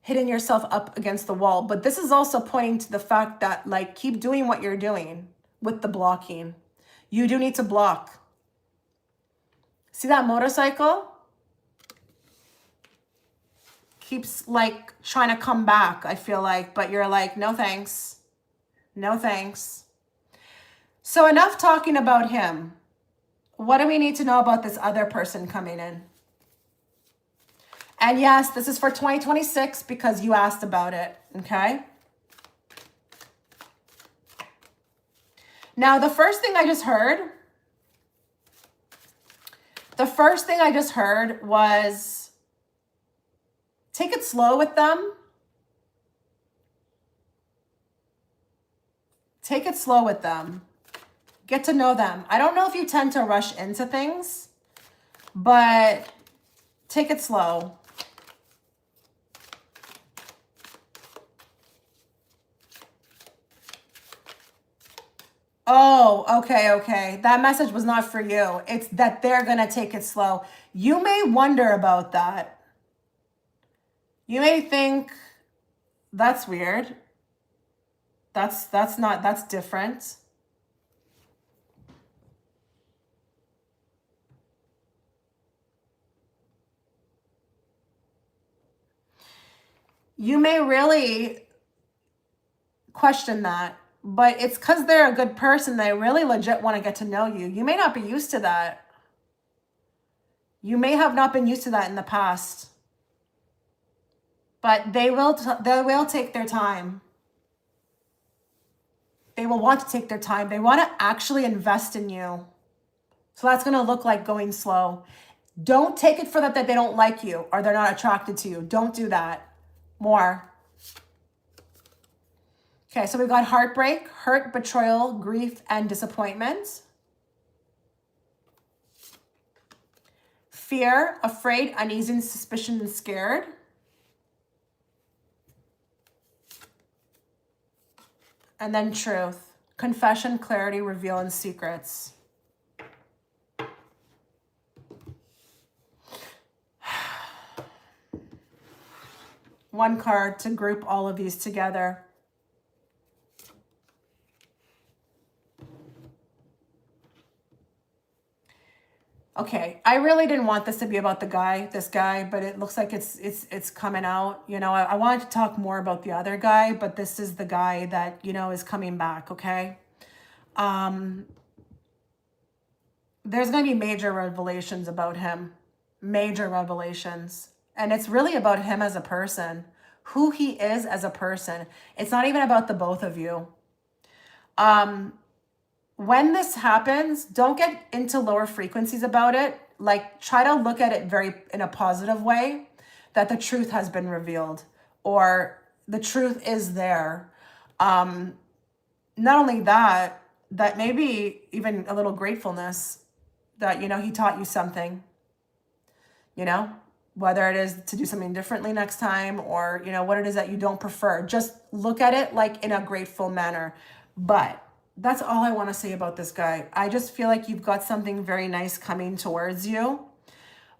hitting yourself up against the wall. But this is also pointing to the fact that, like, keep doing what you're doing with the blocking. You do need to block. See that motorcycle? Keeps like trying to come back, I feel like, but you're like, no thanks. No thanks. So enough talking about him. What do we need to know about this other person coming in? And yes, this is for 2026 because you asked about it, okay? Now, the first thing I just heard was take it slow with them. Take it slow with them. Get to know them. I don't know if you tend to rush into things, but take it slow. Oh, okay. That message was not for you. It's that they're going to take it slow. You may wonder about that. You may think That's weird. That's different. You may really question that, but it's because they're a good person. They really legit want to get to know you. You may not be used to that. You may have not been used to that in the past, but they will take their time. They will want to take their time. They want to actually invest in you. So that's going to look like going slow. Don't take it for that they don't like you or they're not attracted to you. Don't do that. More. Okay, so we've got heartbreak, hurt, betrayal, grief, and disappointment. Fear, afraid, uneasy, suspicion, and scared. And then truth, confession, clarity, reveal, and secrets. One card to group all of these together. Okay, I really didn't want this to be about this guy, but it looks like it's coming out. You know, I wanted to talk more about the other guy, but this is the guy that, you know, is coming back, okay? There's going to be major revelations about him. Major revelations. And it's really about him as a person. Who he is as a person. It's not even about the both of you. When this happens, don't get into lower frequencies about it. Like, try to look at it in a positive way, that the truth has been revealed or the truth is there. Not only that maybe even a little gratefulness that, you know, he taught you something, you know, whether it is to do something differently next time or, you know, what it is that you don't prefer. Just look at it like in a grateful manner. But that's all I want to say about this guy. I just feel like you've got something very nice coming towards you,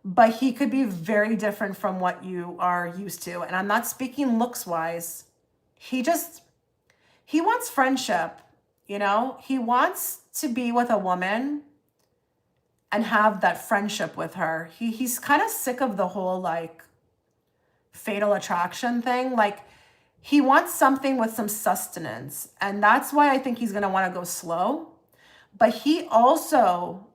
but he could be very different from what you are used to. And I'm not speaking looks wise. He wants friendship, you know? He wants to be with a woman and have that friendship with her. He's kind of sick of the whole like fatal attraction thing. Like, he wants something with some sustenance. And that's why I think he's going to want to go slow. But he also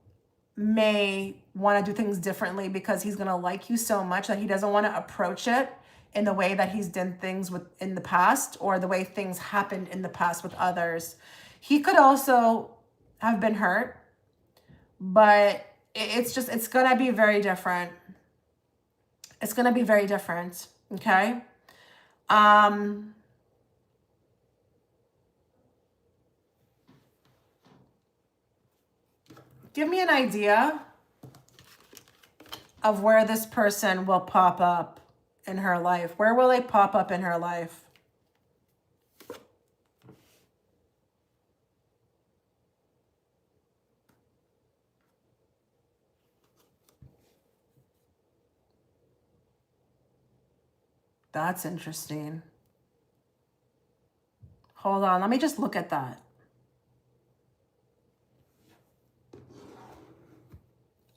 may want to do things differently because he's going to like you so much that he doesn't want to approach it in the way that he's done things in the past or the way things happened in the past with others. He could also have been hurt, but it's going to be very different. It's going to be very different. Okay. Give me an idea of where this person will pop up in her life. Where will they pop up in her life? That's interesting. Hold on, let me just look at that.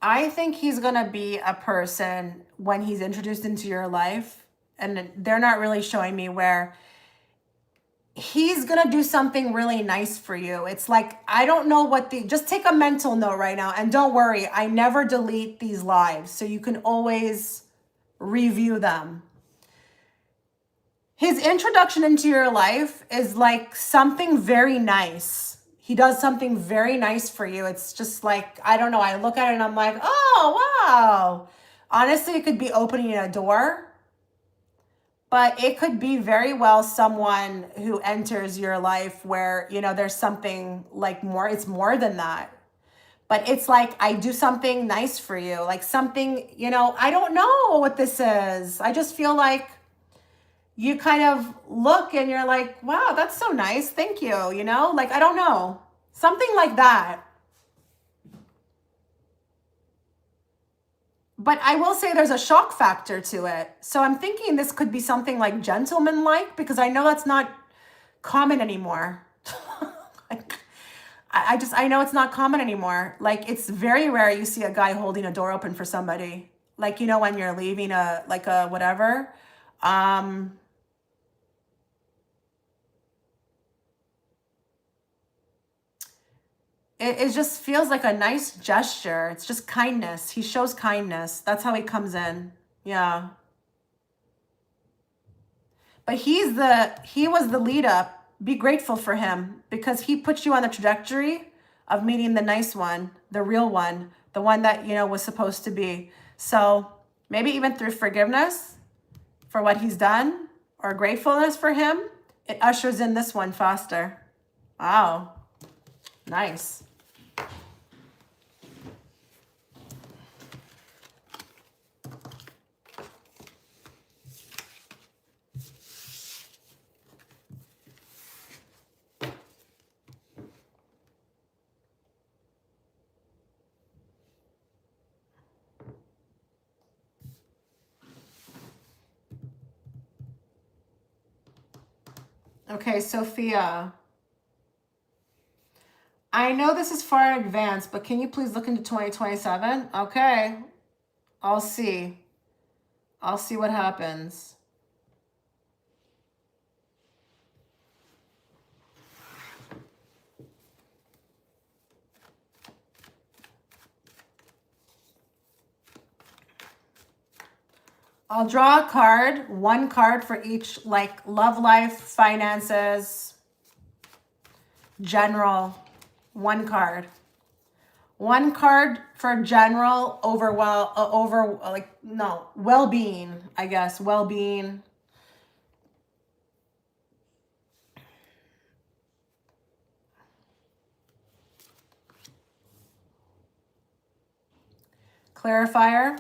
I think he's going to be a person when he's introduced into your life, and they're not really showing me where he's going to do something really nice for you. It's like, I don't know just take a mental note right now. And don't worry, I never delete these lives. So you can always review them. His introduction into your life is like something very nice. He does something very nice for you. It's just like, I don't know. I look at it and I'm like, oh, wow. Honestly, it could be opening a door, but it could be very well someone who enters your life where, you know, there's something like more, it's more than that. But it's like, I do something nice for you. Like something, you know, I don't know what this is. I just feel like you kind of look and you're like, wow, that's so nice. Thank you. You know, like, I don't know. Something like that. But I will say there's a shock factor to it. So I'm thinking this could be something like gentleman-like, because I know that's not common anymore. Like, I know it's not common anymore. Like, it's very rare you see a guy holding a door open for somebody. Like, you know, when you're leaving a whatever. It just feels like a nice gesture. It's just kindness. He shows kindness. That's how he comes in. Yeah. But he was the lead up. Be grateful for him, because he put you on the trajectory of meeting the nice one, the real one, the one that, you know, was supposed to be. So maybe even through forgiveness for what he's done, or gratefulness for him, it ushers in this one faster. Wow. Nice. Okay, Sophia. I know this is far advanced, but can you please look into 2027? Okay. I'll see. I'll see what happens. I'll draw a card, one card for each, like love life, finances, general, one card. One card for general, well-being, I guess, well-being. Clarifier.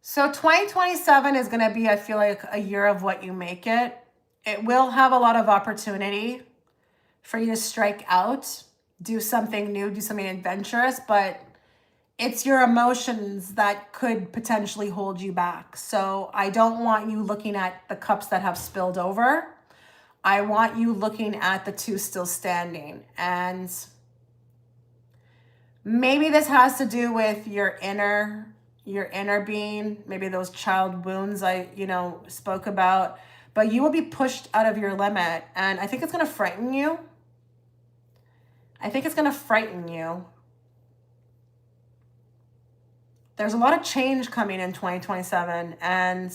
So 2027 is going to be, I feel like, a year of what you make it. It will have a lot of opportunity for you to strike out, do something new, do something adventurous, but it's your emotions that could potentially hold you back. So I don't want you looking at the cups that have spilled over. I want you looking at the two still standing. And maybe this has to do with your inner being, maybe those child wounds I, spoke about, but you will be pushed out of your limit. And I think it's going to frighten you. There's a lot of change coming in 2027, and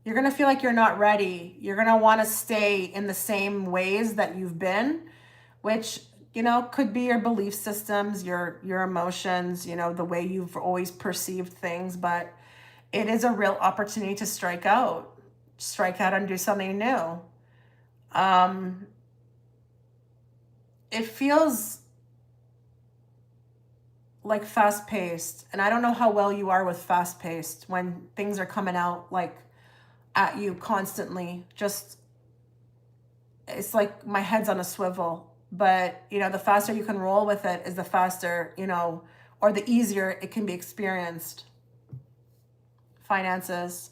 you're going to feel like you're not ready. You're going to want to stay in the same ways that you've been, which, could be your belief systems, your emotions, the way you've always perceived things. But it is a real opportunity to strike out and do something new. It feels like fast-paced, and I don't know how well you are with fast-paced when things are coming out like at you constantly. Just, it's like my head's on a swivel. But the faster you can roll with it is the faster, or the easier it can be experienced. Finances.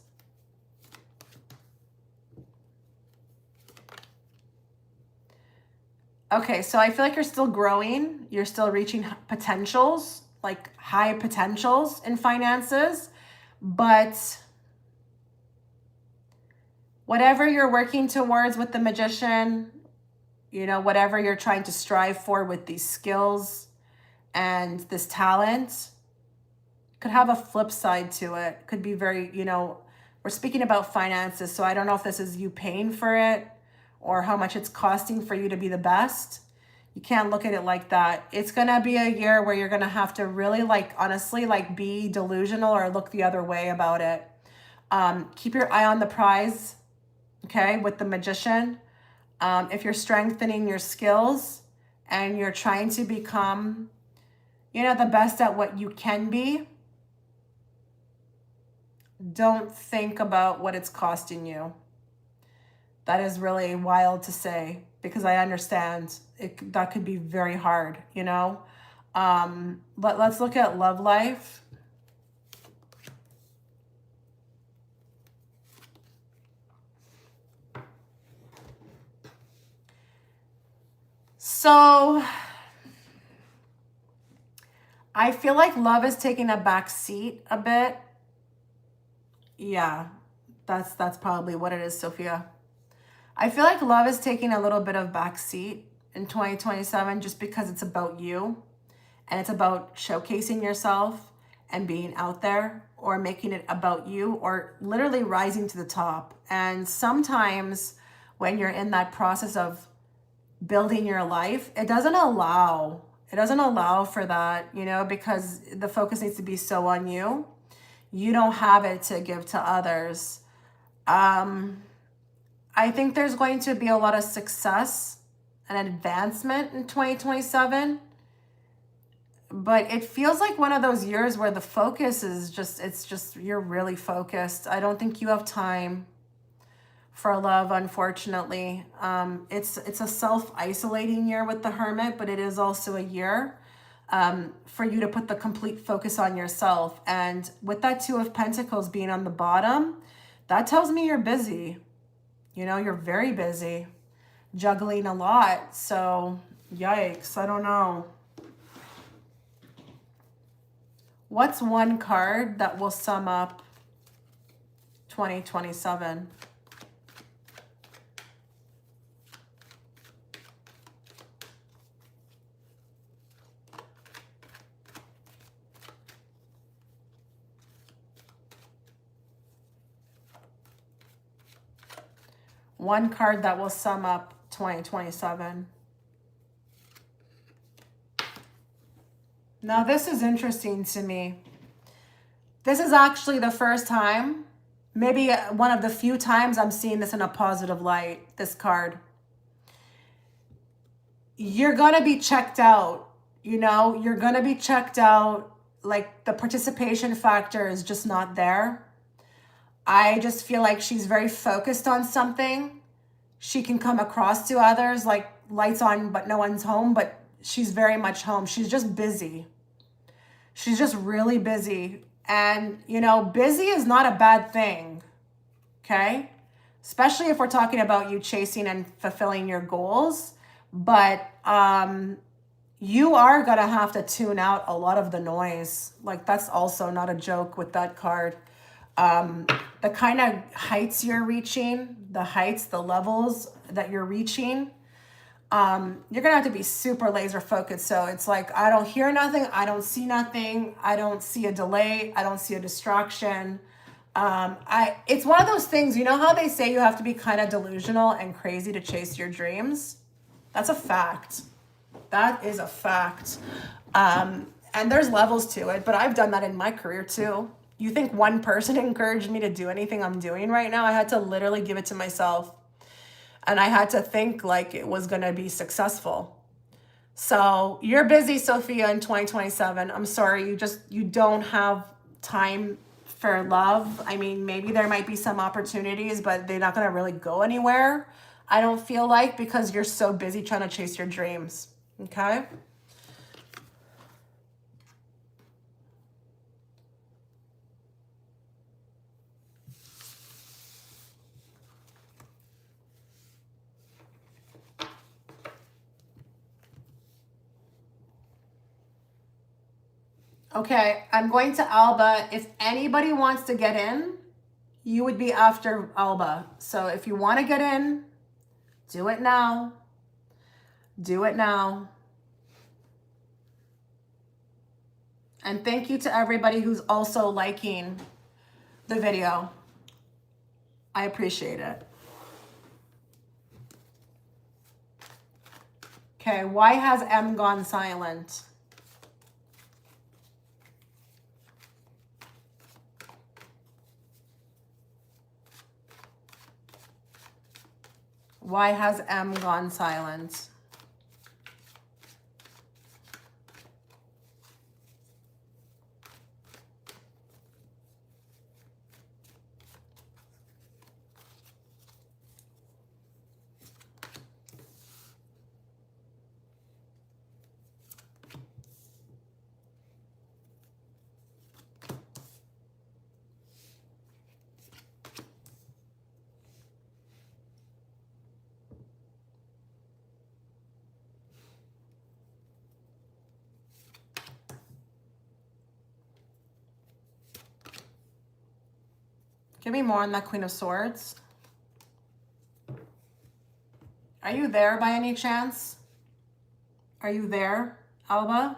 Okay, so I feel like you're still growing. You're still reaching potentials, like high potentials in finances. But whatever you're working towards with the Magician, whatever you're trying to strive for with these skills and this talent, could have a flip side to it. Could be very, we're speaking about finances, so I don't know if this is you paying for it or how much it's costing for you to be the best. You can't look at it like that. It's going to be a year where you're going to have to really, honestly, be delusional or look the other way about it. Keep your eye on the prize, okay, with the Magician. If you're strengthening your skills and you're trying to become, the best at what you can be, don't think about what it's costing you. That is really wild to say, because I understand that could be very hard, you know? But let's look at love life. So I feel like love is taking a back seat a bit. Yeah, that's probably what it is, Sophia. I feel like love is taking a little bit of back seat in 2027 just because it's about you and it's about showcasing yourself and being out there, or making it about you, or literally rising to the top. And sometimes when you're in that process of building your life, it doesn't allow for that, you know, because the focus needs to be so on you. You don't have it to give to others. I think there's going to be a lot of success and advancement in 2027, but it feels like one of those years where the focus is just you're really focused. I don't think you have time for love, unfortunately. It's a self-isolating year with the Hermit, but it is also a year for you to put the complete focus on yourself. And with that Two of Pentacles being on the bottom, that tells me you're busy. You know, you're very busy, juggling a lot. So, yikes, I don't know. What's one card that will sum up 2027? One card that will sum up 2027. Now, this is interesting to me. This is actually the first time, maybe one of the few times I'm seeing this in a positive light, this card. You're going to be checked out, you know, you're going to be checked out. Like, the participation factor is just not there. I just feel like she's very focused on something. She can come across to others like lights on, but no one's home, but she's very much home. She's just busy. She's just really busy. And, you know, busy is not a bad thing, okay? Especially if we're talking about you chasing and fulfilling your goals. But you are going to have to tune out a lot of the noise. Like, that's also not a joke with that card. The kind of heights you're reaching, the levels that you're reaching, you're gonna have to be super laser focused. So it's like, I don't hear nothing, I don't see nothing, I don't see a delay, I don't see a distraction. It's one of those things, you know how they say you have to be kind of delusional and crazy to chase your dreams? That's a fact. That is a fact. And there's levels to it, but I've done that in my career too. You think one person encouraged me to do anything I'm doing right now? I had to literally give it to myself. And I had to think like it was going to be successful. So you're busy, Sophia, in 2027. I'm sorry, you don't have time for love. I mean, maybe there might be some opportunities, but they're not going to really go anywhere, I don't feel like, because you're so busy trying to chase your dreams. Okay? Okay, I'm going to Alba. If anybody wants to get in, you would be after Alba. So if you want to get in, do it now. Do it now. And thank you to everybody who's also liking the video. I appreciate it. Okay, why has M gone silent? Why has M gone silent? Give me more on that Queen of Swords. Are you there by any chance? Are you there, Alba?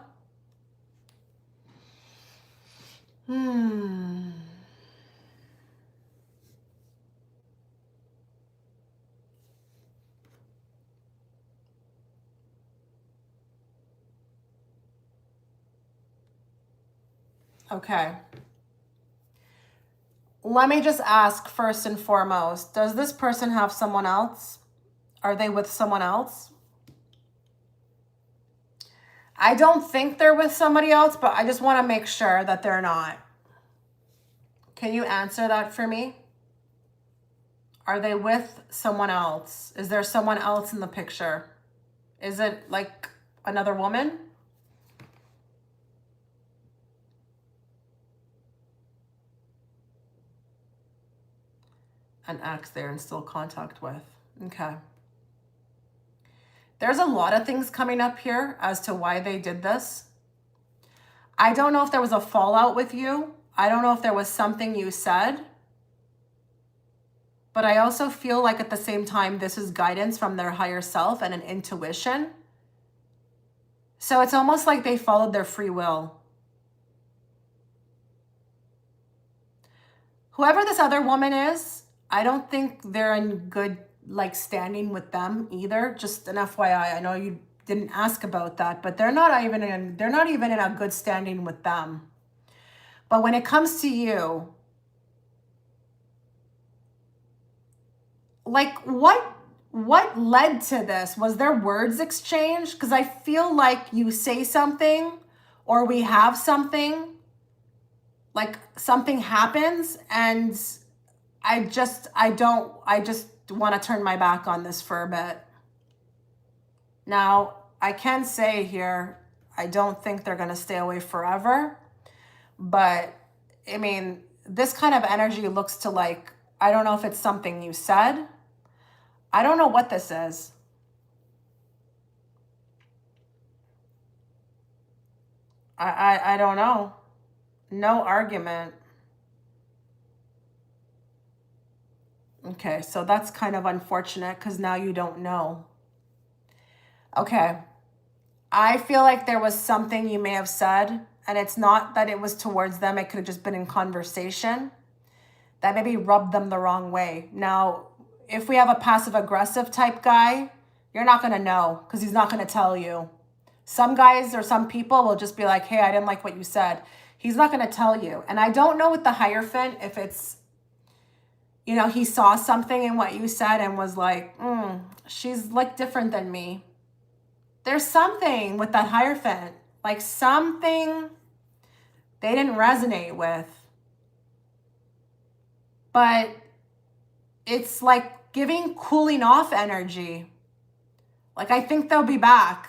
Okay. Let me just ask first and foremost, does this person have someone else? Are they with someone else? I don't think they're with somebody else, but I just want to make sure that they're not. Can you answer that for me? Are they with someone else? Is there someone else in the picture? Is it like another woman? An ex they're in still contact with. Okay. There's a lot of things coming up here as to why they did this. I don't know if there was a fallout with you. I don't know if there was something you said. But I also feel like at the same time, this is guidance from their higher self and an intuition. So it's almost like they followed their free will. Whoever this other woman is, I don't think they're in good like standing with them either. Just an FYI. I know you didn't ask about that, but they're not even in a good standing with them. But when it comes to you, like what led to this? Was there words exchanged? Because I feel like you say something or we have something, like something happens and I just want to turn my back on this for a bit. Now, I can say here, I don't think they're going to stay away forever. But, I mean, this kind of energy looks to like, I don't know if it's something you said. I don't know what this is. I don't know. No argument. Okay, so that's kind of unfortunate because now you don't know. Okay. I feel like there was something you may have said, and it's not that it was towards them. It could have just been in conversation that maybe rubbed them the wrong way. Now, if we have a passive-aggressive type guy, you're not going to know because he's not going to tell you. Some guys or some people will just be like, hey, I didn't like what you said. He's not going to tell you. And I don't know with the Hierophant if it's, you know, he saw something in what you said and was like, she's like different than me. There's something with that Hierophant, like something they didn't resonate with. But it's like giving cooling off energy. Like, I think they'll be back.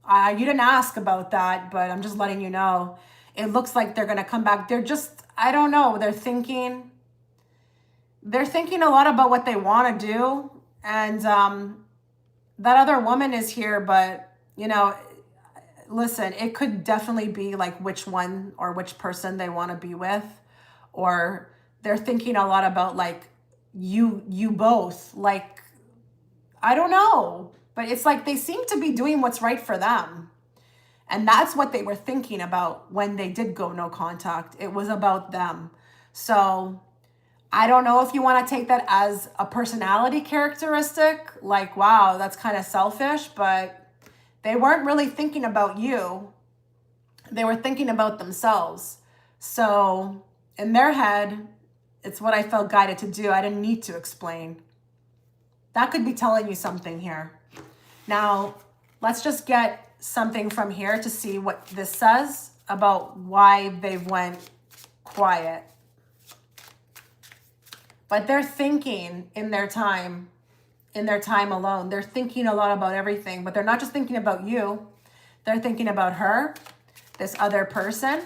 You didn't ask about that, but I'm just letting you know. It looks like they're going to come back. They're just, I don't know. They're thinking a lot about what they want to do. And that other woman is here, but, you know, listen, it could definitely be like which one or which person they want to be with. Or they're thinking a lot about like you both. Like, I don't know. But it's like they seem to be doing what's right for them. And that's what they were thinking about when they did go no contact. It was about them. So I don't know if you want to take that as a personality characteristic. Like, wow, that's kind of selfish. But they weren't really thinking about you. They were thinking about themselves. So in their head, it's what I felt guided to do. I didn't need to explain. That could be telling you something here. Now, let's just get something from here to see what this says about why they went quiet. But they're thinking in their time alone. They're thinking a lot about everything, but they're not just thinking about you. They're thinking about her, this other person.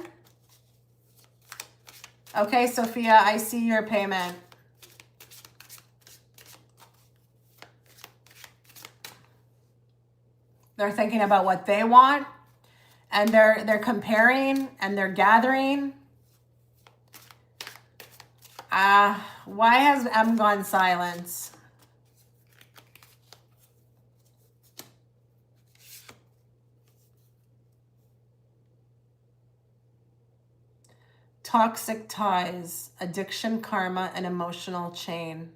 Okay, Sophia, I see your payment. They're thinking about what they want, and they're comparing and they're gathering. Why has M gone silent? Toxic ties, addiction, karma, and emotional chain.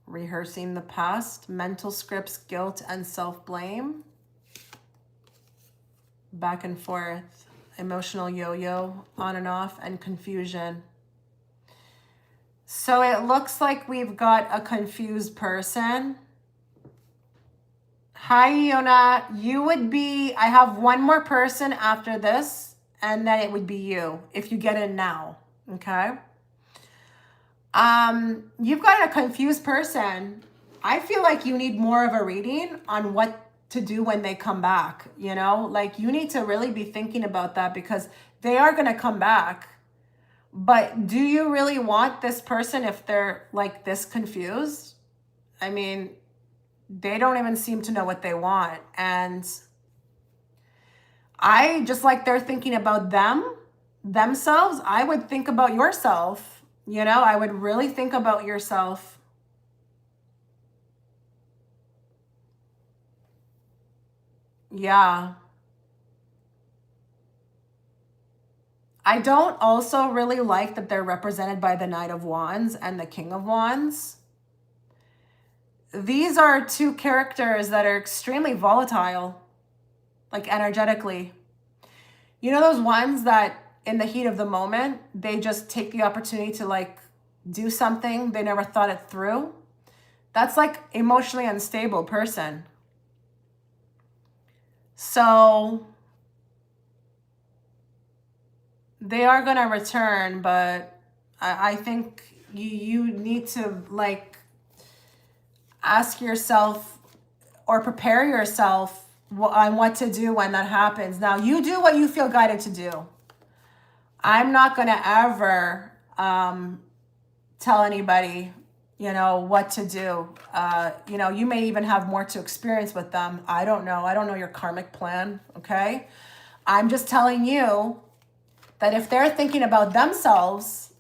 Rehearsing the past, mental scripts, guilt, and self-blame. Back and forth, emotional yo-yo, on and off, and confusion. So it looks like we've got a confused person. Hi, Yona. You would be, I have one more person after this, and then it would be you if you get in now, okay? You've got a confused person. I feel like you need more of a reading on what to do when they come back, you know? Like, you need to really be thinking about that because they are going to come back. But do you really want this person if they're like this confused? I mean, they don't even seem to know what they want. And I just like they're thinking about themselves. I would think about yourself. You know, I would really think about yourself. Yeah. I don't also really like that they're represented by the Knight of Wands and the King of Wands. These are two characters that are extremely volatile, like energetically. You know those ones that in the heat of the moment, they just take the opportunity to like do something, they never thought it through? That's like emotionally unstable person. So they are going to return, but I think you need to like ask yourself or prepare yourself on what to do when that happens. Now, you do what you feel guided to do. I'm not going to ever tell anybody, you know, what to do. You know, you may even have more to experience with them. I don't know. I don't know your karmic plan, okay? I'm just telling you that if they're thinking about themselves,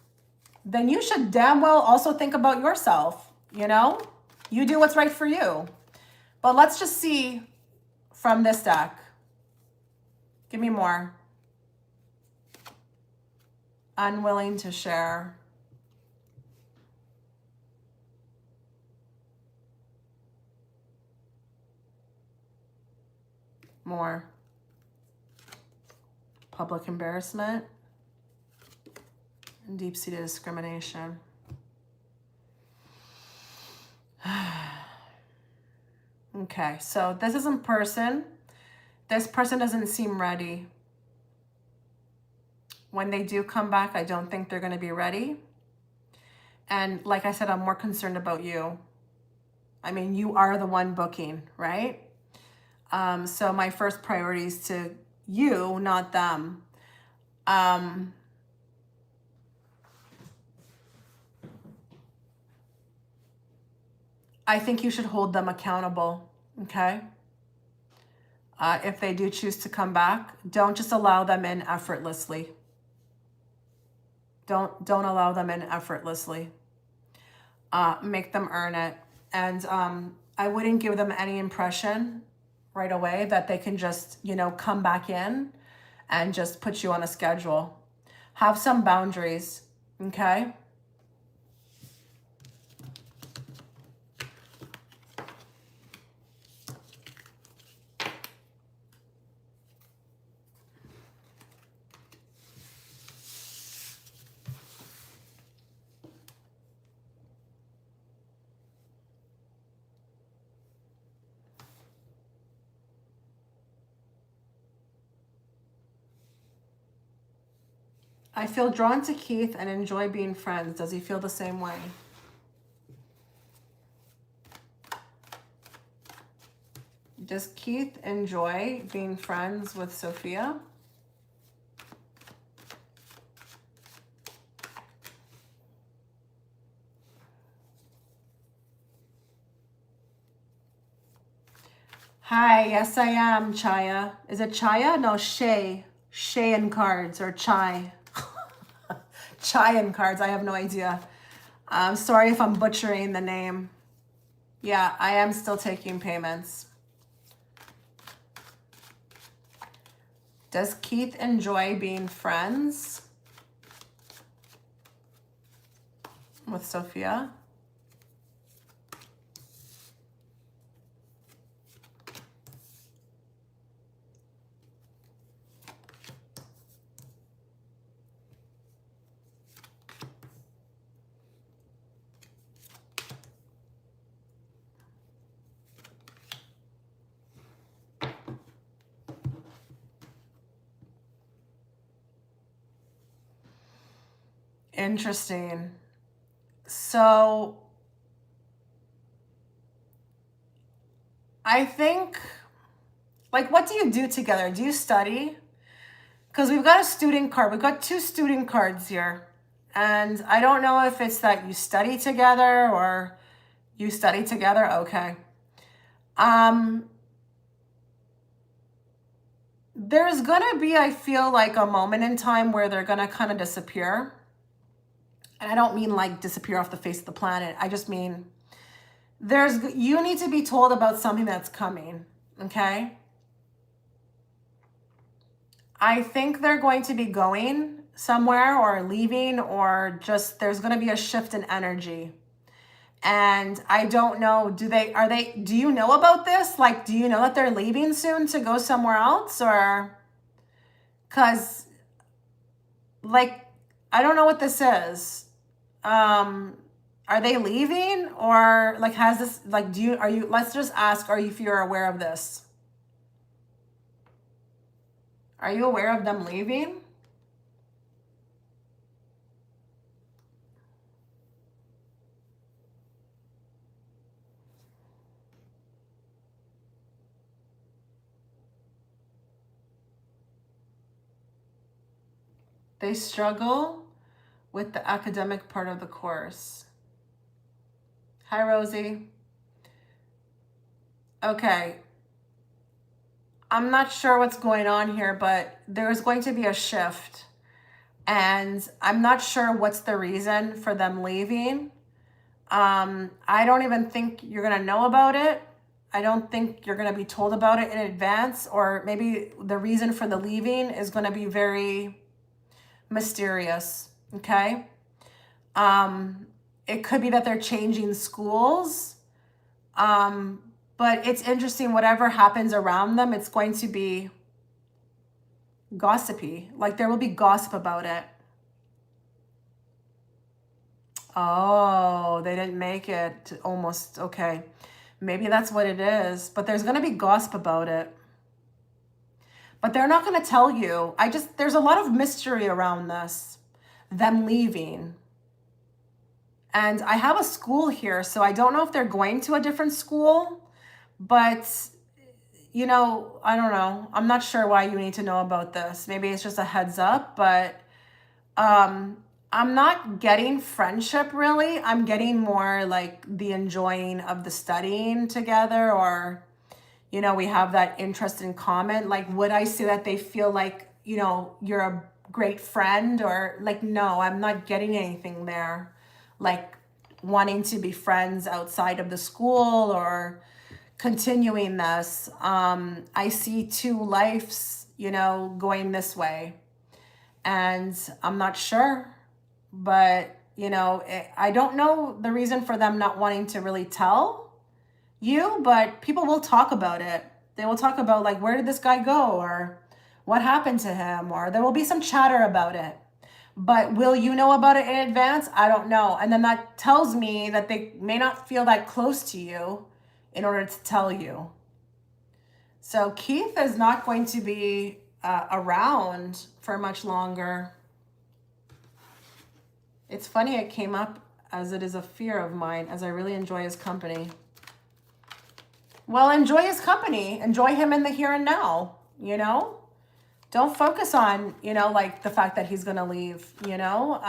then you should damn well also think about yourself, you know? You do what's right for you. But let's just see from this deck. Give me more. Unwilling to share. More. Public embarrassment. And deep-seated discrimination. Okay, so this isn't person. This person doesn't seem ready. When they do come back, I don't think they're going to be ready. And like I said, I'm more concerned about you. I mean, you are the one booking, right? So my first priority is to you, not them. I think you should hold them accountable, okay? If they do choose to come back, don't just allow them in effortlessly. Don't allow them in effortlessly. Make them earn it. And I wouldn't give them any impression right away that they can just, you know, come back in and just put you on a schedule. Have some boundaries, okay? I feel drawn to Keith and enjoy being friends. Does he feel the same way? Does Keith enjoy being friends with Sophia? Hi, yes I am, Chaya. Is it Chaya? No, Shay. Shayan cards or chai. Chayan cards, I have no idea. I'm sorry if I'm butchering the name. Yeah, I am still taking payments. Does Keith enjoy being friends with Sophia? Interesting. So I think, like, what do you do together? Do you study? Because we've got a student card. We've got 2 student cards here. And I don't know if it's that you study together or you study together. Okay. There's gonna be, I feel like, a moment in time where they're gonna kind of disappear. And I don't mean like disappear off the face of the planet. I just mean you need to be told about something that's coming, okay? I think they're going to be going somewhere or leaving, or just there's going to be a shift in energy. And I don't know, do you know about this? Like, do you know that they're leaving soon to go somewhere else? Or, cause like, I don't know what this is. Are they leaving, or like, has this, like, let's just ask, if you're aware of this? Are you aware of them leaving? They struggle with the academic part of the course. Hi, Rosie. Okay. I'm not sure what's going on here, but there's going to be a shift. And I'm not sure what's the reason for them leaving. I don't even think you're going to know about it. I don't think you're going to be told about it in advance, or maybe the reason for the leaving is going to be very mysterious, okay? It could be that they're changing schools. But it's interesting, whatever happens around them, it's going to be gossipy. Like, there will be gossip about it. Oh, they didn't make it almost. Okay. Maybe that's what it is. But there's going to be gossip about it. But they're not going to tell you. There's a lot of mystery around this. Them leaving. And I have a school here, so I don't know if they're going to a different school. But, you know, I don't know. I'm not sure why you need to know about this. Maybe it's just a heads up, but I'm not getting friendship, really. I'm getting more like the enjoying of the studying together, or, you know, we have that interest in common. Like, would I say that they feel like, you know, you're a great friend, or like, no, I'm not getting anything there. Like wanting to be friends outside of the school or continuing this. I see 2 lives, you know, going this way, and I'm not sure, but you know, I don't know the reason for them not wanting to really tell you, but people will talk about it. They will talk about, like, where did this guy go, or what happened to him, or there will be some chatter about it. But will you know about it in advance? I don't know. And then that tells me that they may not feel that close to you in order to tell you. So Keith is not going to be around for much longer. It's funny it came up, as it is a fear of mine, as I really enjoy his company. Well, enjoy his company. Enjoy him in the here and now, you know? Don't focus on, you know, like the fact that he's going to leave, you know?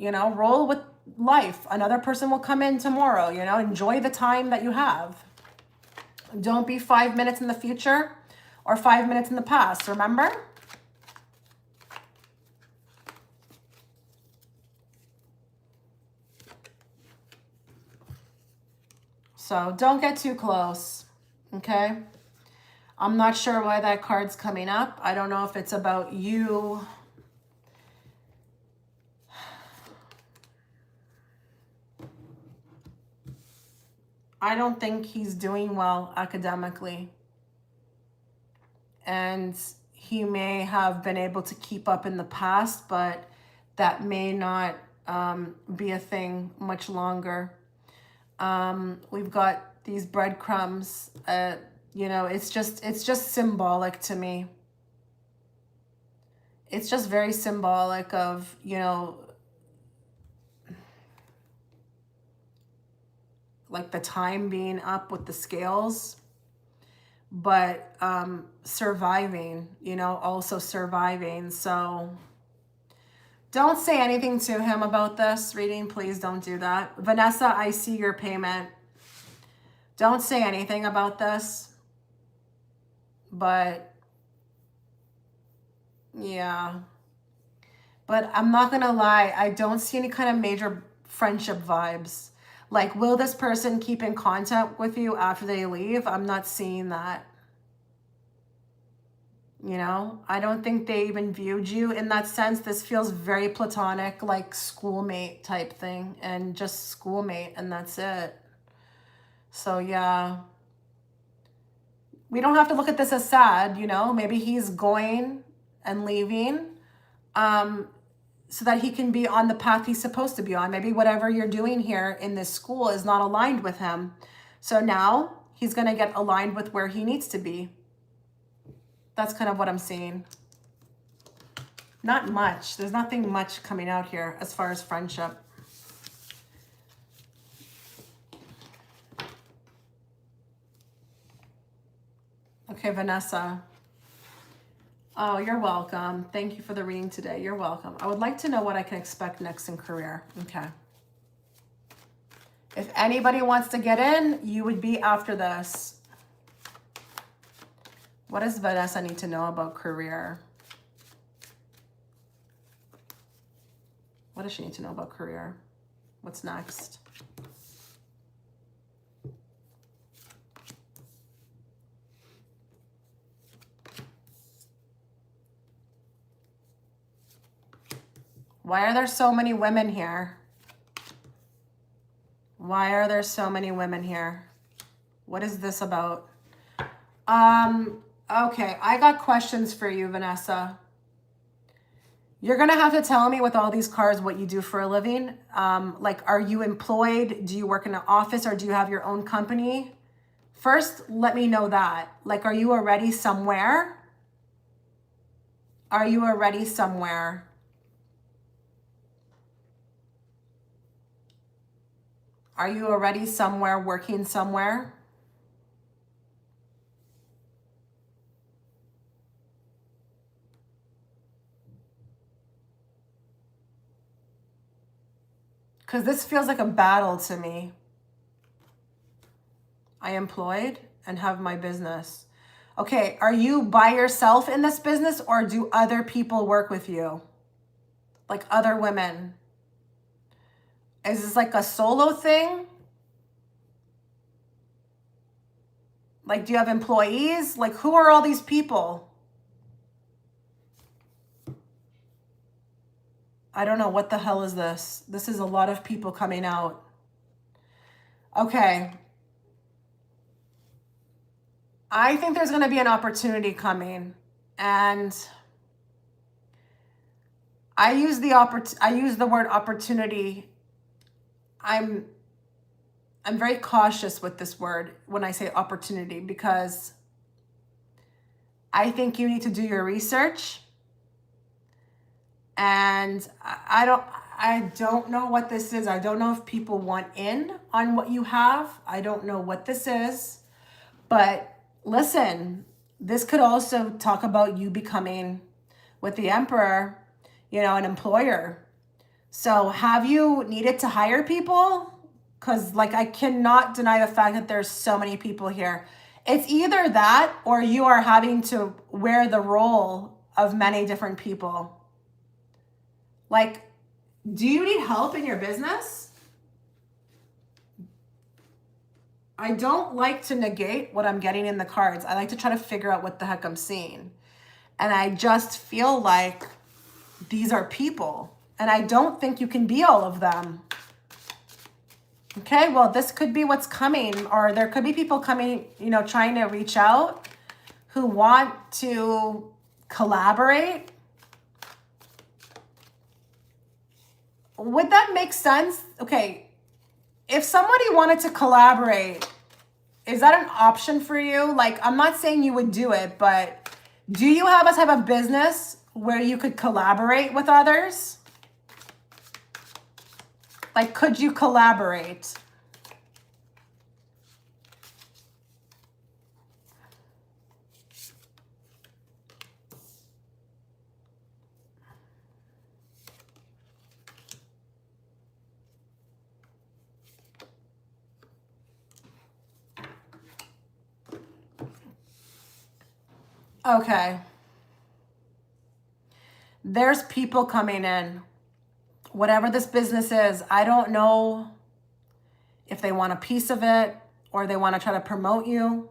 Roll with life. Another person will come in tomorrow, you know? Enjoy the time that you have. Don't be 5 minutes in the future or 5 minutes in the past, remember? So don't get too close, okay? I'm not sure why that card's coming up. I don't know if it's about you. I don't think he's doing well academically. And he may have been able to keep up in the past, but that may not be a thing much longer. We've got these breadcrumbs. You know, it's just symbolic to me. It's just very symbolic of, you know, like the time being up with the scales, but surviving, you know, also surviving. So don't say anything to him about this reading. Please don't do that. Vanessa, I see your payment. Don't say anything about this. But yeah. But I'm not going to lie. I don't see any kind of major friendship vibes. Like, will this person keep in contact with you after they leave? I'm not seeing that. You know, I don't think they even viewed you in that sense. This feels very platonic, like schoolmate type thing, and just schoolmate, and that's it. So yeah, we don't have to look at this as sad, you know. Maybe he's going and leaving so that he can be on the path he's supposed to be on. Maybe whatever you're doing here in this school is not aligned with him. So now he's going to get aligned with where he needs to be. That's kind of what I'm seeing. Not much. There's nothing much coming out here as far as friendship. Okay, Vanessa. Oh, you're welcome. Thank you for the reading today. You're welcome. I would like to know what I can expect next in career. Okay. If anybody wants to get in, you would be after this. What does Vanessa need to know about career? What does she need to know about career? What's next? Why are there so many women here? Why are there so many women here? What is this about? Okay, I got questions for you, Vanessa. You're going to have to tell me with all these cards what you do for a living. Like, are you employed? Do you work in an office, or do you have your own company? First, let me know that. Like, are you already somewhere? Are you already somewhere? Are you already somewhere, working somewhere? Because this feels like a battle to me. I employed and have my business. Okay, are you by yourself in this business, or do other people work with you? Like other women? Is this like a solo thing? Like, do you have employees? Like, who are all these people? I don't know. What the hell is this? This is a lot of people coming out. Okay. I think there's going to be an opportunity coming. And I use the word opportunity. I'm very cautious with this word when I say opportunity, because I think you need to do your research. And I don't know what this is. I don't know if people want in on what you have. I don't know what this is. But listen, this could also talk about you becoming, with the Emperor, you know, an employer. So have you needed to hire people? Because, like, I cannot deny the fact that there's so many people here. It's either that or you are having to wear the role of many different people. Like, do you need help in your business? I don't like to negate what I'm getting in the cards. I like to try to figure out what the heck I'm seeing. And I just feel like these are people. And I don't think you can be all of them. Okay, well, this could be what's coming. Or there could be people coming, you know, trying to reach out who want to collaborate. Would that make sense? Okay, if somebody wanted to collaborate, is that an option for you? Like, I'm not saying you would do it, but do you have a type of business where you could collaborate with others? Like, could you collaborate? Okay. There's people coming in. Whatever this business is, I don't know if they want a piece of it or they want to try to promote you.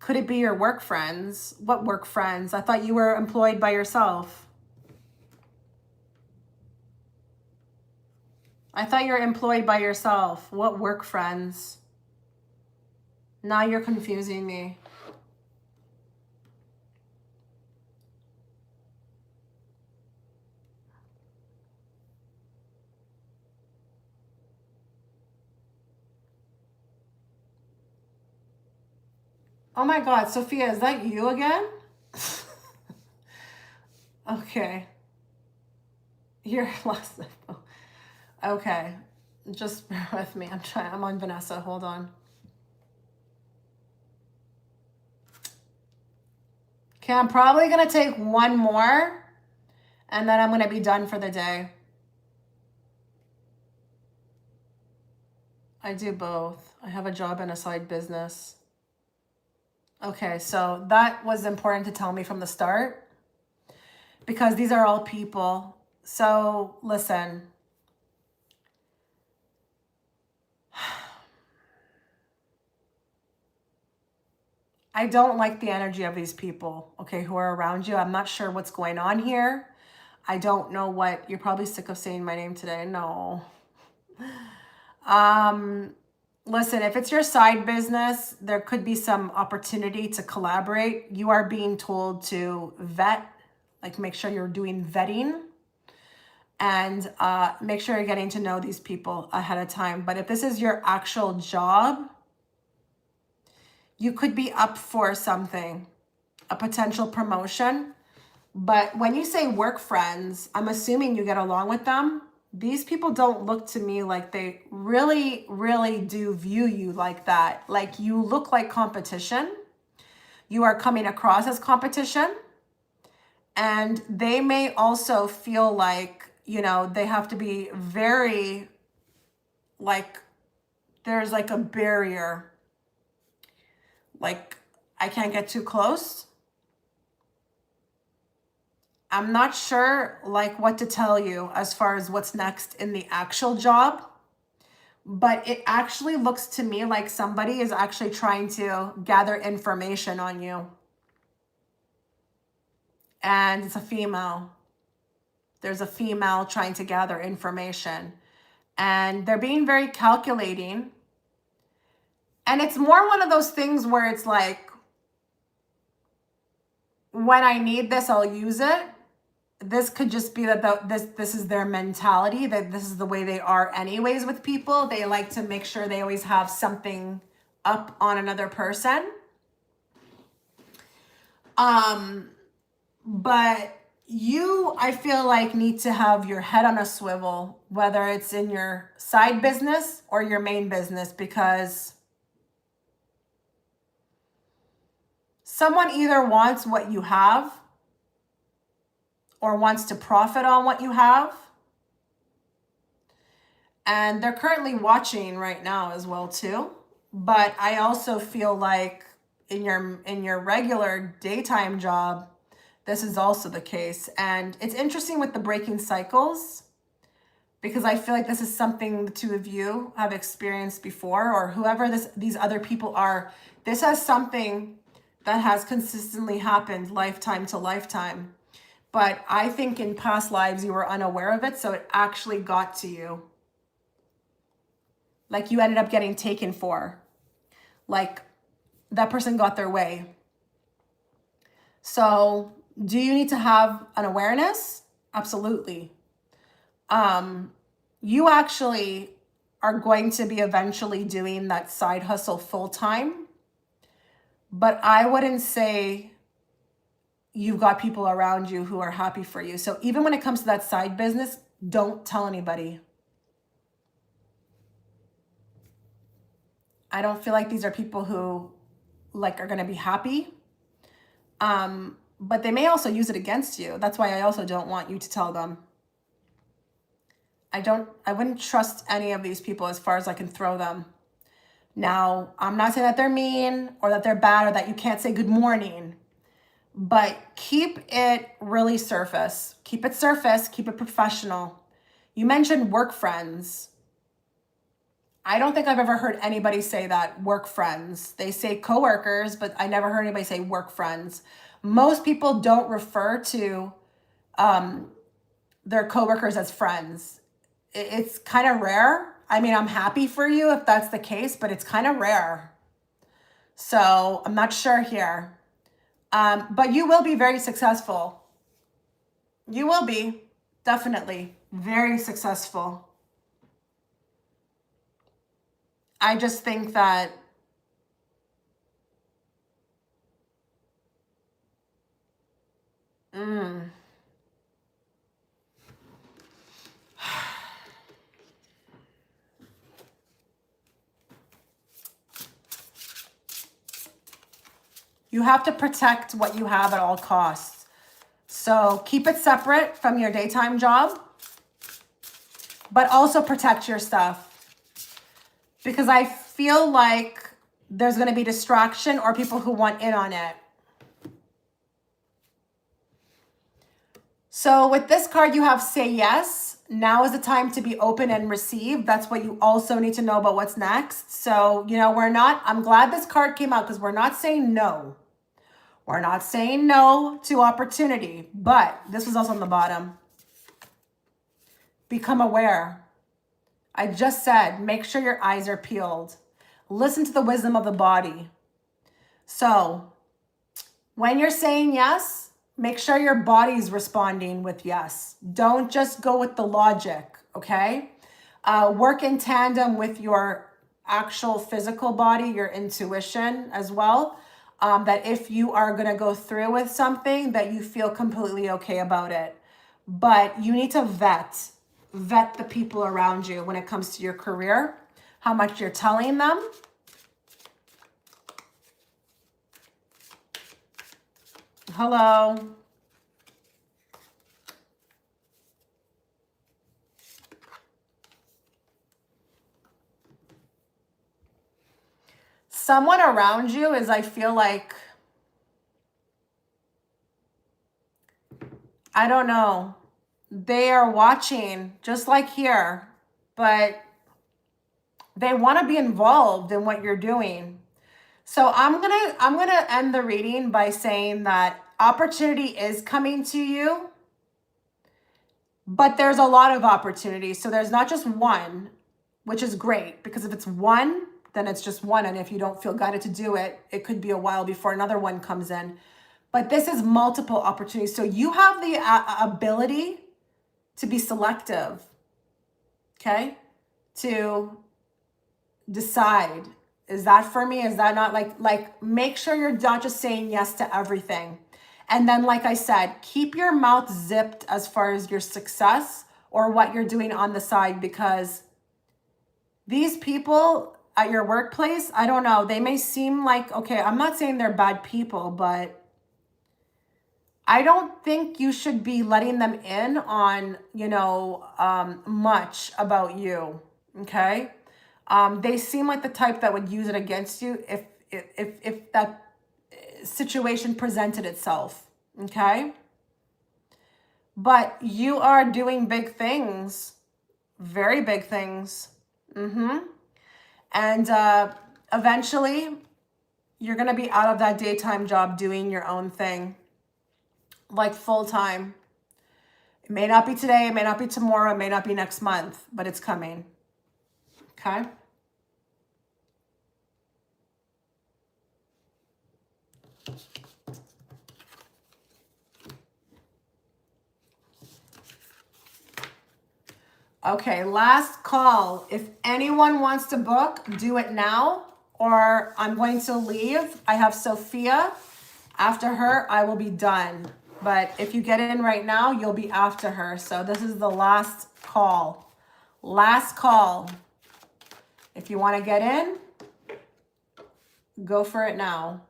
Could it be your work friends? What work friends? I thought you were employed by yourself. I thought you were employed by yourself. What work friends? Now you're confusing me. Oh my God, Sophia, is that you again? Okay. You're lost. Okay. Just bear with me. I'm on Vanessa. Hold on. Okay, I'm probably going to take one more and then I'm going to be done for the day. I do both. I have a job and a side business. Okay, so that was important to tell me from the start because these are all people. So listen, I don't like the energy of these people, okay, who are around you. I'm not sure what's going on here. I don't know what, you're probably sick of saying my name today. No. Listen, if it's your side business, there could be some opportunity to collaborate. You are being told to vet, like make sure you're doing vetting and make sure you're getting to know these people ahead of time. But if this is your actual job, you could be up for something, a potential promotion. But when you say work friends, I'm assuming you get along with them. These people don't look to me like they really, really do view you like that. Like you look like competition. You are coming across as competition. And they may also feel like, you know, they have to be very, like, there's like a barrier. Like, I can't get too close. I'm not sure like what to tell you as far as what's next in the actual job, but it actually looks to me like somebody is actually trying to gather information on you. And it's a female. There's a female trying to gather information and they're being very calculating. And it's more one of those things where it's like, when I need this, I'll use it. This could just be that this is their mentality, that this is the way they are anyways with people. They like to make sure they always have something up on another person. But you, I feel like, need to have your head on a swivel, whether it's in your side business or your main business, because someone either wants what you have or wants to profit on what you have. And they're currently watching right now as well too. But I also feel like in your regular daytime job, this is also the case. And it's interesting with the breaking cycles, because I feel like this is something the two of you have experienced before, or whoever these other people are. This is something that has consistently happened lifetime to lifetime. But I think in past lives you were unaware of it, so it actually got to you. Like you ended up getting taken for. Like that person got their way. So do you need to have an awareness? Absolutely. You actually are going to be eventually doing that side hustle full time, but I wouldn't say you've got people around you who are happy for you. So even when it comes to that side business, don't tell anybody. I don't feel like these are people who like are going to be happy. But they may also use it against you. That's why I also don't want you to tell them. I wouldn't trust any of these people as far as I can throw them. Now, I'm not saying that they're mean or that they're bad or that you can't say good morning, but keep it really surface. Keep it surface, keep it professional. You mentioned work friends. I don't think I've ever heard anybody say that, work friends. They say coworkers, but I never heard anybody say work friends. Most people don't refer to their coworkers as friends. It's kind of rare. I mean, I'm happy for you if that's the case, but it's kind of rare. So I'm not sure here. But you will be very successful. You will be, definitely, very successful. I just think that you have to protect what you have at all costs. So keep it separate from your daytime job, but also protect your stuff. Because I feel like there's going to be distraction or people who want in on it. So with this card, you have say yes. Now is the time to be open and receive. That's what you also need to know about what's next. So, I'm glad this card came out because we're not saying no. We're not saying no to opportunity, but this was also on the bottom. Become aware. I just said, make sure your eyes are peeled. Listen to the wisdom of the body. So when you're saying yes, make sure your body's responding with yes. Don't just go with the logic, okay? Work in tandem with your actual physical body, your intuition as well. That if you are going to go through with something, that you feel completely okay about it. But you need to vet the people around you when it comes to your career, how much you're telling them. Hello. Someone around you is, I feel like, I don't know. They are watching just like here, but they want to be involved in what you're doing. So I'm going to end the reading by saying that opportunity is coming to you, but there's a lot of opportunities. So there's not just one, which is great, because if it's one, then it's just one. And if you don't feel guided to do it, it could be a while before another one comes in. But this is multiple opportunities. So you have the ability to be selective, okay? To decide, is that for me? Is that not? Like make sure you're not just saying yes to everything. And then, like I said, keep your mouth zipped as far as your success or what you're doing on the side, because these people at your workplace, I don't know, they may seem like, okay, I'm not saying they're bad people, but I don't think you should be letting them in on, much about you, okay? They seem like the type that would use it against you if that situation presented itself, okay? But you are doing big things, very big things. And eventually, you're going to be out of that daytime job doing your own thing, like full time. It may not be today, it may not be tomorrow, it may not be next month, but it's coming, okay? Okay, last call. If anyone wants to book, do it now, or I'm going to leave. I have Sophia. After her, I will be done. But if you get in right now, you'll be after her. So this is the last call. Last call. If you want to get in, go for it now.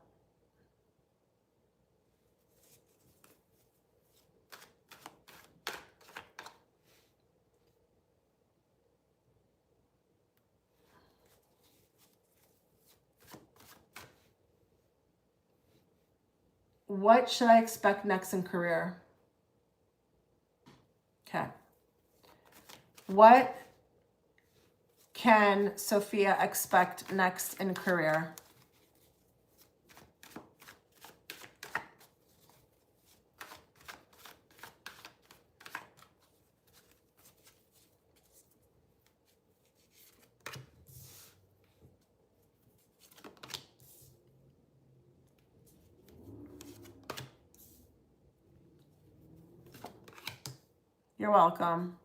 What should I expect next in career? Okay. What can Sophia expect next in career? You're welcome.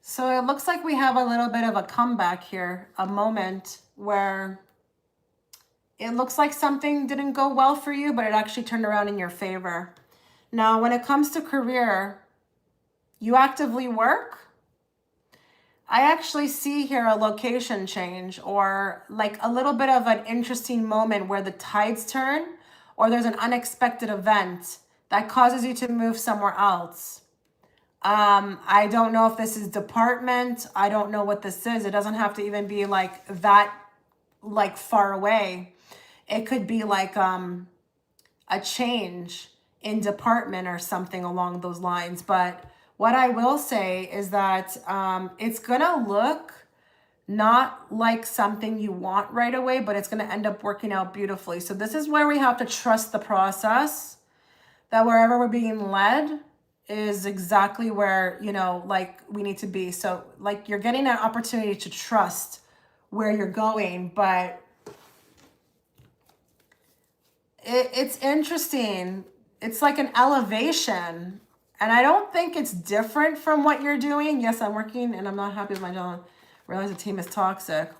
So it looks like we have a little bit of a comeback here, a moment where it looks like something didn't go well for you, but it actually turned around in your favor. Now, when it comes to career, you actively work. I actually see here a location change, or like a little bit of an interesting moment where the tides turn, or there's an unexpected event that causes you to move somewhere else. I don't know if this is department. I don't know what this is. It doesn't have to even be like that, like far away. It could be like a change in department or something along those lines. But what I will say is that it's gonna look not like something you want right away, but it's gonna end up working out beautifully. So this is where we have to trust the process, that wherever we're being led is exactly where, you know, like we need to be. So like you're getting an opportunity to trust where you're going, but it's interesting. It's like an elevation, and I don't think it's different from what you're doing. Yes, I'm working and I'm not happy with my job. Realize the team is toxic.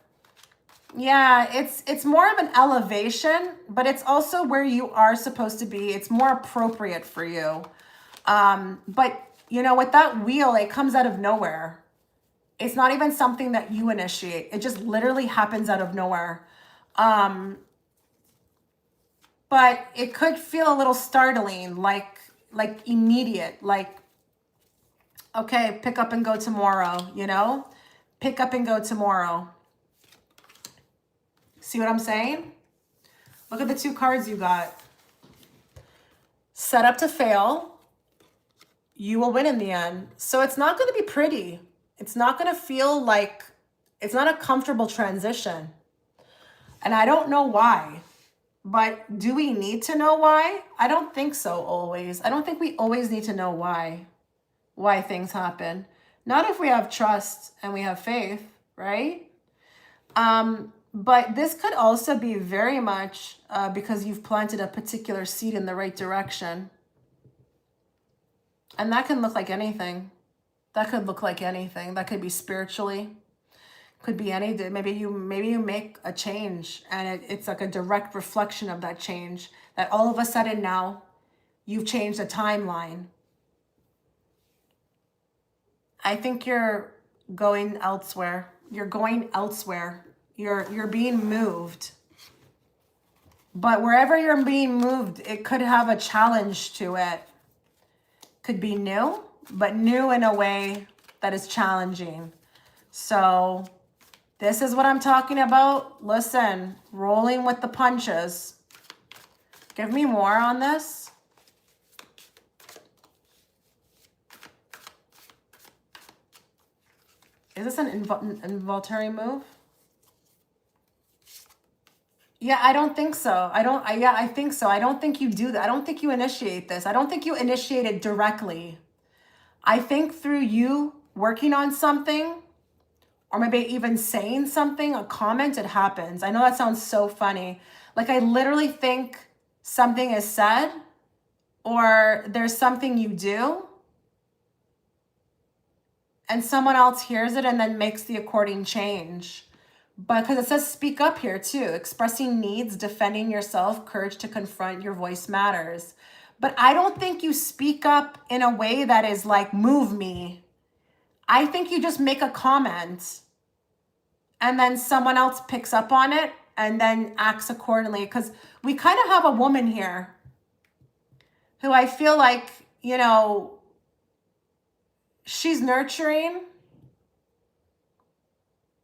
Yeah, it's more of an elevation, but it's also where you are supposed to be. It's more appropriate for you. But you know, with that wheel, it comes out of nowhere. It's not even something that you initiate. It just literally happens out of nowhere. But it could feel a little startling, like immediate, like, okay, pick up and go tomorrow, you know? Pick up and go tomorrow. See what I'm saying? Look at the two cards you got. Set up to fail. You will win in the end. So it's not going to be pretty. It's not going to feel like, it's not a comfortable transition. And I don't know why. But do we need to know why? I don't think so always. I don't think we always need to know why things happen. Not if we have trust and we have faith, right? But this could also be very much because you've planted a particular seed in the right direction. And that can look like anything. That could look like anything. That could be spiritually. Could be any, maybe you make a change and it's like a direct reflection of that change, that all of a sudden now you've changed the timeline. I think you're going elsewhere. You're going elsewhere. You're being moved. But wherever you're being moved, it could have a challenge to it. Could be new, but new in a way that is challenging. So this is what I'm talking about. Listen, rolling with the punches. Give me more on this. Is this an involuntary move? Yeah, I don't think so. I think so. I don't think you do that. I don't think you initiate this. I don't think you initiate it directly. I think through you working on something, or maybe even saying something, a comment, it happens. I know that sounds so funny. Like, I literally think something is said, or there's something you do, and someone else hears it and then makes the according change. But because it says speak up here too, expressing needs, defending yourself, courage to confront, your voice matters. But I don't think you speak up in a way that is like, move me. I think you just make a comment and then someone else picks up on it and then acts accordingly. Because we kind of have a woman here who I feel like, you know, she's nurturing.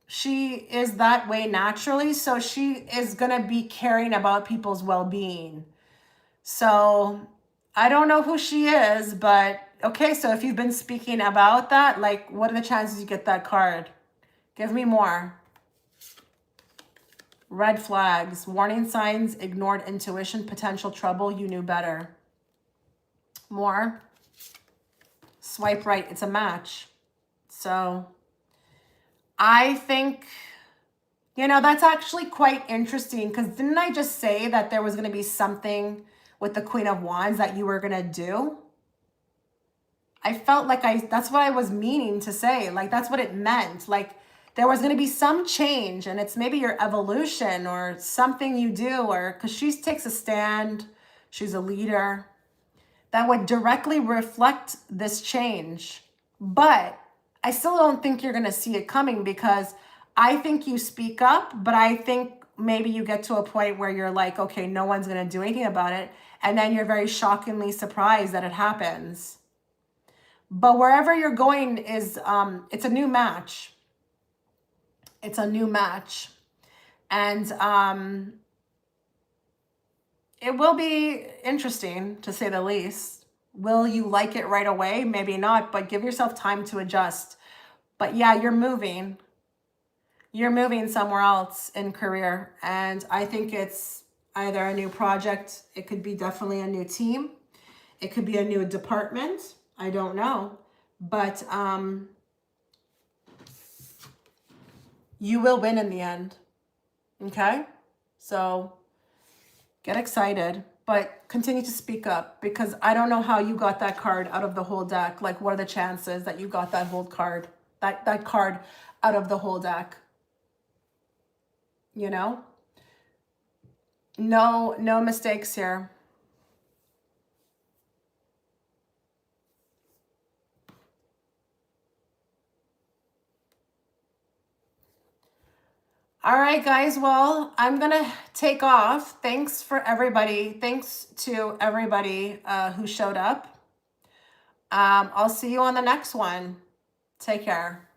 She is that way naturally. So she is going to be caring about people's well-being. So I don't know who she is, but okay. So if you've been speaking about that, like, what are the chances you get that card? Give me more. Red flags, warning signs, ignored intuition, potential trouble, you knew better. More. Swipe right, it's a match. So I think, you know, that's actually quite interesting, because didn't I just say that there was going to be something with the Queen of Wands that you were going to do? I felt like that's what I was meaning to say. Like, that's what it meant. Like, there was going to be some change, and it's maybe your evolution or something you do, or because she takes a stand, she's a leader, that would directly reflect this change. But I still don't think you're going to see it coming, because I think you speak up, but I think maybe you get to a point where you're like, okay, no one's going to do anything about it. And then you're very shockingly surprised that it happens. But wherever you're going is, it's a new match. It's a new match. And it will be interesting, to say the least. Will you like it right away? Maybe not, but give yourself time to adjust. But yeah, you're moving. You're moving somewhere else in career. And I think it's either a new project. It could be definitely a new team. It could be a new department. I don't know. But you will win in the end. Okay? So get excited, but continue to speak up, because I don't know how you got that card out of the whole deck. Like, what are the chances that you got that whole card, that card out of the whole deck? You know? No mistakes here. All right, guys. Well, I'm going to take off. Thanks for everybody. Thanks to everybody who showed up. I'll see you on the next one. Take care.